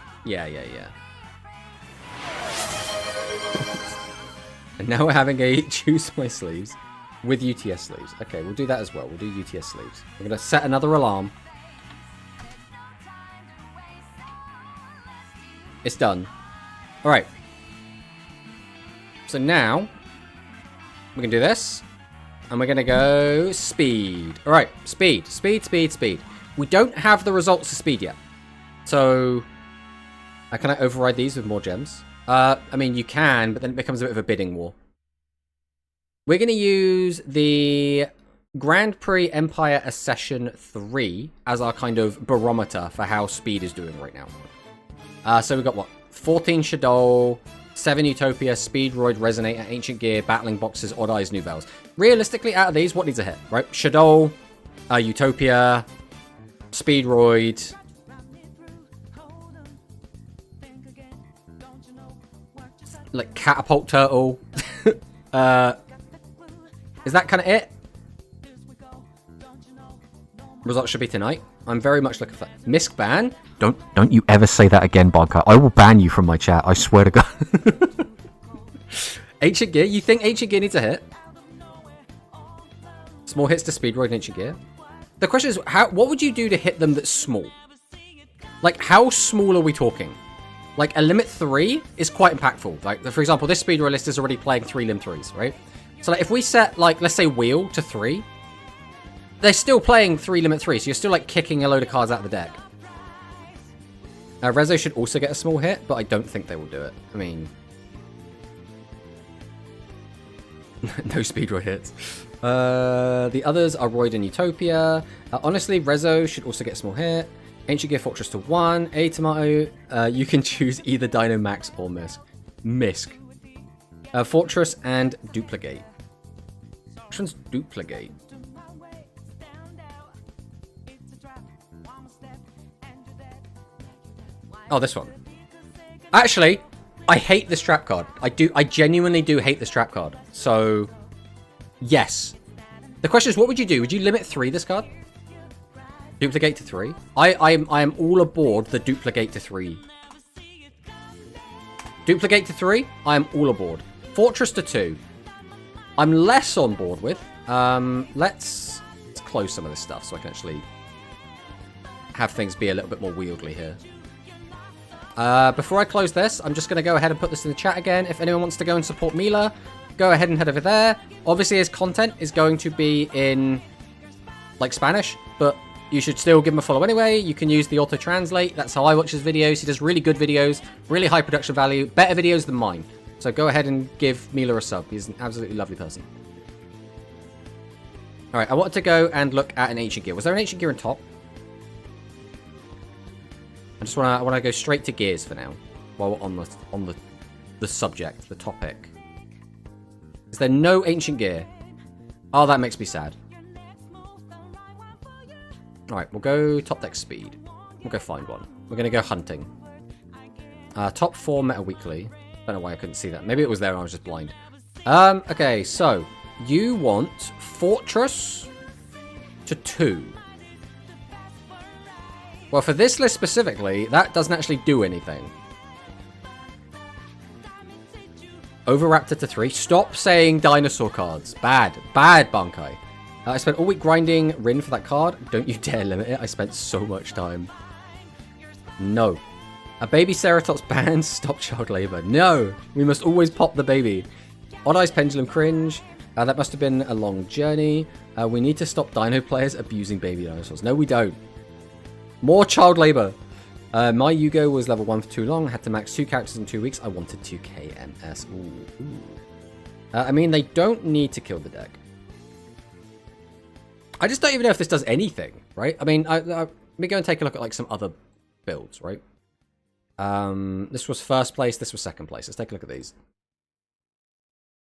And now we're having a choose my sleeves with UTS sleeves. Okay, we'll do that as well. We'll do UTS sleeves. We're going to set another alarm. It's done. Alright. So now, we can do this. And we're going to go speed. Alright, speed. We don't have the results of speed yet. So, can I override these with more gems? I mean, you can, but then it becomes a bit of a bidding war. We're going to use the Grand Prix Empire Accession 3 as our kind of barometer for how speed is doing right now. So we've got what? 14 Shadow, 7 Utopia, Speedroid, Resonator, Ancient Gear, Battling Boxes, Odd Eyes, New Bells. Realistically, out of these, what needs a hit, right? Shadow, Utopia, Speedroid. Like Catapult Turtle. Is that kind of it? Results should be tonight. I'm very much looking for that. Misk ban. Don't you ever say that again, Bonka. I will ban you from my chat. I swear to God. Ancient Gear. You think Ancient Gear needs a hit? Small hits to Speedroid and Ancient Gear. The question is, what would you do to hit them that's small? Like, how small are we talking? Like, a limit 3 is quite impactful. Like, for example, this Speedroid list is already playing 3 lim 3s, right? So, like, if we set, like, let's say Wheel to 3, they're still playing 3 limit 3, so you're still, like, kicking a load of cards out of the deck. Rezo should also get a small hit, but I don't think they will do it. I mean... no Speedroid hits. The others are Roid and Utopia. Honestly, Rezo should also get a small hit. Ancient Gear Fortress to 1. A Tomato. You can choose either Dino Max or Misk. Misk. Fortress and Duplicate. Which one's Duplicate? Oh, this one. Actually, I hate this trap card. I genuinely do hate this trap card. So, yes. The question is, what would you do? Would you limit 3 this card? Duplicate to 3? I am all aboard the duplicate to 3. Duplicate to 3? I am all aboard. Fortress to 2. I'm less on board with. Let's close some of this stuff so I can actually have things be a little bit more wieldy here. Before I close this, I'm just going to go ahead and put this in the chat again. If anyone wants to go and support Mila, go ahead and head over there. Obviously, his content is going to be in, like, Spanish, but you should still give him a follow anyway. You can use the auto-translate. That's how I watch his videos. He does really good videos, really high production value, better videos than mine. So go ahead and give Mila a sub. He's an absolutely lovely person. All right, I wanted to go and look at an ancient gear. Was there an ancient gear in top? I want to go straight to gears for now, while we're on the subject, the topic. Is there no ancient gear? Oh, that makes me sad. All right, we'll go top deck speed. We'll go find one. We're gonna go hunting. Top 4 meta weekly. Don't know why I couldn't see that. Maybe it was there and I was just blind. Okay, so you want Fortress to 2. Well, for this list specifically, that doesn't actually do anything. Overraptor to 3. Stop saying dinosaur cards. Bad. Bad, Bankai. I spent all week grinding Rin for that card. Don't you dare limit it. I spent so much time. No. A baby Ceratops bans. Stop child labor. No. We must always pop the baby. Odd Eyes Pendulum cringe. That must have been a long journey. We need to stop dino players abusing baby dinosaurs. No, we don't. More child labor. My Yugo was level 1 for too long. Had to max 2 characters in 2 weeks. I wanted 2k MS. Ooh. I mean, they don't need to kill the deck. I just don't even know if this does anything, right? I mean, let me go and take a look at like some other builds, right? This was first place. This was second place. Let's take a look at these.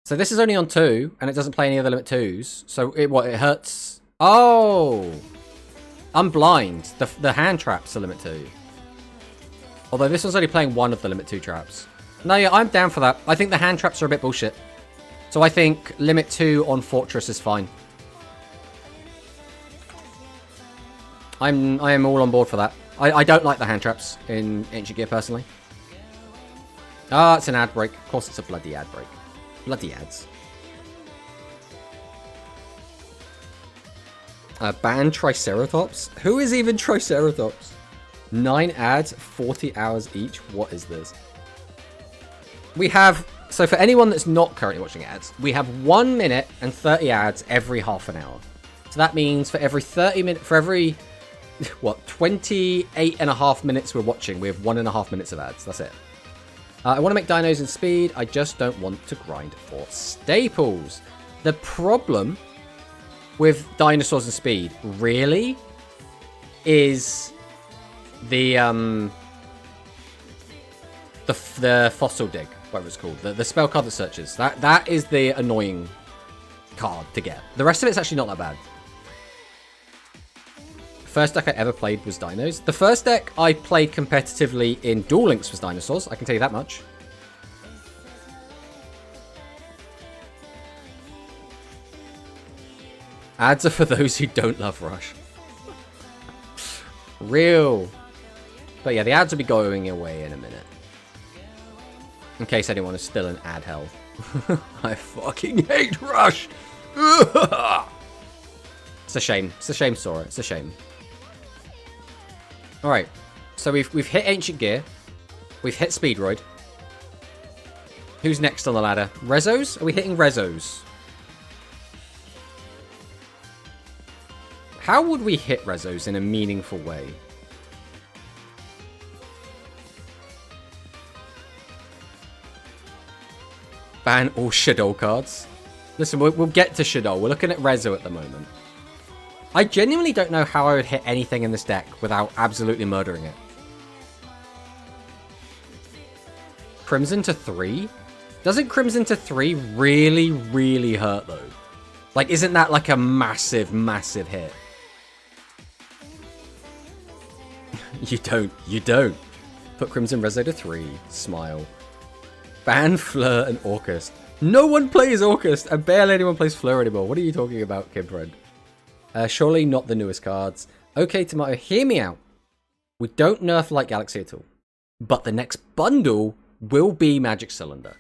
So this is only on 2, and it doesn't play any other limit 2s. So it hurts. Oh! I'm blind. The hand traps are limit 2. Although this one's only playing 1 of the limit 2 traps. No, yeah, I'm down for that. I think the hand traps are a bit bullshit. So I think limit 2 on Fortress is fine. I am all on board for that. I don't like the hand traps in Ancient Gear personally. Ah, it's an ad break. Of course it's a bloody ad break. Bloody ads. Ban Triceratops? Who is even Triceratops? 9 ads, 40 hours each. What is this? We have... So for anyone that's not currently watching ads, we have 1 minute and 30 ads every half an hour. So that means for every 30 minutes... For every... What? 28.5 minutes we're watching, we have 1.5 minutes of ads. That's it. I want to make dinos in speed. I just don't want to grind for staples. The problem... with dinosaurs and speed, really, is the fossil dig, whatever it's called, the spell card that searches. That is the annoying card to get. The rest of it's actually not that bad. First deck I ever played was dinos. The first deck I played competitively in Duel Links was dinosaurs. I can tell you that much. Ads are for those who don't love Rush. Real. But yeah, the ads will be going away in a minute. In case anyone is still in ad hell. I fucking hate Rush! It's a shame. It's a shame, Sora. It's a shame. Alright. So we've hit Ancient Gear. We've hit Speedroid. Who's next on the ladder? Rezos? Are we hitting Rezos? How would we hit Rezos in a meaningful way? Ban all Shadow cards. Listen, we'll get to Shadow. We're looking at Rezo at the moment. I genuinely don't know how I would hit anything in this deck without absolutely murdering it. Crimson to 3? Doesn't Crimson to 3 really, really hurt, though? Like, isn't that like a massive, massive hit? You don't. Put Crimson Rezo to 3. Smile. Ban Fleur and Orcust. No one plays Orcust, and barely anyone plays Fleur anymore. What are you talking about, kid friend? Surely not the newest cards. Okay, Tomato, hear me out. We don't nerf Light Galaxy at all. But the next bundle will be Magic Cylinder.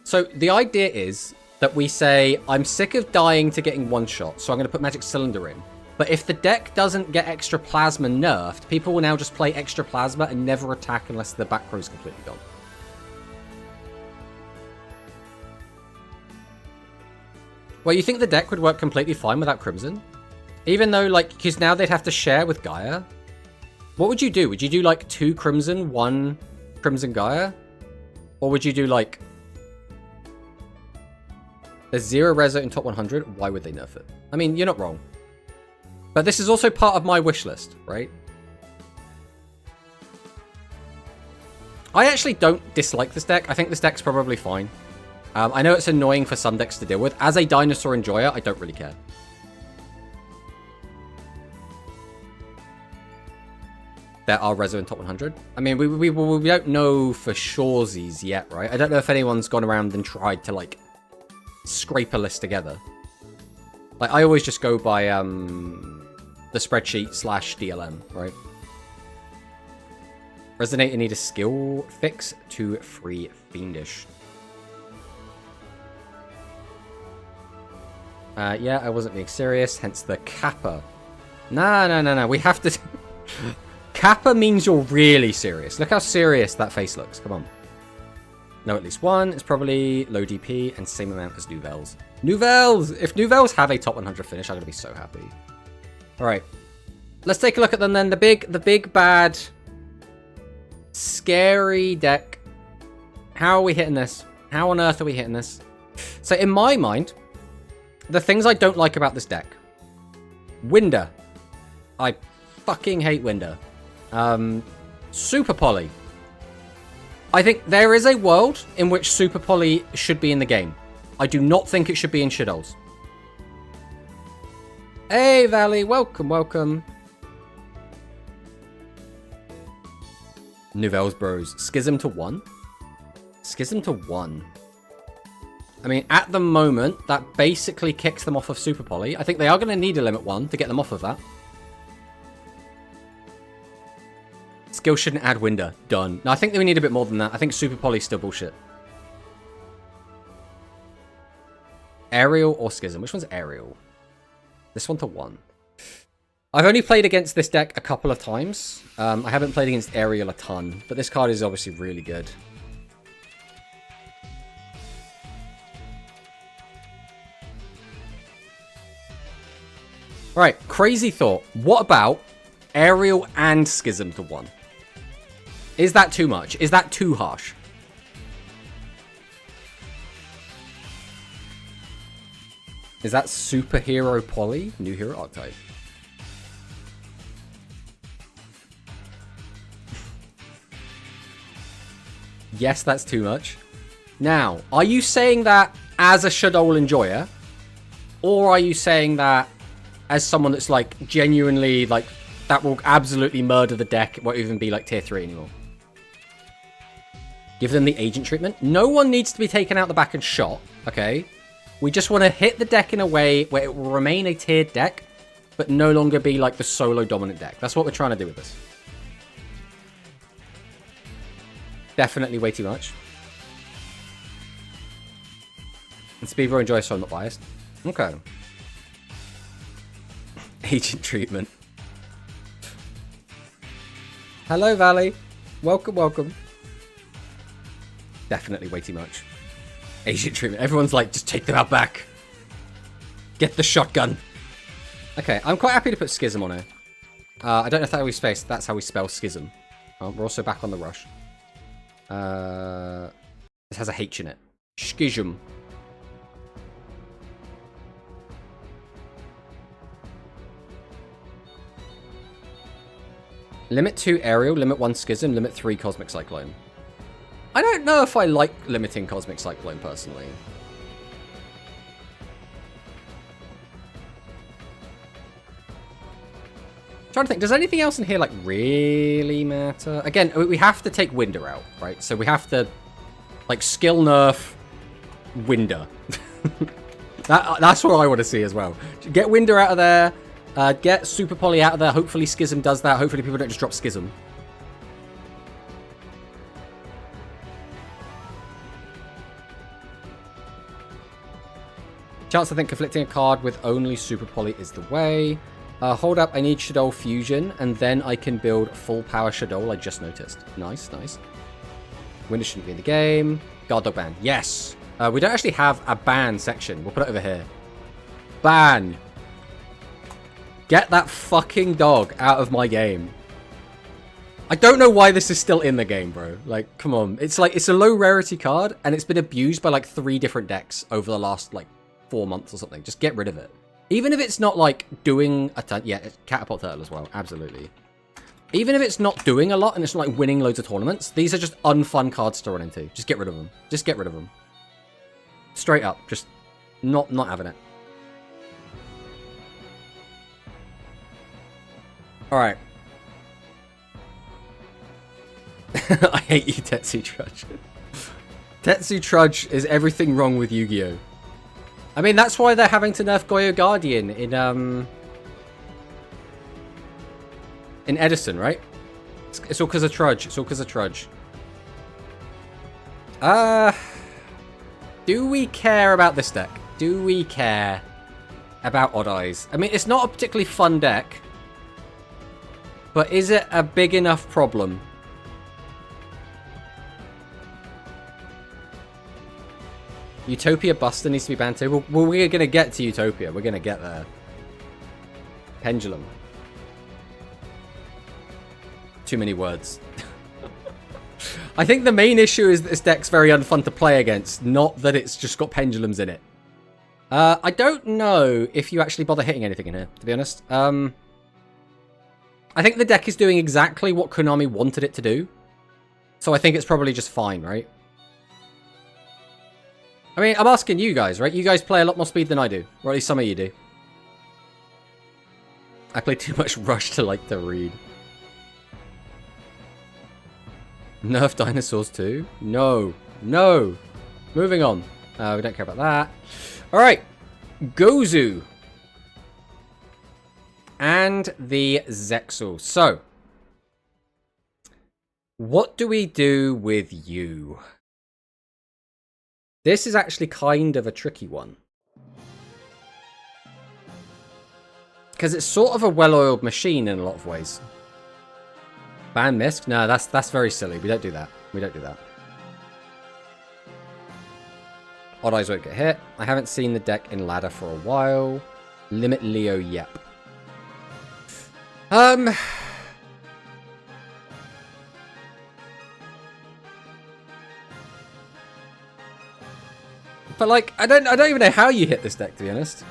So the idea is that we say, I'm sick of dying to getting one shot, so I'm going to put Magic Cylinder in. But if the deck doesn't get Extra Plasma nerfed, people will now just play Extra Plasma and never attack unless the back row is completely gone. Well, you think the deck would work completely fine without Crimson? Even though, like, because now they'd have to share with Gaia. What would you do? Would you do, like, 2 Crimson, 1 Crimson Gaia? Or would you do, like... There's 0 Rezo in top 100. Why would they nerf it? I mean, you're not wrong. But this is also part of my wish list, right? I actually don't dislike this deck. I think this deck's probably fine. I know it's annoying for some decks to deal with. As a dinosaur enjoyer, I don't really care. There are Rezo in top 100. I mean, we don't know for suresies yet, right? I don't know if anyone's gone around and tried to, like, scrape a list together. Like, I always just go by the spreadsheet / DLM, right? Resonator need a skill fix to free Fiendish. Yeah, I wasn't being serious, hence the Kappa. No. We have to... Kappa means you're really serious. Look how serious that face looks. Come on. No, at least one. It's probably low DP and same amount as Nouvelles. Nouvelles! If Nouvelles have a top 100 finish, I'm going to be so happy. Alright. Let's take a look at them then. The big bad, scary deck. How are we hitting this? How on earth are we hitting this? So in my mind... The things I don't like about this deck. Winder. I fucking hate Winder. Super Poly. I think there is a world in which Super Poly should be in the game. I do not think it should be in Shadows. Hey, Valley. Welcome, welcome. Nouvelles Bros. Schism to 1? Schism to 1. I mean, at the moment, that basically kicks them off of Super Poly. I think they are going to need a Limit 1 to get them off of that. Skill shouldn't add Winder. Done. No, I think we need a bit more than that. I think Super Poly's still bullshit. Aerial or Schism? Which one's Aerial? This one to 1. I've only played against this deck a couple of times. I haven't played against Aerial a ton, but this card is obviously really good. Right, crazy thought. What about Aerial and Schism to 1? Is that too much? Is that too harsh? Is that Superhero Poly? New hero archetype. Yes, that's too much. Now, are you saying that as a Shadow enjoyer? Or are you saying that as someone that's, like, genuinely, like, that will absolutely murder the deck? It won't even be, like, tier 3 anymore. Give them the agent treatment. No one needs to be taken out the back and shot, okay? We just want to hit the deck in a way where it will remain a tiered deck, but no longer be, like, the solo dominant deck. That's what we're trying to do with this. Definitely way too much. And Speedbro enjoys, so I'm not biased. Okay. Agent treatment. Hello, Valley. Welcome, welcome. Definitely way too much. Agent treatment. Everyone's like, just take them out back. Get the shotgun. Okay, I'm quite happy to put Schism on here. I don't know if that's how we spell Schism. We're also back on the rush. This has a H in it. Schism. Limit 2 Aerial, Limit 1 Schism, Limit 3 Cosmic Cyclone. I don't know if I like limiting Cosmic Cyclone personally. Trying to think, does anything else in here like really matter? Again, we have to take Winder out, right? So we have to like skill nerf Winder. That's what I want to see as well. Get Winder out of there. Get Super Poly out of there. Hopefully Schism does that. Hopefully people don't just drop Schism. Chance, I think conflicting a card with only Super Poly is the way. Hold up, I need Shadow Fusion, and then I can build full power Shadow, I just noticed. Nice, nice. Winder shouldn't be in the game. Guard Dog ban. Yes! We don't actually have a ban section. We'll put it over here. Ban! Get that fucking dog out of my game. I don't know why this is still in the game, bro. Like, come on. It's like, it's a low rarity card, and it's been abused by like 3 different decks over the last like 4 months or something. Just get rid of it. Even if it's not, like, doing a ton... Yeah, it's Catapult Turtle as well. Absolutely. Even if it's not doing a lot and it's not, like, winning loads of tournaments, these are just unfun cards to run into. Just get rid of them. Just get rid of them. Straight up. Just not having it. Alright. I hate you, Tetsu Trudge. Tetsu Trudge is everything wrong with Yu-Gi-Oh! I mean, that's why they're having to nerf Goyo Guardian in Edison, right? It's all because of Trudge. It's all because of Trudge. Do we care about this deck? Do we care about Odd Eyes? I mean, it's not a particularly fun deck. But is it a big enough problem? Utopia Buster needs to be banned too. Well, we're going to get to Utopia. We're going to get there. Pendulum. Too many words. I think the main issue is that this deck's very unfun to play against, not that it's just got pendulums in it. I don't know if you actually bother hitting anything in here, to be honest. I think the deck is doing exactly what Konami wanted it to do. So I think it's probably just fine, right? I mean, I'm asking you guys, right? You guys play a lot more speed than I do. Or at least some of you do. I play too much Rush to like to read. Nerf dinosaurs too? No. No. Moving on. We don't care about that. Alright. Gozu. And the Zexal. So. What do we do with you? This is actually kind of a tricky one. Because it's sort of a well-oiled machine in a lot of ways. Ban Misk? No, that's very silly. We don't do that. We don't do that. Odd Eyes won't get hit. I haven't seen the deck in ladder for a while. Limit Leo, yep. But like, I don't even know how you hit this deck, to be honest.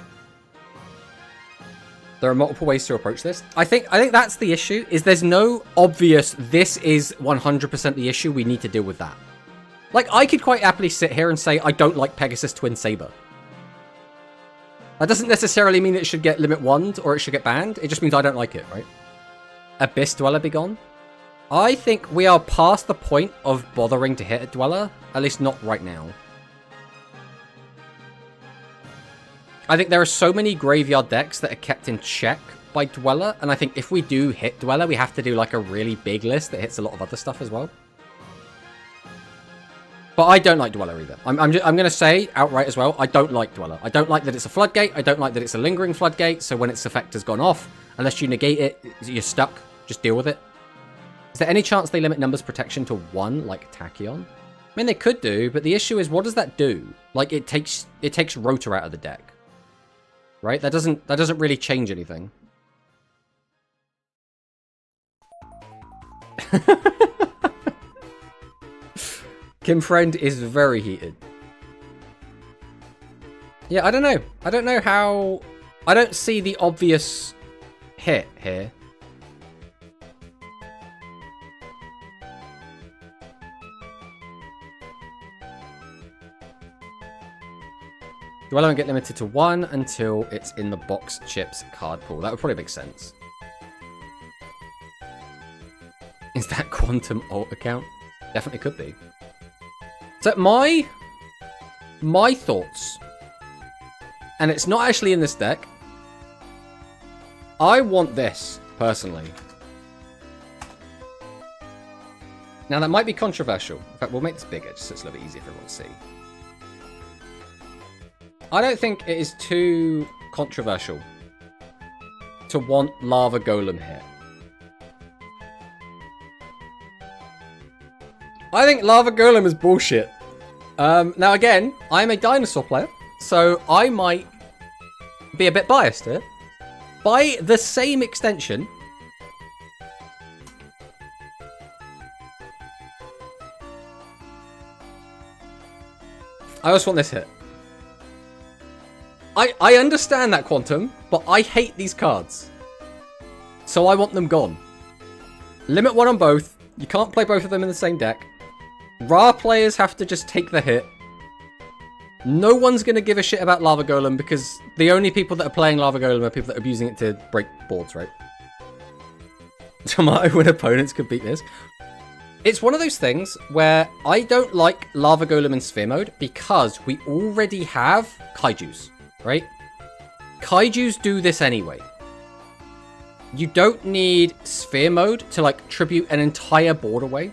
There are multiple ways to approach this. I think that's the issue, is there's no obvious, this is 100% the issue, we need to deal with that. Like, I could quite happily sit here and say, I don't like Pegasus Twin Saber. That doesn't necessarily mean it should get Limit 1'd or it should get banned. It just means I don't like it, right? Abyss Dweller be gone. I think we are past the point of bothering to hit a Dweller. At least not right now. I think there are so many graveyard decks that are kept in check by Dweller, and I think if we do hit Dweller, we have to do like a really big list that hits a lot of other stuff as well. But I don't like Dweller either. I'm going to say outright as well, I don't like Dweller. I don't like that it's a floodgate. I don't like that it's a lingering floodgate, so when its effect has gone off, unless you negate it, you're stuck. Just deal with it. Is there any chance they limit numbers protection to 1, like Tachyon? I mean, they could do, but the issue is, what does that do? Like, it takes Rotor out of the deck. Right? That doesn't really change anything. Kim Friend is very heated. Yeah, I don't know. I don't know how... I don't see the obvious hit here. Dual element get limited to 1 until it's in the box chips card pool. That would probably make sense. Is that Quantum alt account? Definitely could be. So my thoughts, and it's not actually in this deck. I want this, personally. Now, that might be controversial. In fact, we'll make this bigger, just so it's a little bit easier for everyone to see. I don't think it is too controversial to want Lava Golem here. I think Lava Golem is bullshit. Now, again, I'm a dinosaur player, so I might be a bit biased here. By the same extension, I also want this hit. I understand that, Quantum, but I hate these cards. So I want them gone. Limit 1 on both. You can't play both of them in the same deck. Ra players have to just take the hit. No one's going to give a shit about Lava Golem because the only people that are playing Lava Golem are people that are abusing it to break boards, right? Tomato when opponents could beat this. It's one of those things where I don't like Lava Golem in Sphere mode because we already have Kaijus, right? Kaijus do this anyway. You don't need Sphere mode to, like, tribute an entire board away.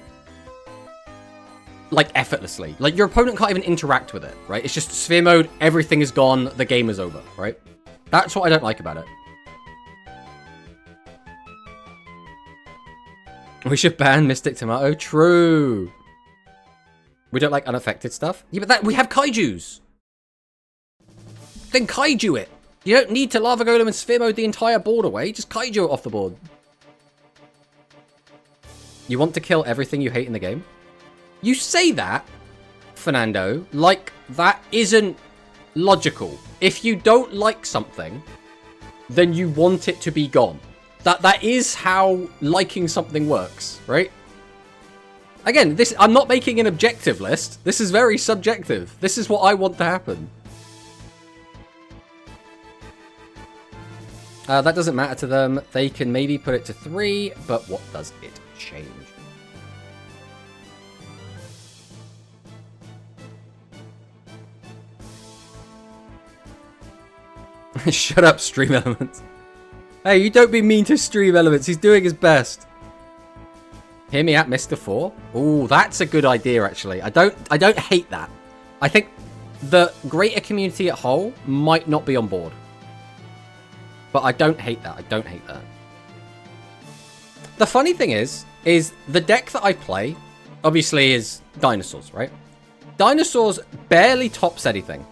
Like, effortlessly. Like, your opponent can't even interact with it, right? It's just Sphere mode, everything is gone, the game is over, right? That's what I don't like about it. We should ban Mystic Tomato. True. We don't like unaffected stuff. Yeah, but we have Kaijus. Then Kaiju it. You don't need to Lava Golem and Sphere mode the entire board away. Just Kaiju it off the board. You want to kill everything you hate in the game? You say that, Fernando, like that isn't logical. If you don't like something, then you want it to be gone. That is how liking something works, right? Again, I'm not making an objective list. This is very subjective. This is what I want to happen. That doesn't matter to them. They can maybe put it to 3, but what does it change? Shut up, Stream Elements. Hey, you don't be mean to Stream Elements. He's doing his best. Hear me out, Mr. 4. Ooh, that's a good idea, actually. I don't hate that. I think the greater community at whole might not be on board. But I don't hate that. I don't hate that. The funny thing is the deck that I play, obviously, is Dinosaurs, right? Dinosaurs barely tops anything.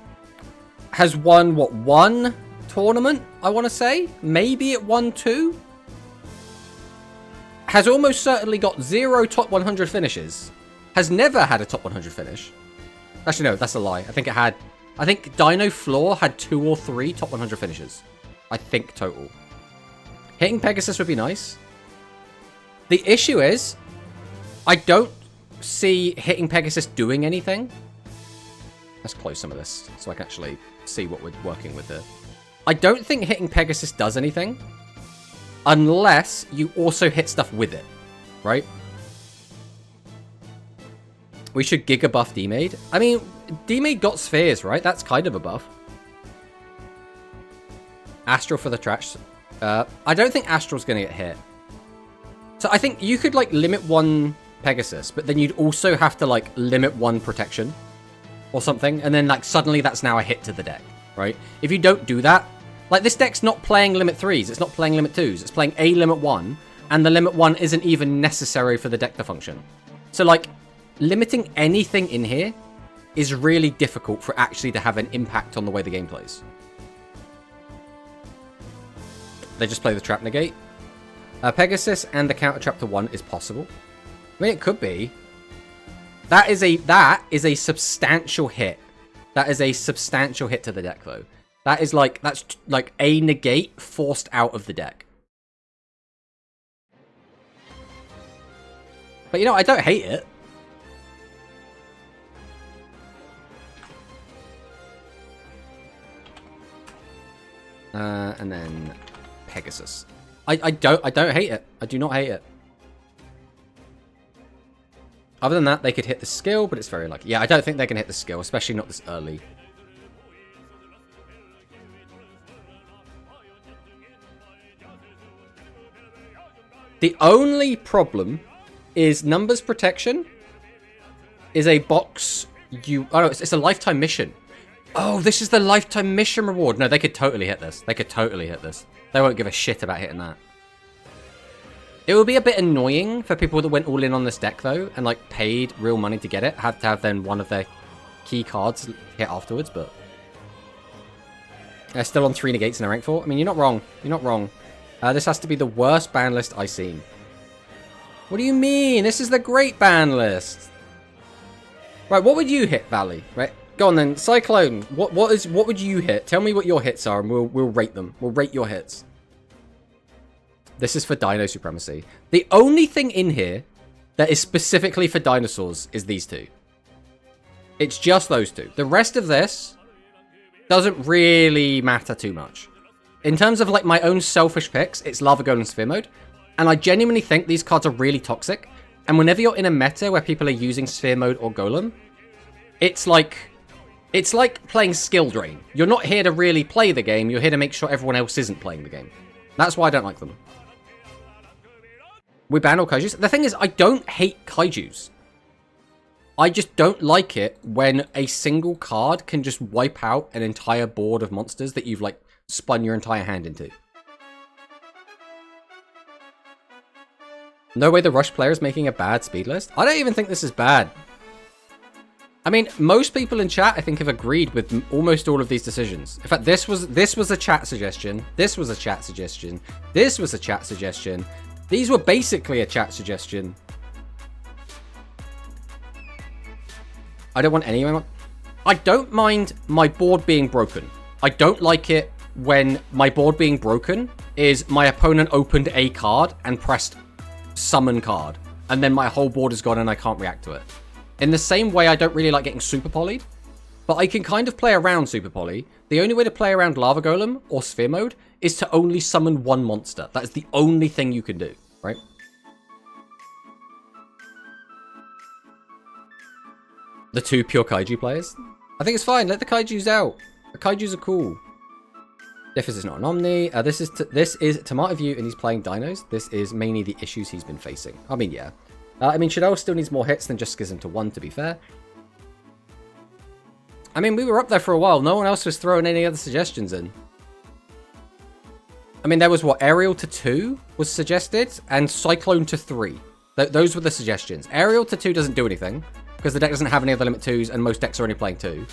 Has won, what, 1 tournament, I want to say? Maybe it won 2? Has almost certainly got 0 top 100 finishes. Has never had a top 100 finish. Actually, no, that's a lie. I think Dino Floor had 2 or 3 top 100 finishes. I think total. Hitting Pegasus would be nice. The issue is, I don't see hitting Pegasus doing anything. Let's close some of this so I can actually see what we're working with here. I don't think hitting Pegasus does anything unless you also hit stuff with it, right? We should Giga buff D-Made. I mean, D-Made got spheres, right? That's kind of a buff. Astral for the trash. I don't think Astral's going to get hit. So I think you could, like, limit 1 Pegasus, but then you'd also have to, like, limit 1 protection or something. And then, like, suddenly that's now a hit to the deck, right? If you don't do that, like, this deck's not playing limit 3s. It's not playing limit 2s. It's playing a limit 1. And the limit 1 isn't even necessary for the deck to function. So, like, limiting anything in here is really difficult for actually to have an impact on the way the game plays. They just play the trap negate. Pegasus and the counter trap to 1 is possible. I mean, it could be. That is a substantial hit. That is a substantial hit to the deck, though. That's like a negate forced out of the deck. But, you know, I don't hate it. And then Pegasus. I don't hate it. I do not hate it. Other than that, they could hit the skill, but it's very likely. Yeah, I don't think they can hit the skill, especially not this early. The only problem is numbers protection is a box you... Oh, no, it's a lifetime mission. Oh, this is the lifetime mission reward. No, they could totally hit this. They could totally hit this. They won't give a shit about hitting that. It would be a bit annoying for people that went all in on this deck, though, and, like, paid real money to get it. Had to have then one of their key cards hit afterwards, but... They're still on 3 negates in a rank 4. I mean, you're not wrong. You're not wrong. This has to be the worst ban list I've seen. What do you mean? This is the great ban list. Right, what would you hit, Valley? Right, go on then. Cyclone, what would you hit? Tell me what your hits are, and we'll rate them. We'll rate your hits. This is for Dino Supremacy. The only thing in here that is specifically for dinosaurs is these two. It's just those two. The rest of this doesn't really matter too much. In terms of, like, my own selfish picks, it's Lava Golem Sphere Mode. And I genuinely think these cards are really toxic. And whenever you're in a meta where people are using Sphere Mode or Golem, it's like playing Skill Drain. You're not here to really play the game. You're here to make sure everyone else isn't playing the game. That's why I don't like them. We ban all kaijus. The thing is, I don't hate kaijus. I just don't like it when a single card can just wipe out an entire board of monsters that you've, like, spun your entire hand into. No way the Rush player is making a bad speed list. I don't even think this is bad. I mean, most people in chat, I think, have agreed with almost all of these decisions. In fact, this was a chat suggestion. This was a chat suggestion. This was a chat suggestion. These were basically a chat suggestion. I don't want any... I don't mind my board being broken. I don't like it when my board being broken is my opponent opened a card and pressed summon card, and then my whole board is gone and I can't react to it. In the same way, I don't really like getting super polyed, but I can kind of play around super poly. The only way to play around Lava Golem or Sphere Mode is to only summon one monster. That is the only thing you can do, right? The two pure kaiju players? I think it's fine. Let the kaijus out. The kaijus are cool. Diffus is not an Omni. This is Tomato View, and he's playing dinos. This is mainly the issues he's been facing. I mean, yeah. I mean, Shadow still needs more hits than just Schism to 1, to be fair. I mean, we were up there for a while. No one else was throwing any other suggestions in. I mean, there was, what, Aerial to 2 was suggested, and Cyclone to 3. Those were the suggestions. Aerial to 2 doesn't do anything, because the deck doesn't have any other limit 2s, and most decks are only playing 2.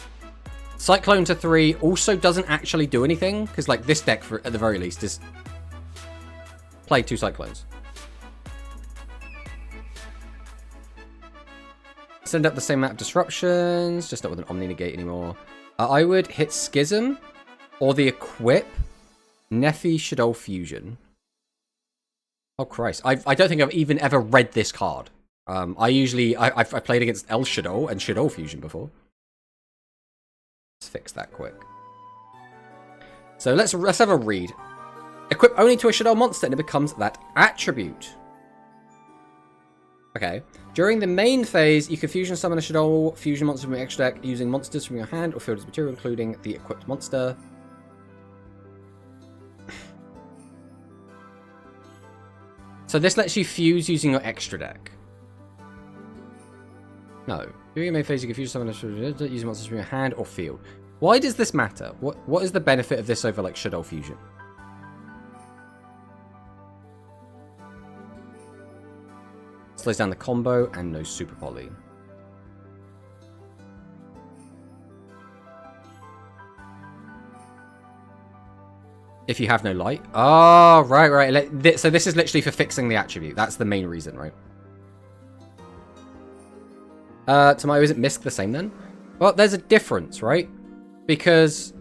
Cyclone to 3 also doesn't actually do anything, because, like, this deck, at the very least, is play 2 Cyclones. Send up the same amount of disruptions, just not with an Omni Negate anymore. I would hit Schism, or the Equip, Nephi Shadow Fusion. Oh, Christ. I don't think I've even ever read this card. I've played against El Shadow and Shadow Fusion before. Let's fix that quick. So let's have a read. Equip only to a Shadow monster and it becomes that attribute. Okay. During the main phase, you can fusion summon a Shadow fusion monster from your extra deck using monsters from your hand or field as material, including the equipped monster. So this lets you fuse using your extra deck. No. During your main phase, you can fusion summon a Shadow using monsters from your hand or field. Why does this matter? What is the benefit of this over, like, Shadow Fusion? Slows down the combo and no super poly. If you have no light. Oh, right. So this is literally for fixing the attribute. That's the main reason, right? Tomato, isn't Misk the same then? Well, there's a difference, right? Because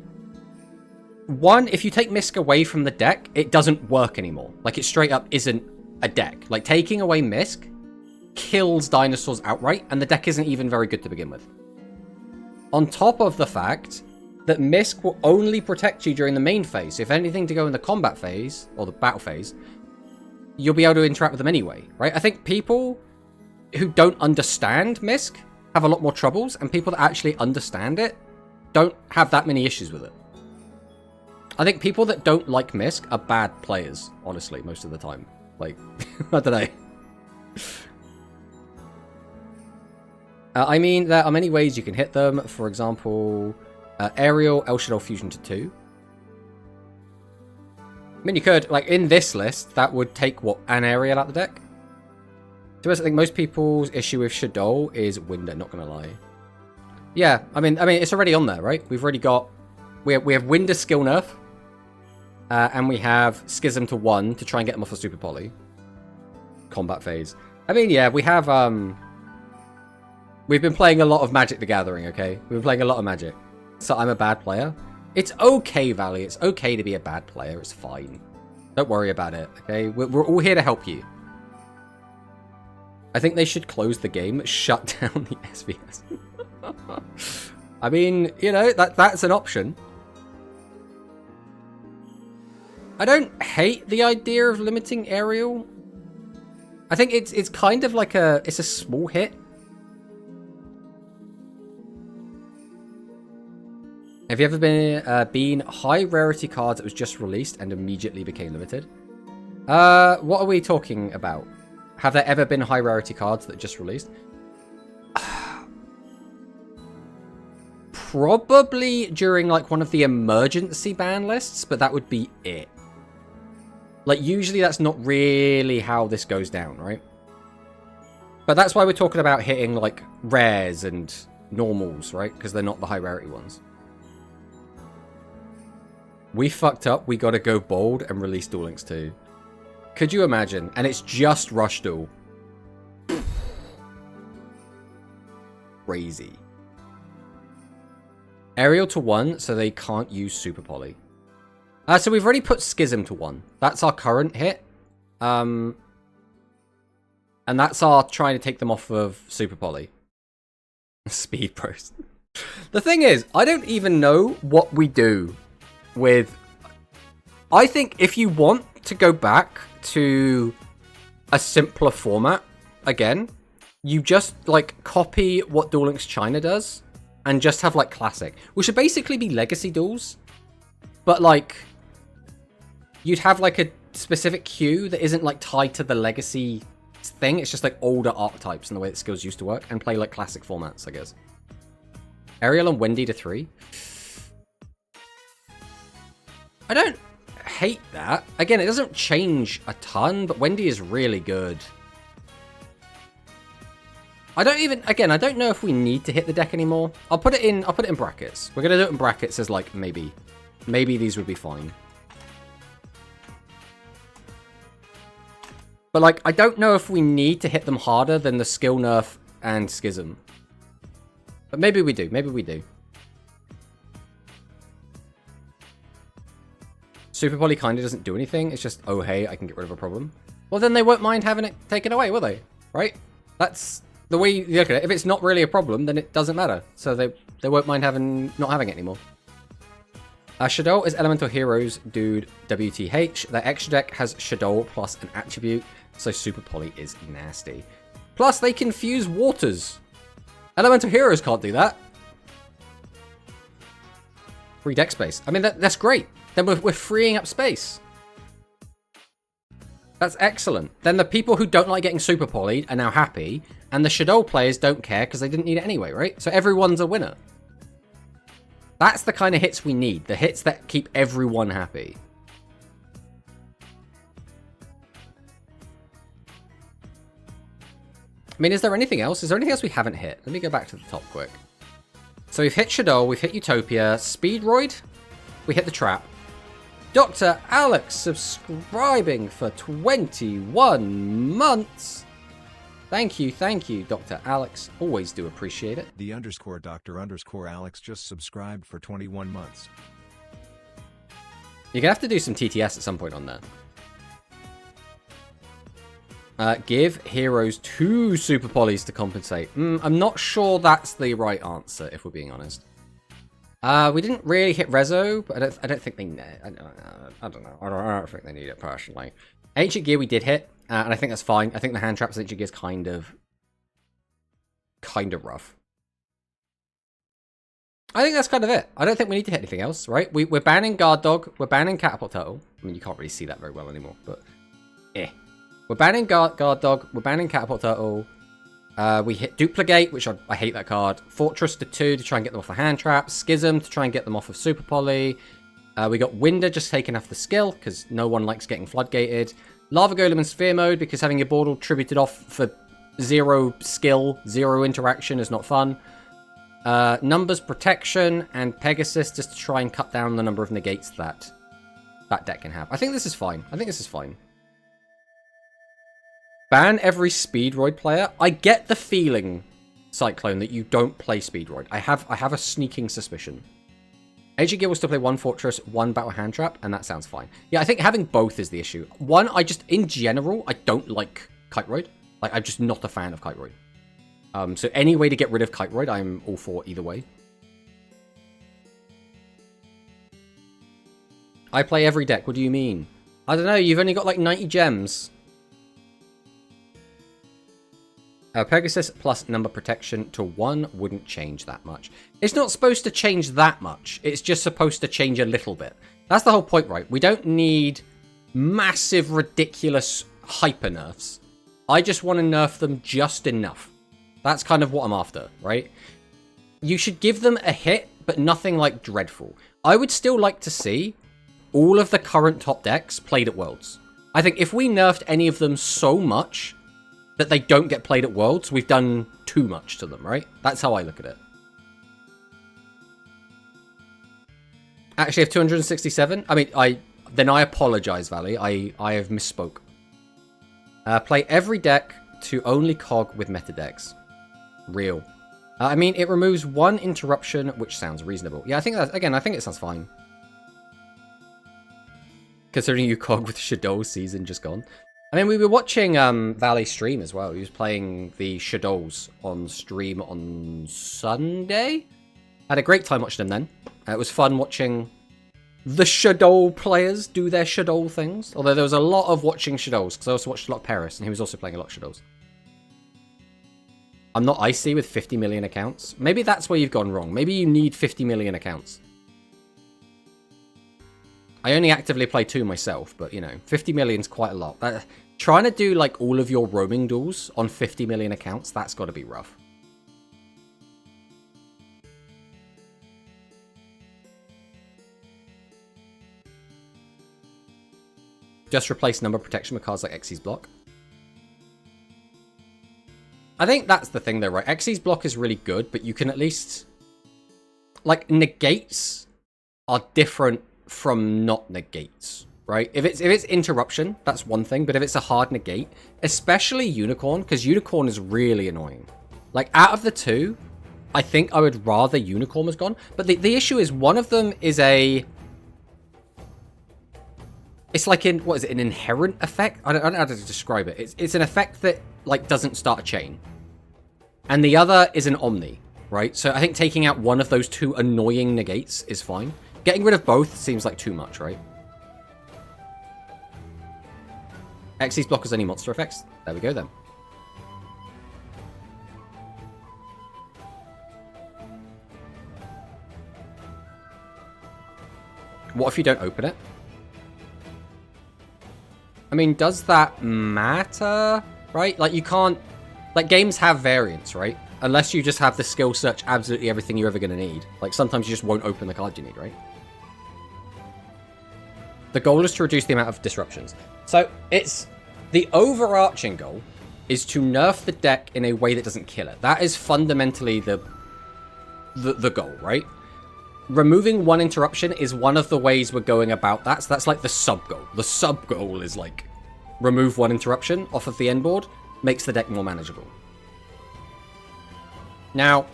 one, if you take Misk away from the deck, it doesn't work anymore. Like, it straight up isn't a deck. Like, taking away Misk kills dinosaurs outright, and the deck isn't even very good to begin with. On top of the fact that Misk will only protect you during the main phase. So if anything to go in the combat phase, or the battle phase, you'll be able to interact with them anyway, right? I think people who don't understand Misk have a lot more troubles, and people that actually understand it don't have that many issues with it. I think people that don't like Misk are bad players, honestly, most of the time. Like, I don't know. I mean, there are many ways you can hit them. For example, Aerial, El Shadow Fusion to 2. I mean, you could, like, in this list, that would take, what, an Aerial out the deck? To us, I think most people's issue with Shadow is Winder, not gonna lie. Yeah, I mean, it's already on there, right? We've already got... We have Winder skill nerf. And we have Schism to 1 to try and get them off of Super Poly. Combat phase. I mean, yeah, we have... We've been playing a lot of Magic the Gathering, okay? We've been playing a lot of Magic. So I'm a bad player. It's okay, Valley. It's okay to be a bad player. It's fine. Don't worry about it, okay? We're all here to help you. I think they should close the game. Shut down the SVS. I mean, you know, that's an option. I don't hate the idea of limiting Aerial. I think it's kind of like it's a small hit. Have you ever been high rarity cards that was just released and immediately became limited? What are we talking about? Have there ever been high rarity cards that just released? Probably during like one of the emergency ban lists, but that would be it. Like, usually that's not really how this goes down, right? But that's why we're talking about hitting, like, rares and normals, right? Because they're not the high rarity ones. We fucked up. We got to go bold and release Duel Links 2. Could you imagine? And it's just Rush Duel. Crazy. Aerial to 1, so they can't use Super Poly. So we've already put Schism to 1. That's our current hit. And that's our trying to take them off of Super Poly. Speed Pros. The thing is, I don't even know what we do with... I think if you want to go back to a simpler format, again, you just, like, copy what Duel Links China does and just have, like, Classic. Which should basically be Legacy Duels. But, like... You'd have, like, a specific queue that isn't, like, tied to the Legacy thing. It's just, like, older archetypes in the way that skills used to work. And play, like, classic formats, I guess. Aerial and Wendy to 3. I don't hate that. Again, it doesn't change a ton, but Wendy is really good. I don't even... Again, I don't know if we need to hit the deck anymore. I'll put it in brackets. We're going to do it in brackets as, like, maybe. Maybe these would be fine. But, like, I don't know if we need to hit them harder than the skill nerf and Schism. But maybe we do. Maybe we do. Super Poly kind of doesn't do anything. It's just, oh, hey, I can get rid of a problem. Well, then they won't mind having it taken away, will they? Right? That's the way you look at it. If it's not really a problem, then it doesn't matter. So they won't mind not having it anymore. Shadow is Elemental Heroes, dude, WTH. Their extra deck has Shadow plus an attribute, so Super Poly is nasty. Plus, they can fuse waters. Elemental Heroes can't do that. Free deck space. I mean, that's great. Then we're freeing up space. That's excellent. Then the people who don't like getting Super Polyed are now happy, and the Shadow players don't care because they didn't need it anyway, right? So everyone's a winner. That's the kind of hits we need. The hits that keep everyone happy. I mean, is there anything else? Is there anything else we haven't hit? Let me go back to the top quick. So we've hit Shadow, we've hit Utopia, Speedroid, we hit the Trap. Dr. Alex subscribing for 21 months. Thank you, Dr. Alex. Always do appreciate it. The _Dr. Alex just subscribed for 21 months. You're going to have to do some TTS at some point on that. Give heroes 2 Super Polys to compensate. I'm not sure that's the right answer, if we're being honest. We didn't really hit Rezo, but I don't think they need it. I don't know. I don't think they need it personally. Ancient Gear we did hit, and I think that's fine. I think the hand traps in Ancient Gear is kind of rough. I think that's kind of it. I don't think we need to hit anything else, right? We're banning Guard Dog. We're banning Catapult Turtle. I mean, you can't really see that very well anymore, but we're banning Guard Dog. We're banning Catapult Turtle. We hit Duplicate, which I hate that card. Fortress to 2 to try and get them off the hand traps. Schism to try and get them off of Super Poly. We got Winder just taking off the skill, because no one likes getting floodgated. Lava Golem in Sphere Mode, because having your board all tributed off for 0 skill, 0 interaction is not fun. Numbers Protection, and Pegasus just to try and cut down the number of negates that deck can have. I think this is fine. Ban every Speedroid player. I get the feeling, Cyclone, that you don't play Speedroid. I have a sneaking suspicion. Ancient Gear will still play 1 Fortress, 1 Battle Hand Trap, and that sounds fine. Yeah, I think having both is the issue. One, in general, I don't like Kiteroid. Like, I'm just not a fan of Kiteroid. So any way to get rid of Kiteroid, I'm all for either way. I play every deck. What do you mean? I don't know. You've only got like 90 gems. Pegasus plus number protection to 1 wouldn't change that much. It's not supposed to change that much. It's just supposed to change a little bit. That's the whole point, right? We don't need massive, ridiculous hyper nerfs. I just want to nerf them just enough. That's kind of what I'm after, right? You should give them a hit, but nothing like dreadful. I would still like to see all of the current top decks played at Worlds. I think if we nerfed any of them so much that they don't get played at Worlds, we've done too much to them, right? That's how I look at it. Actually, I have 267. I mean, then I apologize, Valley. I have misspoke. Play every deck to only cog with meta decks. Real. I mean, it removes 1 interruption, which sounds reasonable. Yeah, I think that, again, I think it sounds fine. Considering you cog with Shadow season just gone. I mean, we were watching Valley stream as well. He was playing the Shadows on stream on Sunday. Had a great time watching them then. It was fun watching the Shadow players do their Shadow things. Although there was a lot of watching Shadows, because I also watched a lot of Paris, and he was also playing a lot of Shadows. I'm not icy with 50 million accounts. Maybe that's where you've gone wrong. Maybe you need 50 million accounts. I only actively play 2 myself, but, you know, 50 million's quite a lot. Trying to do, like, all of your roaming duels on 50 million accounts, that's got to be rough. Just replace number protection with cards like Xyz Block. I think that's the thing, though, right? Xyz Block is really good, but you can at least... Like, negates are different from not negates, right? If it's interruption, that's one thing, but if it's a hard negate, especially Unicorn, because Unicorn is really annoying. Like, out of the 2, I think I would rather Unicorn was gone, but the issue is one of them is a... It's like what is it, an inherent effect? I don't know how to describe it. It's an effect that, like, doesn't start a chain. And the other is an Omni, right? So I think taking out one of those 2 annoying negates is fine. Getting rid of both seems like too much, right? Xyz Block has any monster effects? There we go, then. What if you don't open it? I mean, does that matter? Right? Like, you can't... Like, games have variants, right? Unless you just have the skill search absolutely everything you're ever going to need. Like, sometimes you just won't open the card you need, right? The goal is to reduce the amount of disruptions. So, it's... The overarching goal is to nerf the deck in a way that doesn't kill it. That is fundamentally the goal, right? Removing 1 interruption is one of the ways we're going about that. So that's like the sub-goal. The sub-goal is like, remove 1 interruption off of the end board, makes the deck more manageable. Now,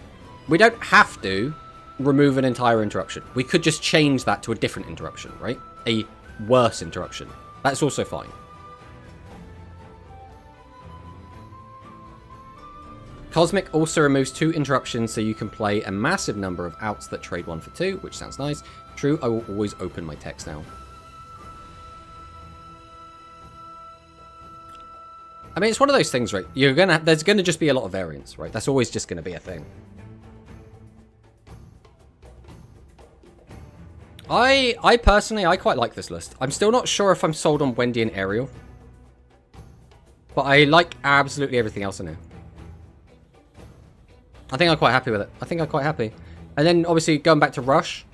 we don't have to remove an entire interruption. We could just change that to a different interruption, right? A worse interruption. That's also fine. Cosmic also removes 2 interruptions, so you can play a massive number of outs that trade 1 for 2, which sounds nice. True, I will always open my text now. I mean, it's one of those things, right? There's gonna just be a lot of variance, right? That's always just gonna be a thing. I personally, I quite like this list. I'm still not sure if I'm sold on Wendy and Ariel. But I like absolutely everything else in here. I think I'm quite happy with it. I think I'm quite happy. And then, obviously, going back to Rush.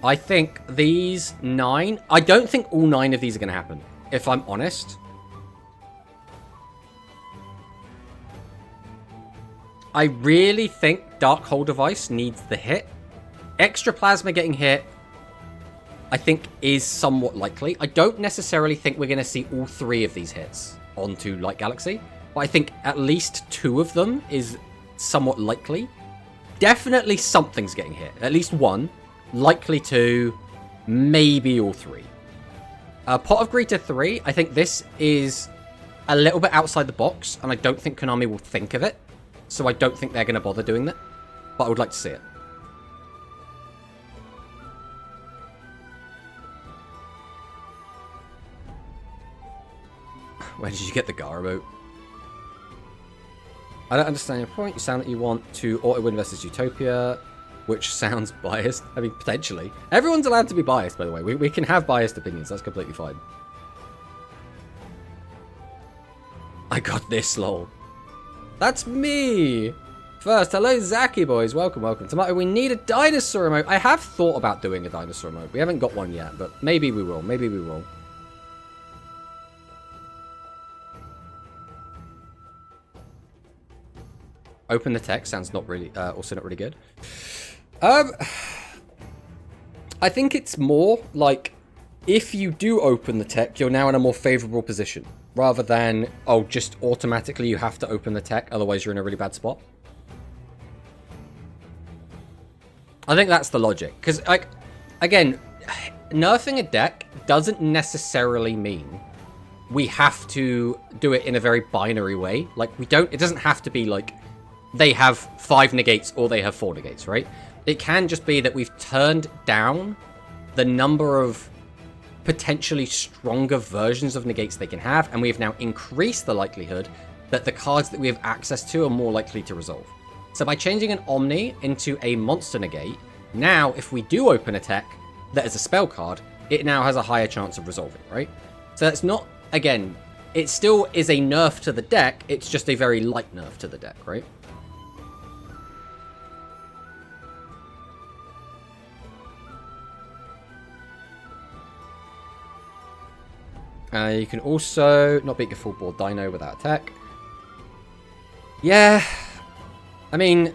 I think these 9... I don't think all 9 of these are going to happen, if I'm honest. I really think Dark Hole Device needs the hit. Extra Plasma getting hit, I think, is somewhat likely. I don't necessarily think we're going to see all 3 of these hits onto Light Galaxy, but I think at least 2 of them is somewhat likely. Definitely something's getting hit. At least 1. Likely 2. Maybe all 3. Pot of Greed to 3. I think this is a little bit outside the box, and I don't think Konami will think of it. So I don't think they're going to bother doing that. But I would like to see it. Where did you get the Gara boat? I don't understand your point. You sound like you want to auto-win versus Utopia, which sounds biased. I mean, potentially. Everyone's allowed to be biased, by the way. We can have biased opinions. That's completely fine. I got this, lol. That's me! First, hello, Zaki boys. Welcome, welcome. Tomato, we need a dinosaur emote. I have thought about doing a dinosaur emote. We haven't got one yet, but maybe we will. Maybe we will. Open the text sounds not really, also not really good. I think it's more like if you do open the tech, you're now in a more favorable position rather than, oh, just automatically you have to open the tech, otherwise you're in a really bad spot. I think that's the logic. Because, like, again, nerfing a deck doesn't necessarily mean we have to do it in a very binary way. Like, it doesn't have to be like, they have 5 negates or they have 4 negates, right? It can just be that we've turned down the number of potentially stronger versions of negates they can have, and we've now increased the likelihood that the cards that we have access to are more likely to resolve. So by changing an Omni into a monster negate, now if we do open a tech that is a spell card, it now has a higher chance of resolving, right? So that's not, again, it still is a nerf to the deck, it's just a very light nerf to the deck, right? You can also not beat your full board Dino without attack. Yeah, I mean,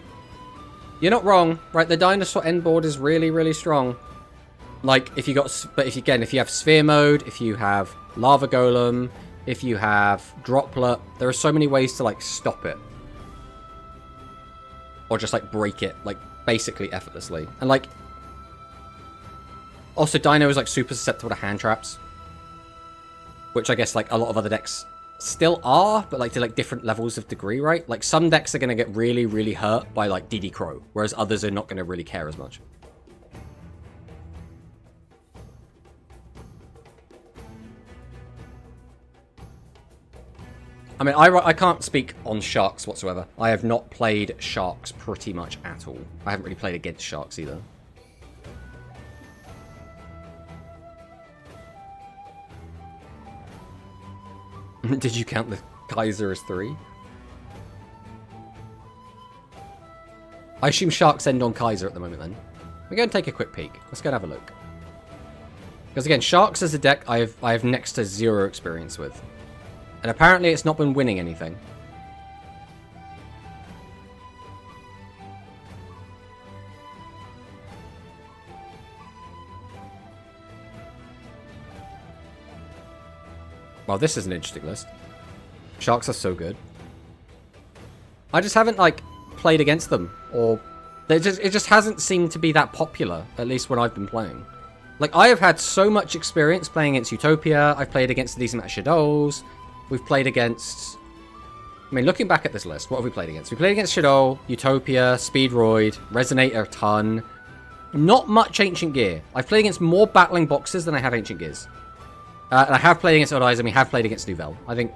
you're not wrong, right? The dinosaur end board is really, really strong. Like, if you got, but if you have Sphere Mode, if you have Lava Golem, if you have Droplet, there are so many ways to, like, stop it. Or just, like, break it, like, basically effortlessly. And, like, also Dino is, like, super susceptible to hand traps. Which I guess, like, a lot of other decks still are, but, like, to, like, different levels of degree, right? Like, some decks are going to get really, really hurt by, like, DD Crow, whereas others are not going to really care as much. I mean, I can't speak on Sharks whatsoever. I have not played Sharks pretty much at all. I haven't really played against Sharks either. Did you count the Kaiser as 3? I assume Sharks end on Kaiser at the moment then. We're going to take a quick peek. Let's go and have a look. Because again, Sharks as a deck I have next to 0 experience with. And apparently it's not been winning anything. Well, this is an interesting list. Sharks are so good. I just haven't, like, played against them. Or it just hasn't seemed to be that popular, at least when I've been playing. Like, I have had so much experience playing against Utopia. I've played against a decent amount of Shadows. We've played against I mean, looking back at this list, what have we played against? We played against Shadow, Utopia, Speedroid, Resonator a ton. Not much Ancient Gear. I've played against more Battling Boxes than I have Ancient Gears. And I have played against Odd Eyes, and we have played against Nouvelle. I think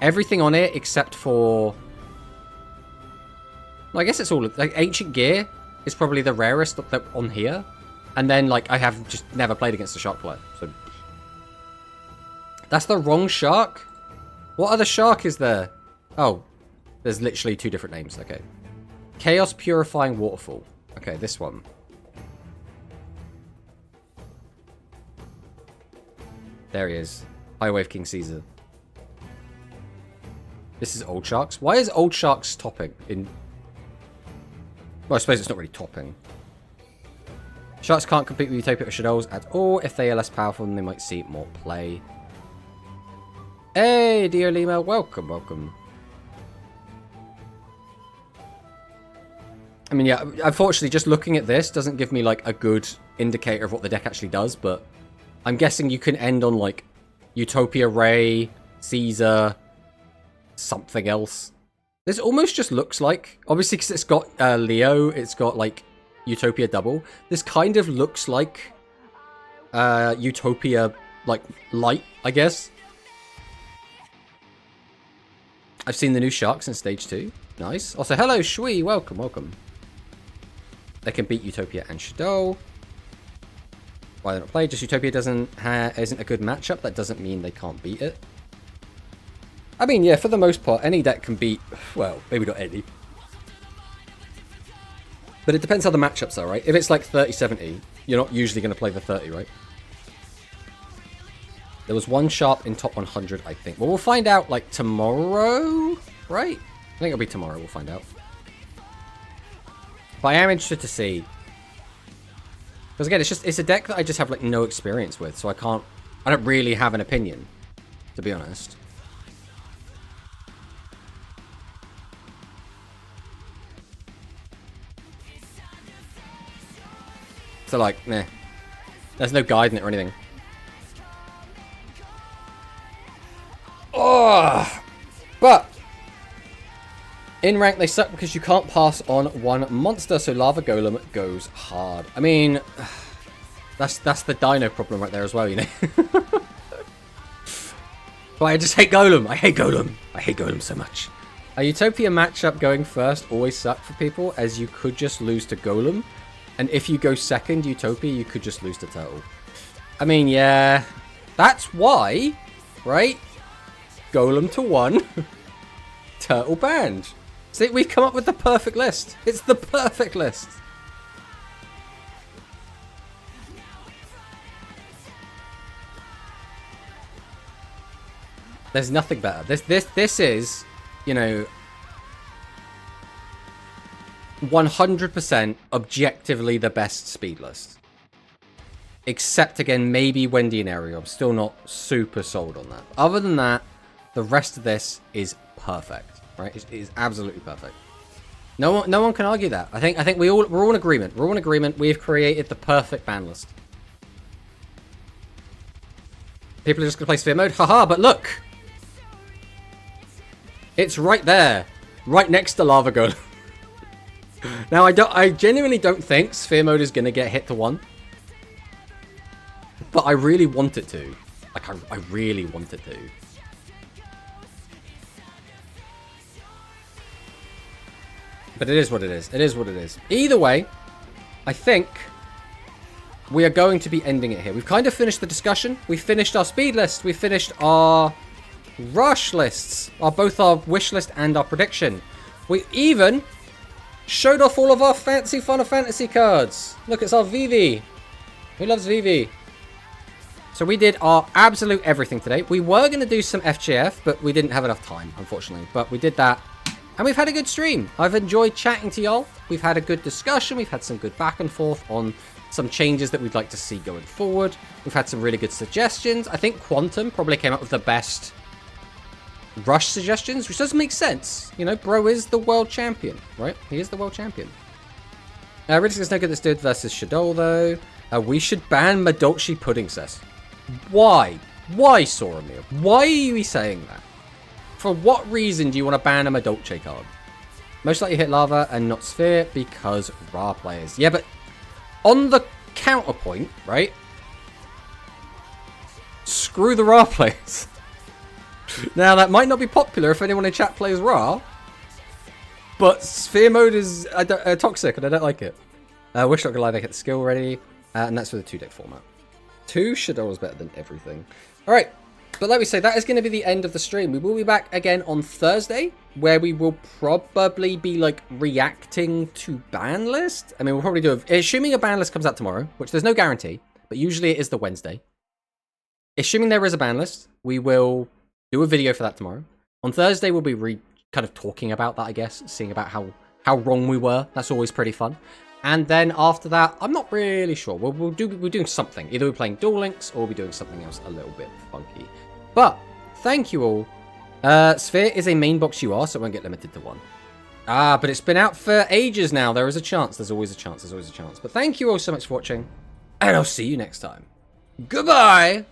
everything on it except for... Well, I guess it's all... Like, Ancient Gear is probably the rarest on here. And then, like, I have just never played against a Shark player. So that's the wrong Shark? What other Shark is there? Oh, there's literally 2 different names. Okay. Chaos Purifying Waterfall. Okay, this one. There he is. High Wave King Caesar. This is Old Sharks. Why is Old Sharks topping in... Well, I suppose it's not really topping. Sharks can't compete with Utopia or Shadows at all. If they are less powerful, then they might see more play. Hey, dear Lima. Welcome, welcome. I mean, yeah, unfortunately, just looking at this doesn't give me, like, a good indicator of what the deck actually does, but I'm guessing you can end on, like, Utopia Ray, Caesar, something else. This almost just looks like, obviously, because it's got Leo, it's got, like, Utopia double. This kind of looks like Utopia, like, light, I guess. I've seen the new Sharks in Stage 2. Nice. Also, hello, Shui. Welcome, welcome. They can beat Utopia and Shadow. Why they're not played? Just Utopia isn't a good matchup. That doesn't mean they can't beat it. I mean, yeah, for the most part, any deck can beat... Well, maybe not any. But it depends how the matchups are, right? If it's like 30-70, you're not usually going to play the 30, right? There was one Sharp in top 100, I think. Well, we'll find out, like, tomorrow, right? I think it'll be tomorrow, we'll find out. But I am interested to see. Because, again, it's a deck that I just have, like, no experience with. So I don't really have an opinion, to be honest. So, like, meh. There's no guide in it or anything. Oh! But in rank they suck because you can't pass on one monster, so Lava Golem goes hard. I mean, that's the Dino problem right there as well, you know. But I just hate Golem. I hate Golem. I hate Golem so much. A Utopia matchup going first always suck for people, as you could just lose to Golem, and if you go second Utopia, you could just lose to Turtle. I mean, yeah, that's why, right? Golem to 1, Turtle banned. See, we've come up with the perfect list. It's the perfect list. There's nothing better. This is, you know, 100% objectively the best speed list. Except, again, maybe Wendy and Aerial. I'm still not super sold on that. Other than that, the rest of this is perfect, right? It is absolutely perfect. No one can argue that. I think we're all in agreement. We're all in agreement. We've created the perfect ban list. People are just gonna play Sphere mode. Haha, but look, it's right there, right next to Lava Golem. Now I genuinely don't think Sphere mode is gonna get hit to 1, but I really want it to. Like I really want it to. But it is what it is. It is what it is. Either way, I think we are going to be ending it here. We've kind of finished the discussion. We finished our speed list. We finished our rush lists. Both our wish list and our prediction. We even showed off all of our fancy Final Fantasy cards. Look, it's our Vivi. Who loves Vivi? So we did our absolute everything today. We were going to do some FGF, but we didn't have enough time, unfortunately. But we did that. And we've had a good stream. I've enjoyed chatting to y'all. We've had a good discussion. We've had some good back and forth on some changes that we'd like to see going forward. We've had some really good suggestions. I think Quantum probably came up with the best rush suggestions, which does make sense. You know, bro is the world champion, right? He is the world champion. Riddick is no good. That's dude versus Shadow, though. We should ban Madolchi Pudding, says. Why? Why, Soramir? Why are you saying that? For what reason do you want to ban a Madolche card? Most likely hit Lava and not Sphere because Ra players. Yeah, but on the counterpoint, right? Screw the Ra players. Now, that might not be popular if anyone in chat plays Ra, but Sphere mode is toxic and I don't like it. Wish not gonna lie, they get the skill ready, and that's for the 2-deck format. 2 Shadow is better than everything. Alright, but like we say, that is going to be the end of the stream. We will be back again on Thursday, where we will probably be, like, reacting to ban list. I mean, we'll probably do assuming a ban list comes out tomorrow, which there's no guarantee, but usually it is the Wednesday. Assuming there is a ban list, we will do a video for that tomorrow. On Thursday, we'll be kind of talking about that, I guess, seeing about how wrong we were. That's always pretty fun. And then after that, I'm not really sure. We're doing something. Either we're playing Duel Links or we'll be doing something else a little bit funky. But thank you all. Sphere is a main box UR, so it won't get limited to 1. But it's been out for ages now. There is a chance. There's always a chance. There's always a chance. But thank you all so much for watching, and I'll see you next time. Goodbye!